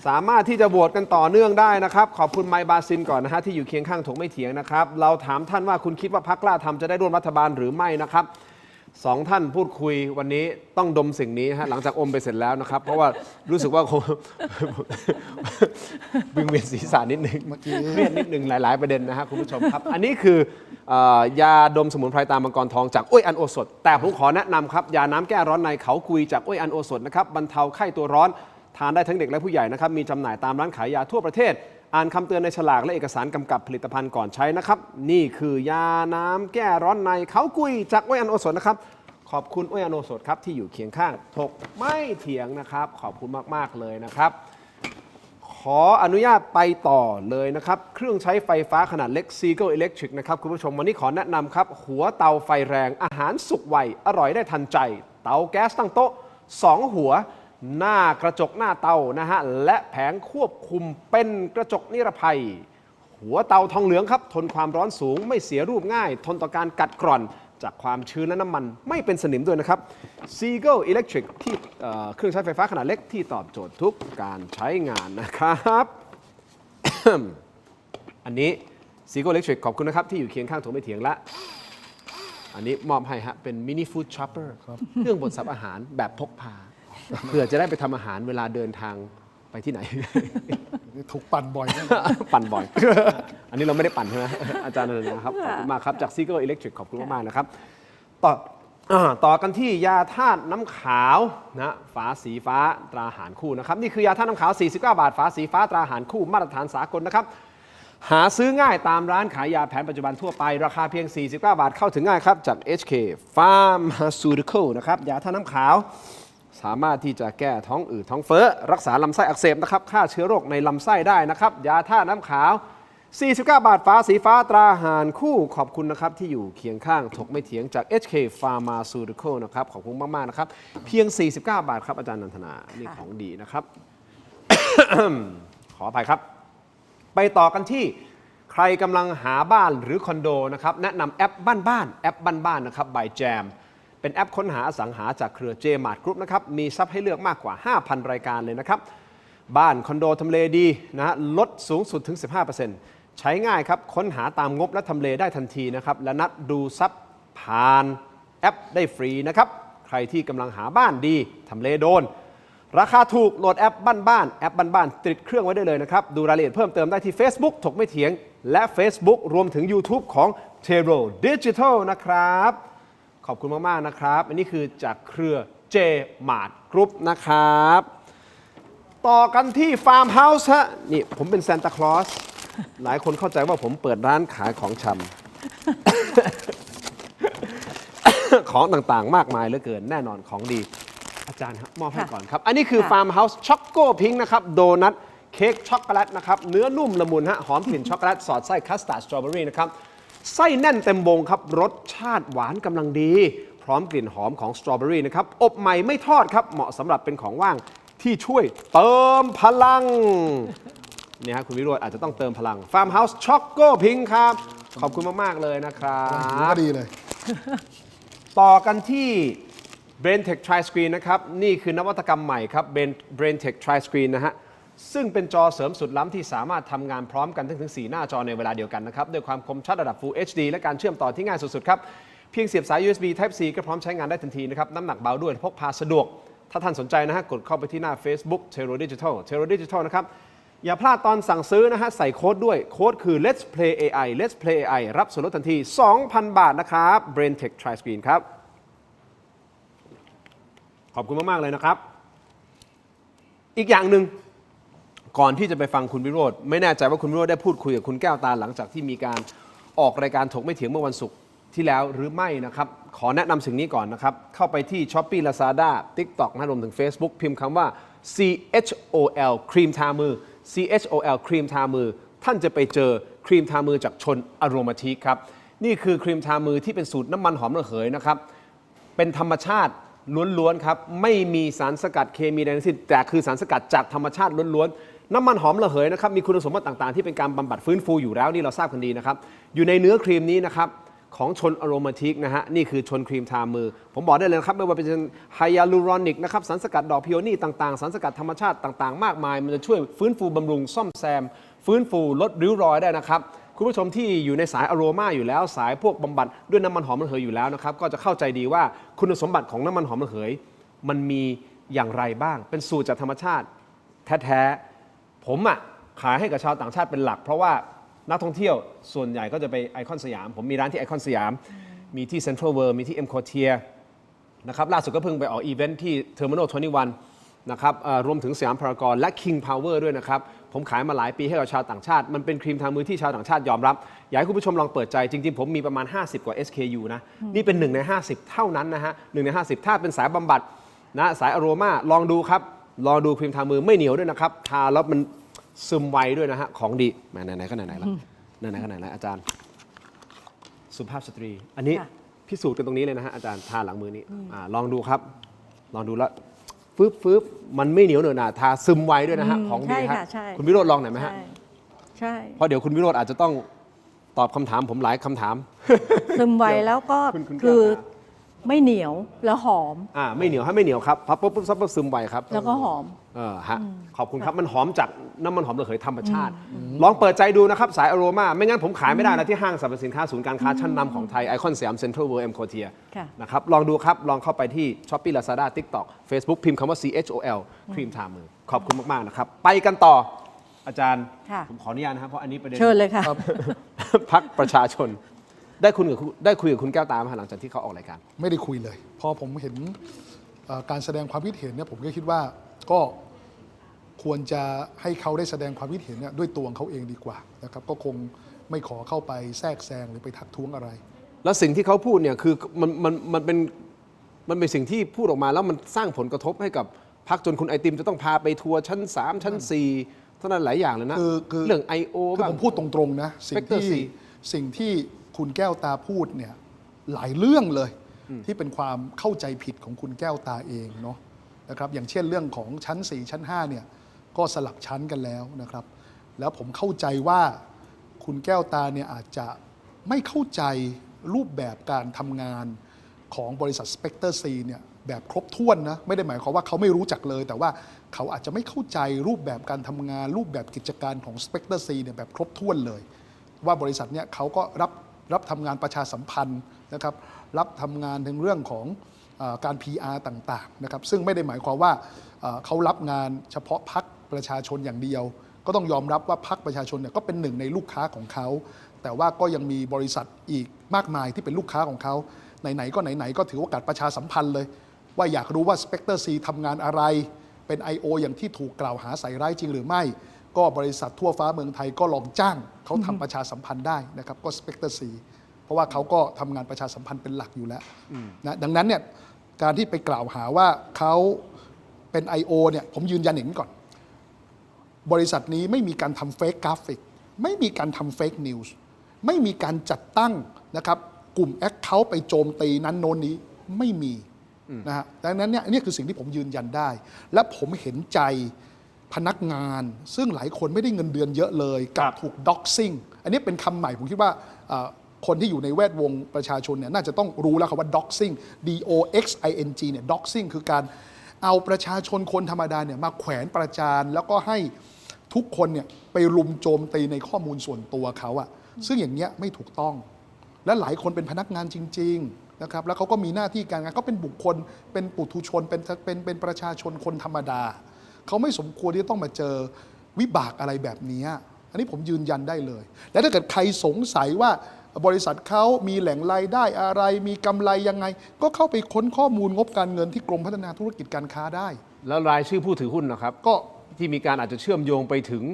Speaker 2: สามารถที่จะโหวตกันต่อเนื่องได้นะครับขอบคุณไมบาซินก่อนนะฮะที่อยู่เคียงข้างถกไม่เถียงนะครับเราถามท่านว่าคุณคิดว่าพรรคกล้าทำจะได้ร่วมรัฐบาลหรือไม่นะครับ2 ท่านพูดคุยวันนี้ต้องดมสิ่งนี้ฮะหลังจากอมไปเสร็จแล้วนะครับเพราะว่ารู้สึกว่าคงวิงเวียนศีรษะนิดนึงเครียดนิดนึงหลายๆประเด็นนะฮะคุณผู้ชมครับอันนี้คือยาดมสมุนไพรตามังกรทองจากอ้วยอันโอสถแต่ผมขอแนะนำครับยาน้ำแก้ร้อนในเขากุยจากอ้วยอันโอสถนะครับบรรเทาไข้ตัวร้อนทานได้ทั้งเด็กและผู้ใหญ่นะครับมีจำหน่ายตามร้านขายยาทั่วประเทศอ่านคำเตือนในฉลากและเอกสารกำกับผลิตภัณฑ์ก่อนใช้นะครับนี่คือยาน้ำแก้ร้อนในเขากุยจากอ้วยอันโอสถนะครับขอบคุณอ้วยอันโอสถครับที่อยู่เคียงข้างถกไม่เถียงนะครับขอบคุณมากๆเลยนะครับขออนุญาตไปต่อเลยนะครับเครื่องใช้ไฟฟ้าขนาดเล็ก Seagull Electric นะครับคุณผู้ชมวันนี้ขอแนะนำครับหัวเตาไฟแรงอาหารสุกไวอร่อยได้ทันใจเตาแก๊สตั้งโต๊ะ2 หัวหน้ากระจกหน้าเตานะฮะและแผงควบคุมเป็นกระจกนิรภัยหัวเตาทองเหลืองครับทนความร้อนสูงไม่เสียรูปง่ายทนต่อการกัดกร่อนจากความชื้นและน้ำมันไม่เป็นสนิมด้วยนะครับ Seagull Electric ที่เครื่องใช้ไฟฟ้าขนาดเล็กที่ตอบโจทย์ทุกการใช้งานนะครับ อันนี้ Seagull Electric ขอบคุณนะครับที่อยู่เคียงข้างถกไม่เถียงและอันนี้มอบให้ฮะเป็นมินิฟู้ดช็อปเปอร์เครื่องบดสับอาหารแบบพกพาเพื่อจะได้ไปทำอาหารเวลาเดินทางไปที่ไหน
Speaker 5: ถูกปั่นบ่อย
Speaker 2: ปั่นบ่อย อันนี้เราไม่ได้ปั่นใช่ไหมอาจารย์นันทนาครับขอบคุณมากครับจาก Seagull Electric ขอบคุณมากๆนะครับต่อกันที่ยาธาตุน้ำขาวนะฝาสีฟ้าตราหารคู่นะครับนี่คือยาธาตุน้ำขาว49 บาทฝาสีฟ้าตราหารคู่มาตรฐานสากลนะครับหาซื้อง่ายตามร้านขายยาแผนปัจจุบันทั่วไปราคาเพียง49 บาทเข้าถึงง่ายครับจาก HK Pharmaceutical นะครับยาธาตุน้ำขาว สามารถที่จะแก้ท้องอืดท้องเฟ้อรักษาลำไส้อักเสบนะครับฆ่าเชื้อโรคในลำไส้ได้นะครับยาท่าตุน้ำขาว 49 บาทฝาสีฟ้าตราหารคู่ขอบคุณนะครับที่อยู่เคียงข้างถกไม่เถียงจาก HK Pharmaceutical นะครับขอบคุณมากๆนะครับเพียง 49 บาทครับอาจารย์นันทนานี่ของดีนะครับ ขออภัยครับไปต่อกันที่ใครกำลังหาบ้านหรือคอนโดนะครับแนะนำแอปบ้านๆแอปบ้านๆนะครับ by Jam เป็นแอปค้นหาอสังหาจากเครือ Jmart Group นะครับมีทรัพย์ให้เลือกมากกว่า 5,000 รายการเลยนะครับบ้านคอนโดทำเลดีนะลดสูงสุดถึง 15%ใช้ง่ายครับค้นหาตามงบและทำเลได้ทันทีนะครับและนัดดูทรัพย์ผ่านแอปได้ฟรีนะครับใครที่กำลังหาบ้านดีทำเลโดนราคาถูกโหลดแอปบ้านๆแอปบ้านๆติดเครื่องไว้ได้เลยนะครับดูรายละเอียดเพิ่มเติมได้ที่ Facebook ถกไม่เถียงและ Facebook รวมถึง YouTube ของ Tero Digital นะครับขอบคุณมากๆนะครับอันนี้คือจากเครือ Jmart Group นะครับต่อกันที่ Farm House ฮะนี่ผมเป็นซานตาคลอสหลายคนเข้าใจว่าผมเปิดร้านขายของชำ ของต่างๆมากมายเหลือเกินแน่นอนของดีอาจารย์ครับมอบให้ก่อนครับอันนี้คือ Farm House Choco Pink นะครับโดนัทเค้กช็อกโกแลตนะครับเนื้อนุ่มละมุนฮะหอมกลิ่นช็อกโกแลตสอดไส้คัสตาร์ดสตรอเบอรี่นะครับไส้แน่นเต็มวงครับรสชาติหวานกำลังดีพร้อมกลิ่นหอมของสตรอเบอรี่นะครับอบใหม่ไม่ทอดครับเหมาะสำหรับเป็นของว่างที่ช่วยเติมพลังเนี่ยฮะคุณวิโรจน์อาจจะต้องเติมพลัง Farm House Choco Pink ครับขอบคุณมากๆเลยนะครับ
Speaker 5: ก็ดีเลย
Speaker 2: ต่อกันที่ BrainTech Tri-Screen นะครับนี่คือนวัตกรรมใหม่ครับ BrainTech Tri-Screen นะฮะซึ่งเป็นจอเสริมสุดล้ำที่สามารถทำงานพร้อมกันถึง 4 หน้าจอในเวลาเดียวกันนะครับด้วยความคมชัดระดับ Full HD และการเชื่อมต่อที่ง่ายสุดๆครับเพียงเสียบสาย USB Type C ก็พร้อมใช้งานได้ทันทีนะครับน้ำหนักเบาด้วยพกพาสะดวกถ้าท่านสนใจนะฮะกดเข้าไปที่หน้า Facebook Tero Digital นะครับอย่าพลาดตอนสั่งซื้อนะฮะใส่โค้ดด้วยโค้ดคือ Let's Play AI Let's Play AI รับส่วนลดทันที 2,000 บาทนะครับ BrainTech Tri-Screen ครับขอบคุณมากๆเลยนะครับอีกอย่างหนึ่งก่อนที่จะไปฟังคุณวิโรจน์ไม่แน่ใจว่าคุณวิโรจน์ได้พูดคุยกับคุณแก้วตาหลังจากที่มีการออกรายการถกไม่เถียงเมื่อวันศุกร์ที่แล้วหรือไม่นะครับขอแนะนำสิ่งนี้ก่อนนะครับเข้าไปที่ Shopee Lazada TikTok นะรวมถึง Facebook พิมพ์คำว่า CHOL ครีมทามือ CHOL ครีมทามือท่านจะไปเจอครีมทามือจากชนอโรมาทิกครับนี่คือครีมทามือที่เป็นสูตรน้ำมันหอมระเหยนะครับเป็นธรรมชาติล้วนๆครับไม่มีสารสกัดเคมีใดทั้งสิ้นแต่คือสารสกัดจากธรรมชาติล้วนๆน้ำมันหอมระเหยนะครับมีคุณสมบัติต่างๆที่เป็นการบำบัดฟื้นฟูอยู่แล้วนี่เราทราบกันดีนะครับอยู่ในเนื้อครีมนี้นะครับของชนอโรมาทิกนะฮะนี่คือชนครีมทามือผมบอกได้เลยนะครับไม่ว่าเป็นไฮยาลูรอนิกนะครับสารสกัดดอกพิโอนี่ต่างๆสารสกัดธรรมชาติต่างๆมากมายมันจะช่วยฟื้นฟูบำรุงซ่อมแซมฟื้นฟูลดริ้วรอยได้นะครับคุณผู้ชมที่อยู่ในสายอโรมาอยู่แล้วสายพวกบำบัดด้วยน้ำมันหอมระเหยอยู่แล้วนะครับก็จะเข้าใจดีว่าคุณสมบัติของน้ำมันหอมระเหยมันมีอย่างไรบ้างเป็นสูตรจากธรรมชาติแท้ๆผมขายให้กับชาวต่างชาติเป็นหลักเพราะว่านักท่องเที่ยวส่วนใหญ่ก็จะไปไอคอนสยามผมมีร้านที่ไอคอนสยามมีที่เซ็นทรัลเวิลด์มีที่เอ็มคอเทียนะครับล่าสุดก็เพิ่งไปออกอีเวนท์ที่เทอร์มินอล21นะครับรวมถึงสยามพารากอนและ King Power ด้วยนะครับผมขายมาหลายปีให้กับชาวต่างชาติมันเป็นครีมทามือที่ชาวต่างชาติยอมรับอยากให้คุณผู้ชมลองเปิดใจจริงๆผมมีประมาณ50กว่า SKU นะนี่เป็น1ใน50เท่านั้นนะฮะ1ใน50ถ้าเป็นสายบำบัดนะสายอโรมาลองดูครับลองดูครีมทามือไม่เหนียวด้วยนะครับทาแล้วมันซึมไวด้วยนะฮะของดีไหนๆก็ไหนๆแล้วไหนๆก็ไหนๆอาจารย์สุภาพสตรีอันนี้พิสูจน์กันตรงนี้เลยนะฮะอาจารย์ทาหลังมือนี้ลองดูครับลองดูแล้วฟืบมันไม่เหนียวเหนอะหนาทาซึมไวด้วยนะฮะของดีครับคุณวิโรจน์ลองหน่อยไหมฮะ
Speaker 6: ใช่
Speaker 2: เพราะเดี๋ยวคุณวิโรจน์อาจจะต้องตอบคำถามผมหลายคำถาม
Speaker 6: ซึมไวแล้วก็คือไม่เหนียวแล้วหอม
Speaker 2: ไม่เหนียวให้ไม่เหนียวครับพับปุ๊บซึมไวครับ
Speaker 6: แล้วก็หอม
Speaker 2: ฮะขอบคุณครับมันหอมจากน้ำมันหอมระเหยธรรมชาติลองเปิดใจดูนะครับสายอโรมาไม่งั้นผมขายไม่ได้นะที่ห้างสรรพสินค้าศูนย์การค้าชั้นนำของไทยไอคอนสยามเซ็นทรัลเวิลด์เอ็มโคเทียนะครับลองดูครับลองเข้าไปที่ Shopee Lazada TikTok Facebook พิมพ์คำว่า CHOL ครีมทามือขอบคุณมากๆนะครับไปกันต่ออาจารย์ผมขออนุญาตนะครับเพราะอันนี้ประเด็น
Speaker 6: เชิญเลยค่ะ
Speaker 2: พรรคประชาชนได้คุยกับคุณแก้วตาหลังจากที่เขาออกรายการ
Speaker 5: ไม่ได้คุยเลยพอผมเห็นการแสดงความคิดเห็นเนี่ยผมก็คิดว่าก็ควรจะให้เขาได้แสดงความคิดเห็นเนี่ยด้วยตัวของเขาเองดีกว่านะครับก็คงไม่ขอเข้าไปแทรกแซงหรือไปทักท้วงอะไร
Speaker 2: แล้วสิ่งที่เขาพูดเนี่ยคือมันเป็น มันเป็นสิ่งที่พูดออกมาแล้วมันสร้างผลกระทบให้กับพรรคจนคุณไอติมจะต้องพาไปทัวร์ชั้น 3 ชั้น 4เท่านั้นหลายอย่างเลยนะเรื่อง I.O.
Speaker 5: คือผมพูดตรงๆนะสิ่งที่คุณแก้วตาพูดเนี่ยหลายเรื่องเลยที่เป็นความเข้าใจผิดของคุณแก้วตาเองเนาะนะครับอย่างเช่นเรื่องของชั้น 4 ชั้น 5เนี่ยก็สลับชั้นกันแล้วนะครับแล้วผมเข้าใจว่าคุณแก้วตาเนี่ยอาจจะไม่เข้าใจรูปแบบการทำงานของบริษัท Spectre C เนี่ยแบบครบถ้วนนะไม่ได้หมายความว่าเขาไม่รู้จักเลยแต่ว่าเขาอาจจะไม่เข้าใจรูปแบบการทำงานรูปแบบกิจการของ Spectre C เนี่ยแบบครบถ้วนเลยว่าบริษัทเนี่ยเขาก็รับทำงานประชาสัมพันธ์นะครับรับทำงานในเรื่องของการ PR ต่างๆนะครับซึ่งไม่ได้หมายความว่าเขารับงานเฉพาะพรรคประชาชนอย่างเดียวก็ต้องยอมรับว่าพรรคประชาชนเนี่ยก็เป็นหนึ่งในลูกค้าของเขาแต่ว่าก็ยังมีบริษัทอีกมากมายที่เป็นลูกค้าของเขาไหนๆก็ไหนๆก็ถือโอกาสประชาสัมพันธ์เลยว่าอยากรู้ว่า Spectre C ทำงานอะไรเป็น I.O. อย่างที่ถูกกล่าวหาใส่ร้ายจริงหรือไม่ก็บริษัททั่วฟ้าเมืองไทยก็ลองจ้างเขาทำประชาสัมพันธ์ได้นะครับก็ Spectre C เพราะว่าเขาก็ทำงานประชาสัมพันธ์เป็นหลักอยู่แล้วนะดังนั้นเนี่ยการที่ไปกล่าวหาว่าเขาเป็น I.O. เนี่ยผมยืนยันอย่างนี้ก่อนบริษัทนี้ไม่มีการทำเฟกกราฟิกไม่มีการทำเฟกนิวส์ไม่มีการจัดตั้งนะครับกลุ่มแอคเคาท์ไปโจมตีนั้นโน้นนี้ไม่มีนะฮะดังนั้นเนี่ยนี่คือสิ่งที่ผมยืนยันได้และผมเห็นใจพนักงานซึ่งหลายคนไม่ได้เงินเดือนเยอะเลยกับถูกด็อกซิ่งอันนี้เป็นคำใหม่ผมคิดว่าคนที่อยู่ในแวดวงประชาชนเนี่ยน่าจะต้องรู้แล้วครับว่า doxing D-O-X-I-N-G เนี่ย doxing คือการเอาประชาชนคนธรรมดาเนี่ยมาแขวนประจานแล้วก็ให้ทุกคนเนี่ยไปรุมโจมตีในข้อมูลส่วนตัวเขาอะซึ่งอย่างเงี้ยไม่ถูกต้องและหลายคนเป็นพนักงานจริงๆนะครับแล้วเขาก็มีหน้าที่การงานเขาเป็นบุคคลเป็นปุถุชนเป็นประชาชนคนธรรมดาเขาไม่สมควรที่จะต้องมาเจอวิบากอะไรแบบนี้อันนี้ผมยืนยันได้เลยและถ้าเกิดใครสงสัยว่าบริษัทเขามีแหล่งรายได้อะไรมีกำไรยังไงก็เข้าไปค้นข้อมูลงบการเงินที่กรมพัฒนาธุรกิจการค้าได้
Speaker 2: แล้วรายชื่อผู้ถือหุ้นนะครับก็ที่มีการอาจจะเชื่อมโยงไปถึง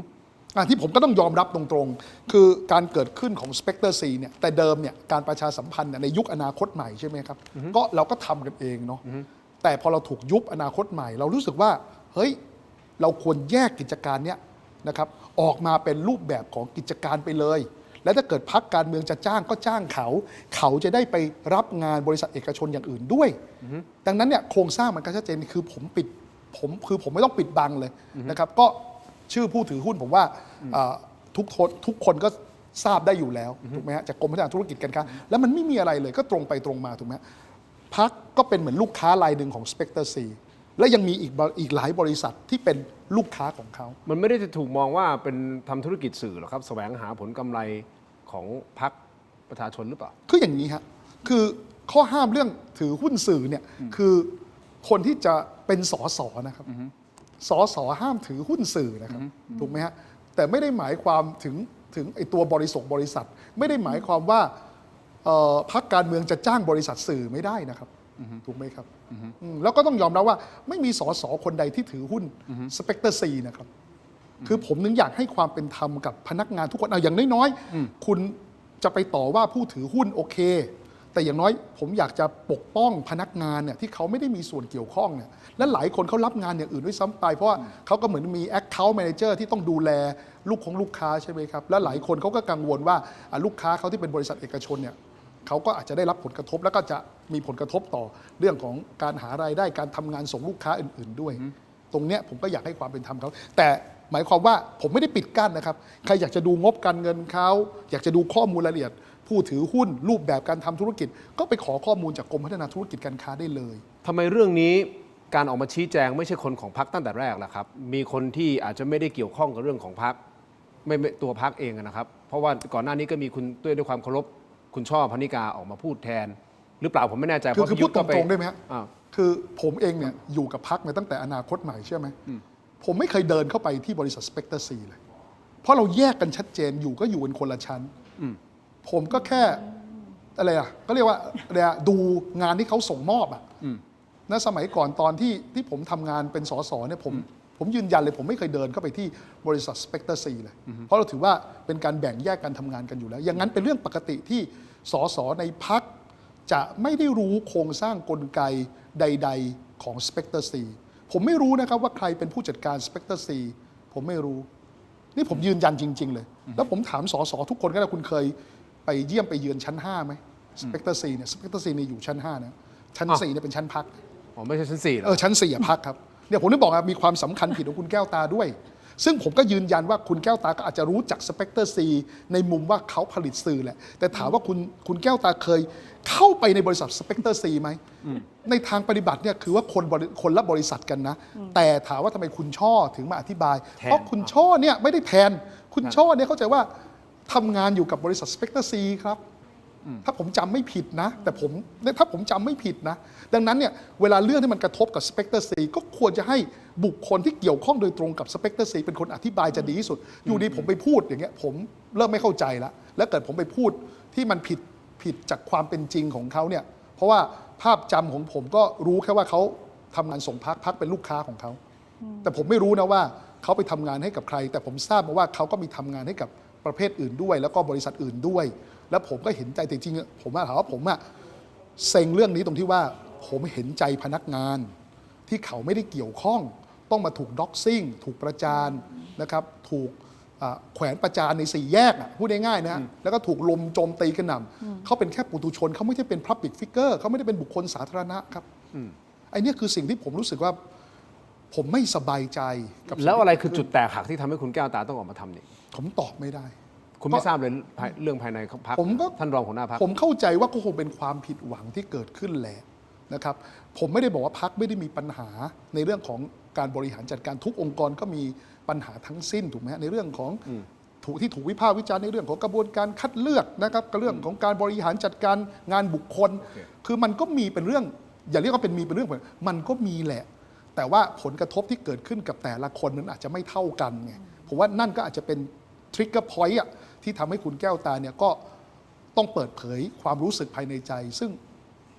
Speaker 5: ที่ผมก็ต้องยอมรับตรงๆคือการเกิดขึ้นของ Spectre C เนี่ยแต่เดิมเนี่ยการประชาสัมพันธ์ในยุคอนาคตใหม่ใช่ไหมครับก็เราก็ทำกันเองเนาะแต่พอเราถูกยุบอนาคตใหม่เรารู้สึกว่าเฮ้ยเราควรแยกกิจการเนี่ยนะครับออกมาเป็นรูปแบบของกิจการไปเลยและถ้าเกิดพรรคการเมืองจะจ้างก็จ้างเขาจะได้ไปรับงานบริษัทเอกชนอย่างอื่นด้วยดังนั้นเนี่ยโครงสร้างมันก็ชัดเจนคือผมไม่ต้องปิดบังเลยนะครับก็ชื่อผู้ถือหุ้นผมว่าทุกคนก็ทราบได้อยู่แล้วถูกไหมฮะจากกรมพัฒนาธุรกิจการค้าแล้วมันไม่มีอะไรเลยก็ตรงไปตรงมาถูกไหมพรรคก็เป็นเหมือนลูกค้ารายหนึ่งของ Spectre C และยังมีอีกหลายบริษัทที่เป็นลูกค้าของเขา
Speaker 2: มันไม่ได้จะถูกมองว่าเป็นทำธุรกิจสื่อหรอกครับแสวงหาผลกำไรของพรรคประชาชนหรือเปล่า
Speaker 5: คืออย่างนี้ฮะคือข้อห้ามเรื่องถือหุ้นสื่อเนี่ยคือคนที่จะเป็นสสนะครับสสห้ามถือหุ้นสื่อนะครับถูกไหมฮะแต่ไม่ได้หมายความถึงไอ้ตัวบริษัทไม่ได้หมายความว่าพรรคการเมืองจะจ้างบริษัทสื่อไม่ได้นะครับถูกไหมครับแล้วก็ต้องยอมรับว่าไม่มีสสคนใดที่ถือหุ้น Spectre C นะครับคือผมนึงอยากให้ความเป็นธรรมกับพนักงานทุกคนเอาอย่างน้อยๆคุณจะไปต่อว่าผู้ถือหุ้นโอเคแต่อย่างน้อยผมอยากจะปกป้องพนักงานเนี่ยที่เขาไม่ได้มีส่วนเกี่ยวข้องเนี่ยและหลายคนเขารับงานอย่างอื่นด้วยซ้ำไปเพราะว่าเขาก็เหมือนมี Account Manager ที่ต้องดูแลลูกค้าใช่ไหมครับและหลายคนเขาก็กังวลว่าลูกค้าเขาที่เป็นบริษัทเอกชนเนี่ยเขาก็อาจจะได้รับผลกระทบแล้วก็จะมีผลกระทบต่อเรื่องของการหารายได้การทำงานส่งลูกค้าอื่นๆด้วยตรงเนี้ยผมก็อยากให้ความเป็นธรรมเขาแต่หมายความว่าผมไม่ได้ปิดกั้นนะครับใครอยากจะดูงบการเงินเขาอยากจะดูข้อมูลรายละเอียดผู้ถือหุ้นรูปแบบการทำธุรกิจก็ไปขอข้อมูลจากกรมพัฒนาธุรกิจการค้าได้เลย
Speaker 2: ทำไมเรื่องนี้การออกมาชี้แจงไม่ใช่คนของพรรคตั้งแต่แรกล่ะครับมีคนที่อาจจะไม่ได้เกี่ยวข้องกับเรื่องของพรรคไม่ตัวพรรคเองนะครับเพราะว่าก่อนหน้านี้ก็มีคุณด้วยความเคารพคุณช่อพนิกาออกมาพูดแทนหรือเปล่าผมไม่แน่ใจ
Speaker 5: คือพูดตรงๆได้ไหมฮะคือผมเองเนี่ยอยู่กับพรรคมาตั้งแต่อนาคตใหม่เชื่อไหมผมไม่เคยเดินเข้าไปที่บริษัท Spectre C เลยเพราะเราแยกกันชัดเจนอยู่ก็อยู่กันคนละชั้นผมก็แค่อะไรก็เรียกว่าดูงานที่เขาส่งมอบนะสมัยก่อนตอนที่ผมทำงานเป็นสสเนี่ยผมยืนยันเลยผมไม่เคยเดินเข้าไปที่บริษัท Spectre C เลยเพราะเราถือว่าเป็นการแบ่งแยกการทำงานกันอยู่แล้วอย่างนั้นเป็นเรื่องปกติที่สสในพรรคจะไม่ได้รู้โครงสร้างกลไก ใดๆของ Spectre C ผมไม่รู้นะครับว่าใครเป็นผู้จัดการ Spectre C ผมไม่รู้นี่ผมยืนยันจริงๆเลยแล้วผมถามสสทุกคนก็ได้คุณเคยไปเยี่ยมไปเยือนชั้น5ไหม Spectre C เนี่ย Spectre C เนี่ยอยู่ชั้น5นะชั้น4เนี่ยเป็นชั้นพัก
Speaker 2: อ๋อไม่ใช่ชั้น4หรอ
Speaker 5: ชั้น4พักครับเนี่ยผมได้บอกมีความสำคัญผิดของคุณแก้วตาด้วยซึ่งผมก็ยืนยันว่าคุณแก้วตาก็อาจจะรู้จัก Spectre C ในมุมว่าเขาผลิตสื่อแหละแต่ถามว่าคุณแก้วตาเคยเข้าไปในบริษัท Spectre C ไหมในทางปฏิบัติเนี่ยคือว่าคนละบริษัทกันนะแต่ถามว่าทำไมคุณช่อถึงมาอธิบายเพราะคุณช่อเนี่ยไม่ได้แทนคุณช่อเนี่ยเข้าใจว่าทำงานอยู่กับบริษัท Spectre C ครับถ้าผมจำไม่ผิดนะแต่ถ้าผมจำไม่ผิดนะดังนั้นเนี่ยเวลาเรื่องที่มันกระทบกับ Spectre C ก็ควรจะให้บุคคลที่เกี่ยวข้องโดยตรงกับ Spectre C เป็นคนอธิบายจะดีที่สุดอยู่ดีผมไปพูดอย่างเงี้ยผมเริ่มไม่เข้าใจแล้วแล้วเกิดผมไปพูดที่มันผิดจากความเป็นจริงของเขาเนี่ยเพราะว่าภาพจำของผมก็รู้แค่ว่าเขาทำงานส่งพักเป็นลูกค้าของเขาแต่ผมไม่รู้นะว่าเขาไปทำงานให้กับใครแต่ผมทราบมาว่าเขาก็มีทำงานให้กับประเภทอื่นด้วยแล้วก็บริษัทอื่นด้วยแล้วผมก็เห็นใจแต่จริงๆผมถามว่าผมเซ็งเรื่องนี้ตรงที่ว่าผมเห็นใจพนักงานที่เขาไม่ได้เกี่ยวข้องต้องมาถูกด็อกซิ่งถูกประจานนะครับถูกแขวนประจานใน4แยกพูดง่ายๆนะแล้วก็ถูกลมโจมตีกระหน่ำเขาเป็นแค่ปุถุชนเขาไม่ใช่เป็น Public Figure เขาไม่ได้เป็นบุคคลสาธารณะครับไอ้นี่คือสิ่งที่ผมรู้สึกว่าผมไม่สบายใจกับ
Speaker 2: แล้วอะไรคือจุดแตกหักที่ทำให้คุณแก้วตาต้องออกมาทำนี่
Speaker 5: ผมตอบไม่ได้
Speaker 2: คุณไม่ทราบเลยเรื่องภายในพรรคท่านรองหัวหน้าพรรค
Speaker 5: ผมเข้าใจว่าก็คงเป็นความผิดหวังที่เกิดขึ้นแหละนะครับผมไม่ได้บอกว่าพรรคไม่ได้มีปัญหาในเรื่องของการบริหารจัดการทุกองค์กรก็มีปัญหาทั้งสิ้นถูกไหมในเรื่องของที่ถูกวิพากษ์วิจารณ์ในเรื่องของกระบวนการคัดเลือกนะครับเรื่องของการบริหารจัดการงานบุคคลคือมันก็มีเป็นเรื่องอย่าเรียกว่าเป็นเรื่องมันก็มีแหละแต่ว่าผลกระทบที่เกิดขึ้นกับแต่ละคนนั้นอาจจะไม่เท่ากันไงผมว่านั่นก็อาจจะเป็นทริกเกอร์พอยต์ที่ทำให้คุณแก้วตาเนี่ยก็ต้องเปิดเผยความรู้สึกภายในใจซึ่ง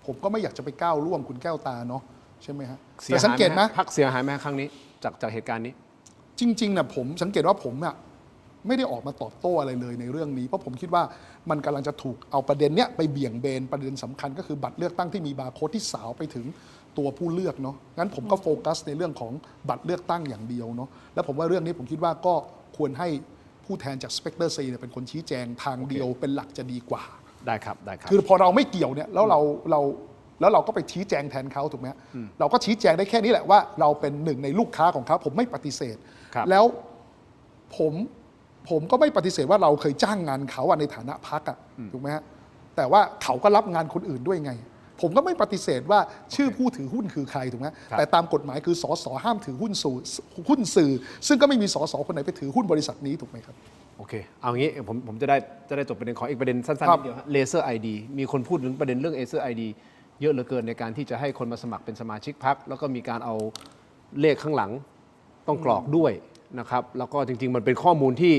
Speaker 5: ผมก็ไม่อยากจะไปก้าวล่วงคุณแก้วตาเนาะใช่ไหมฮะแต่สังเกตไหม
Speaker 2: พรรคเสียหายไหมครั้งนี้จากเหตุการณ์นี้
Speaker 5: จริงๆนะผมสังเกตว่าผมไม่ได้ออกมาตอบโต้อะไรเลยในเรื่องนี้เพราะผมคิดว่ามันกำลังจะถูกเอาประเด็นเนี้ยไปเบี่ยงเบนประเด็นสำคัญก็คือบัตรเลือกตั้งที่มีบาร์โค้ดที่สาวไปถึงตัวผู้เลือกเนาะงั้นผมก็โฟกัสในเรื่องของบัตรเลือกตั้งอย่างเดียวเนาะแล้วผมว่าเรื่องนี้ผมคิดว่าก็ควรให้ผู้แทนจาก Spectre C เนี่ยเป็นคนชี้แจงทางเดียวเป็นหลักจะดีกว่า
Speaker 2: ได้ครับ
Speaker 5: คือพอเราไม่เกี่ยวเนี่ยแล้วเราก็ไปชี้แจงแทนเขาถูกไหมเราก็ชี้แจงได้แค่นี้แหละว่าเราเป็นหนึ่งในลูกค้าของเขาผมไม่ปฏิเสธแล้วผมก็ไม่ปฏิเสธว่าเราเคยจ้างงานเขาในฐานะพรรคถูกไหมฮะแต่ว่าเขาก็รับงานคนอื่นด้วยไงผมก็ไม่ปฏิเสธว่าชื่อผู้ถือหุ้นคือใครถูกไหมแต่ตามกฎหมายคือสสห้ามถือหุ้นสื่อซึ่งก็ไม่มีสสคนไหนไปถือหุ้นบริษัทนี้ถูกไหมครับ
Speaker 2: โอเคเอางี้ผมจะได้จบประเด็นขออีกประเด็นสั้นๆนิดเดียวเลเซอร์ไอดีมีคนพูดถึงประเด็นเรื่องเลเซอร์ไอดีเยอะเหลือเกินในการที่จะให้คนมาสมัครเป็นสมาชิกพรรคแล้วก็มีการเอาเลขข้างหลังต้องกรอกด้วยนะครับแล้วก็จริงๆมันเป็นข้อมูลที่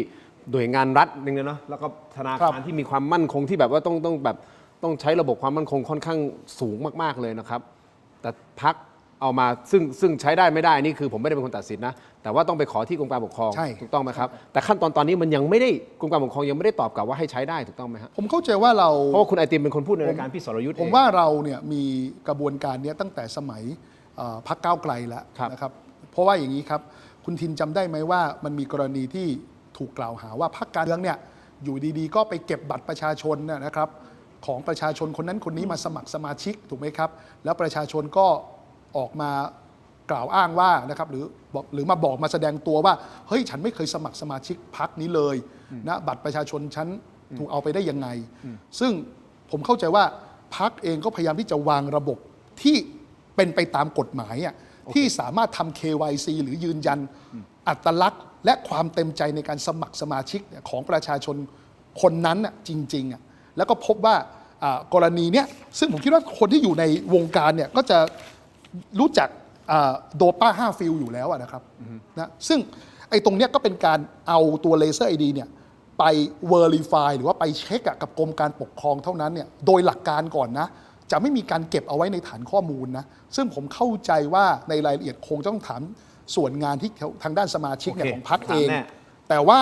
Speaker 2: หน่วยงานรัฐนึงนะเนาะแล้วก็ธนาคารที่มีความมั่นคงที่แบบว่าต้องใช้ระบบความมั่นคงค่อนข้างสูงมากๆเลยนะครับแต่พรรคเอามาซึ่งใช้ได้ไม่ได้นี่คือผมไม่ได้เป็นคนตัดสินนะแต่ว่าต้องไปขอที่กรมการปกครองถูกต้องไหมครับแต่ขั้นตอนนี้มันยังไม่ได้กรมการปกครองยังไม่ได้ตอบกลับว่าให้ใช้ได้ถูกต้องไหมครับ
Speaker 5: ผมเข้าใจว่าเรา
Speaker 2: เพราะว่าคุณไอติมเป็นคนพูดในรายการพี่สรยุทธ์
Speaker 5: ผมว่าเราเนี่ยมีกระบวนการนี้ตั้งแต่สมัยพรรคก้าวไกลแล้วนะครับเพราะว่าอย่างนี้ครับคุณทินจำได้ไหมว่ามันมีกรณีที่ถูกกล่าวหาว่าพรรคการเมืองเนี่ยอยู่ดีๆก็ไปเก็บบัตรประชาชนนะครับของประชาชนคนนั้นคนนี้มาสมัครสมาชิกถูกไหมครับแล้วประชาชนก็ออกมากล่าวอ้างว่านะครับหรือมาบอกมาแสดงตัวว่าเฮ้ยฉันไม่เคยสมัครสมาชิกพรรคนี้เลยนะบัตรประชาชนฉันถูกเอาไปได้ยังไงซึ่งผมเข้าใจว่าพรรคเองก็พยายามที่จะวางระบบที่เป็นไปตามกฎหมายที่สามารถทำ KYC หรือยืนยันอัตลักษณ์และความเต็มใจในการสมัครสมาชิกของประชาชนคนนั้นจริงๆแล้วก็พบว่ากรณีเนี้ยซึ่งผมคิดว่าคนที่อยู่ในวงการเนี่ยก็จะรู้จักโดป้า5ฟิลอยู่แล้วนะครับนะซึ่งไอ้ตรงเนี้ยก็เป็นการเอาตัวเลเซอร์ไอดีเนี่ยไป Verify หรือว่าไปเช็คกับกรมการปกครองเท่านั้นเนี่ยโดยหลักการก่อนนะจะไม่มีการเก็บเอาไว้ในฐานข้อมูลนะซึ่งผมเข้าใจว่าในรายละเอียดคงต้องถามส่วนงานที่ทางด้านสมาชิกของพรรคเองแต่ว่า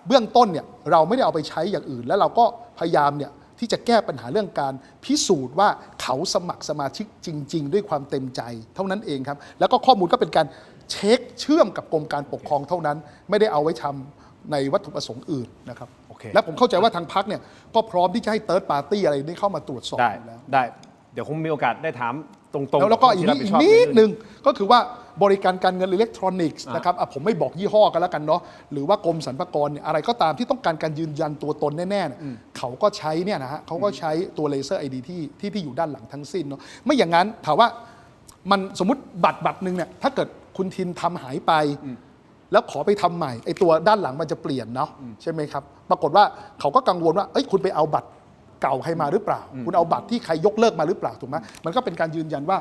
Speaker 5: เบื้องต้นเนี่ยเราไม่ได้เอาไปใช้อย่างอื่นแล้วเราก็พยายามเนี่ย ที่จะแก้ปัญหาเรื่องการพิสูจน์ว่าเขาสมัครสมาชิกจริง ๆ ด้วยความเต็มใจเท่านั้นเองครับแล้วก็ข้อมูลก็เป็นการเช็คเชื่อมกับกรมการปกครองเท่านั้น ไม่ได้เอาไว้ทำในวัตถุประสงค์อื่นนะครับและผมเข้าใจว่าทางพรรคเนี่ยก็พร้อมที่จะให้เติร์ดปาร์ตี้อะไรนี้เข้ามาตรวจสอบอยู่แล้ว
Speaker 2: ได้เดี๋ยวคงมีโอกาสได้ถามตรงๆ
Speaker 5: แล้วก็อีกนิดนึงก็คือว่าบริการการเงินอิเล็กทรอนิกส์นะครับผมไม่บอกยี่ห้อกันแล้วกันเนาะหรือว่ากรมสรรพากรเนี่ยอะไรก็ตามที่ต้องการการยืนยันตัวตนแน่ๆเนี่ยเขาก็ใช้เนี่ยนะฮะเขาก็ใช้ตัวเลเซอร์ ID ที่อยู่ด้านหลังทั้งสิ้นเนาะไม่อย่างนั้นถามว่ามันสมมติบัตรหนึ่งเนี่ยถ้าเกิดคุณทินทำหายไปแล้วขอไปทำใหม่ไอ้ตัวด้านหลังมันจะเปลี่ยนเนาะใช่ไหมครับปรากฏว่าเขาก็กังวลว่าคุณไปเอาบัตรเก่าใครมาหรือเปล่าคุณเอาบัตรที่ใครยกเลิกมาหรือเปล่าถูกไหมมันก็เป็นการยืนยันว่า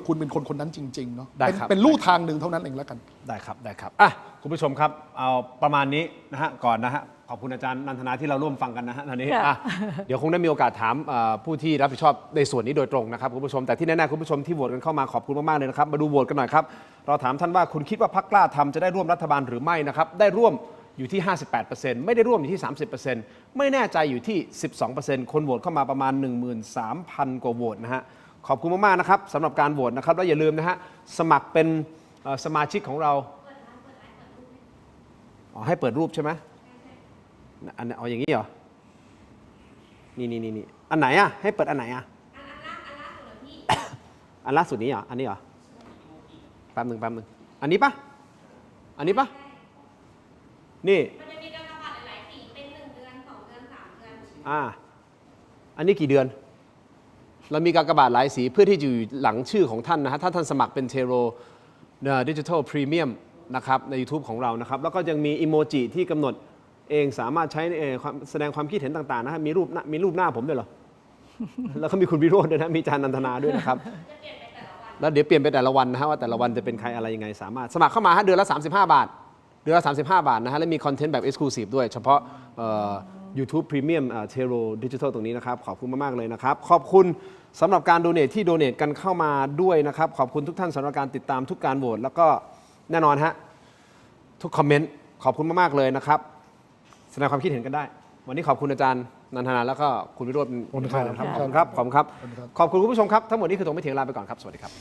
Speaker 5: คุณเป็นคนนั้นจริงๆเนาะเป็นลู่ทางหนึ่งเท่านั้นเองแล้วกัน
Speaker 2: ได้ครับอ่ะคุณผู้ชมครับเอาประมาณนี้นะฮะก่อนนะฮะขอบคุณอาจารย์นันทนาที่เราร่วมฟังกันนะฮะตอนนี้เดี๋ยวคงได้มีโอกาสถามผู้ที่รับผิดชอบในส่วนนี้โดยตรงนะครับคุณผู้ชมแต่ที่แน่ๆคุณผู้ชมที่โหวตกันเข้ามาขอบคุณมากๆเลยนะครับมาดูโหวตกันหน่อยครับเราถามท่านว่าคุณคิดว่าพรรคกล้าทำจะได้ร่วมรัฐบาลหรือไม่นะครับได้ร่วมอยู่ที่ 58% ไม่ได้ร่วมอยู่ที่ 30% ไม่แน่ใจอยู่ที่ 12% คนโหวตเข้ามาประมาณ 13,000 กว่าโหวตนะฮะขอบคุณมากๆนะครับสำหรับการโหวตนะครับและอย่าลืมนะฮะสมัครเป็นสมาชิกของเราให้เปิดรูปใช่ไหมอันเอาอย่างนี้เหรอนี่อันไหนอ่ะให้เปิดอันไหนอ่ะอันล่าสุดนี้เหรออันนี้เหรอแป๊บหนึ่งอันนี้ปะนี่มันจะมีกากบาทหลายๆสีเป็น1 เดือน 2 เดือน 3 เดือนอันนี้กี่เดือนเรามีกากบาทหลายสีเพื่อที่จะอยู่หลังชื่อของท่านนะฮะถ้าท่านสมัครเป็นเทโรดิจิทัลพรีเมียมนะครับใน YouTube ของเรานะครับแล้วก็ยังมีอีโมจิที่กำหนดเองสามารถใช้แสดงความคิดเห็นต่างๆนะฮะมีรูปหน้าผมด้วยเหรอ แล้วก็มีคุณวิโรจน์ด้วยนะมีอาจารย์นันทนาด้วยนะครับแล้วเดี๋ยวเปลี่ยนไปแต่ละวันนะฮะว่าแต่ละวันจะเป็นใครอะไรยังไงสามารถสมัครเข้ามาฮะเดือนละ35 บาทนะฮะและมีคอนเทนต์แบบ Exclusive ด้วยเฉพาะYouTube Premium Tero Digital ตรงนี้นะครับขอบคุณมากๆเลยนะครับขอบคุณสำหรับการโดเนทที่โดเนทกันเข้ามาด้วยนะครับขอบคุณทุกท่านสำหรับการติดตามทุกการโหวตแล้วก็แน่นอนฮะทุกคอมเมนต์ขอบคุณมากๆเลยนะครับแสดงความคิดเห็นกันได้วันนี้ขอบคุณอาจารย์นันทนาแล้วก็คุณวิโรจน์ขอบคุณครับขอบคุณคุณผู้ชมครับทั้งหมดนี้คือตรงไม่เถียงลาไปก่อนครับสวัสดีครับ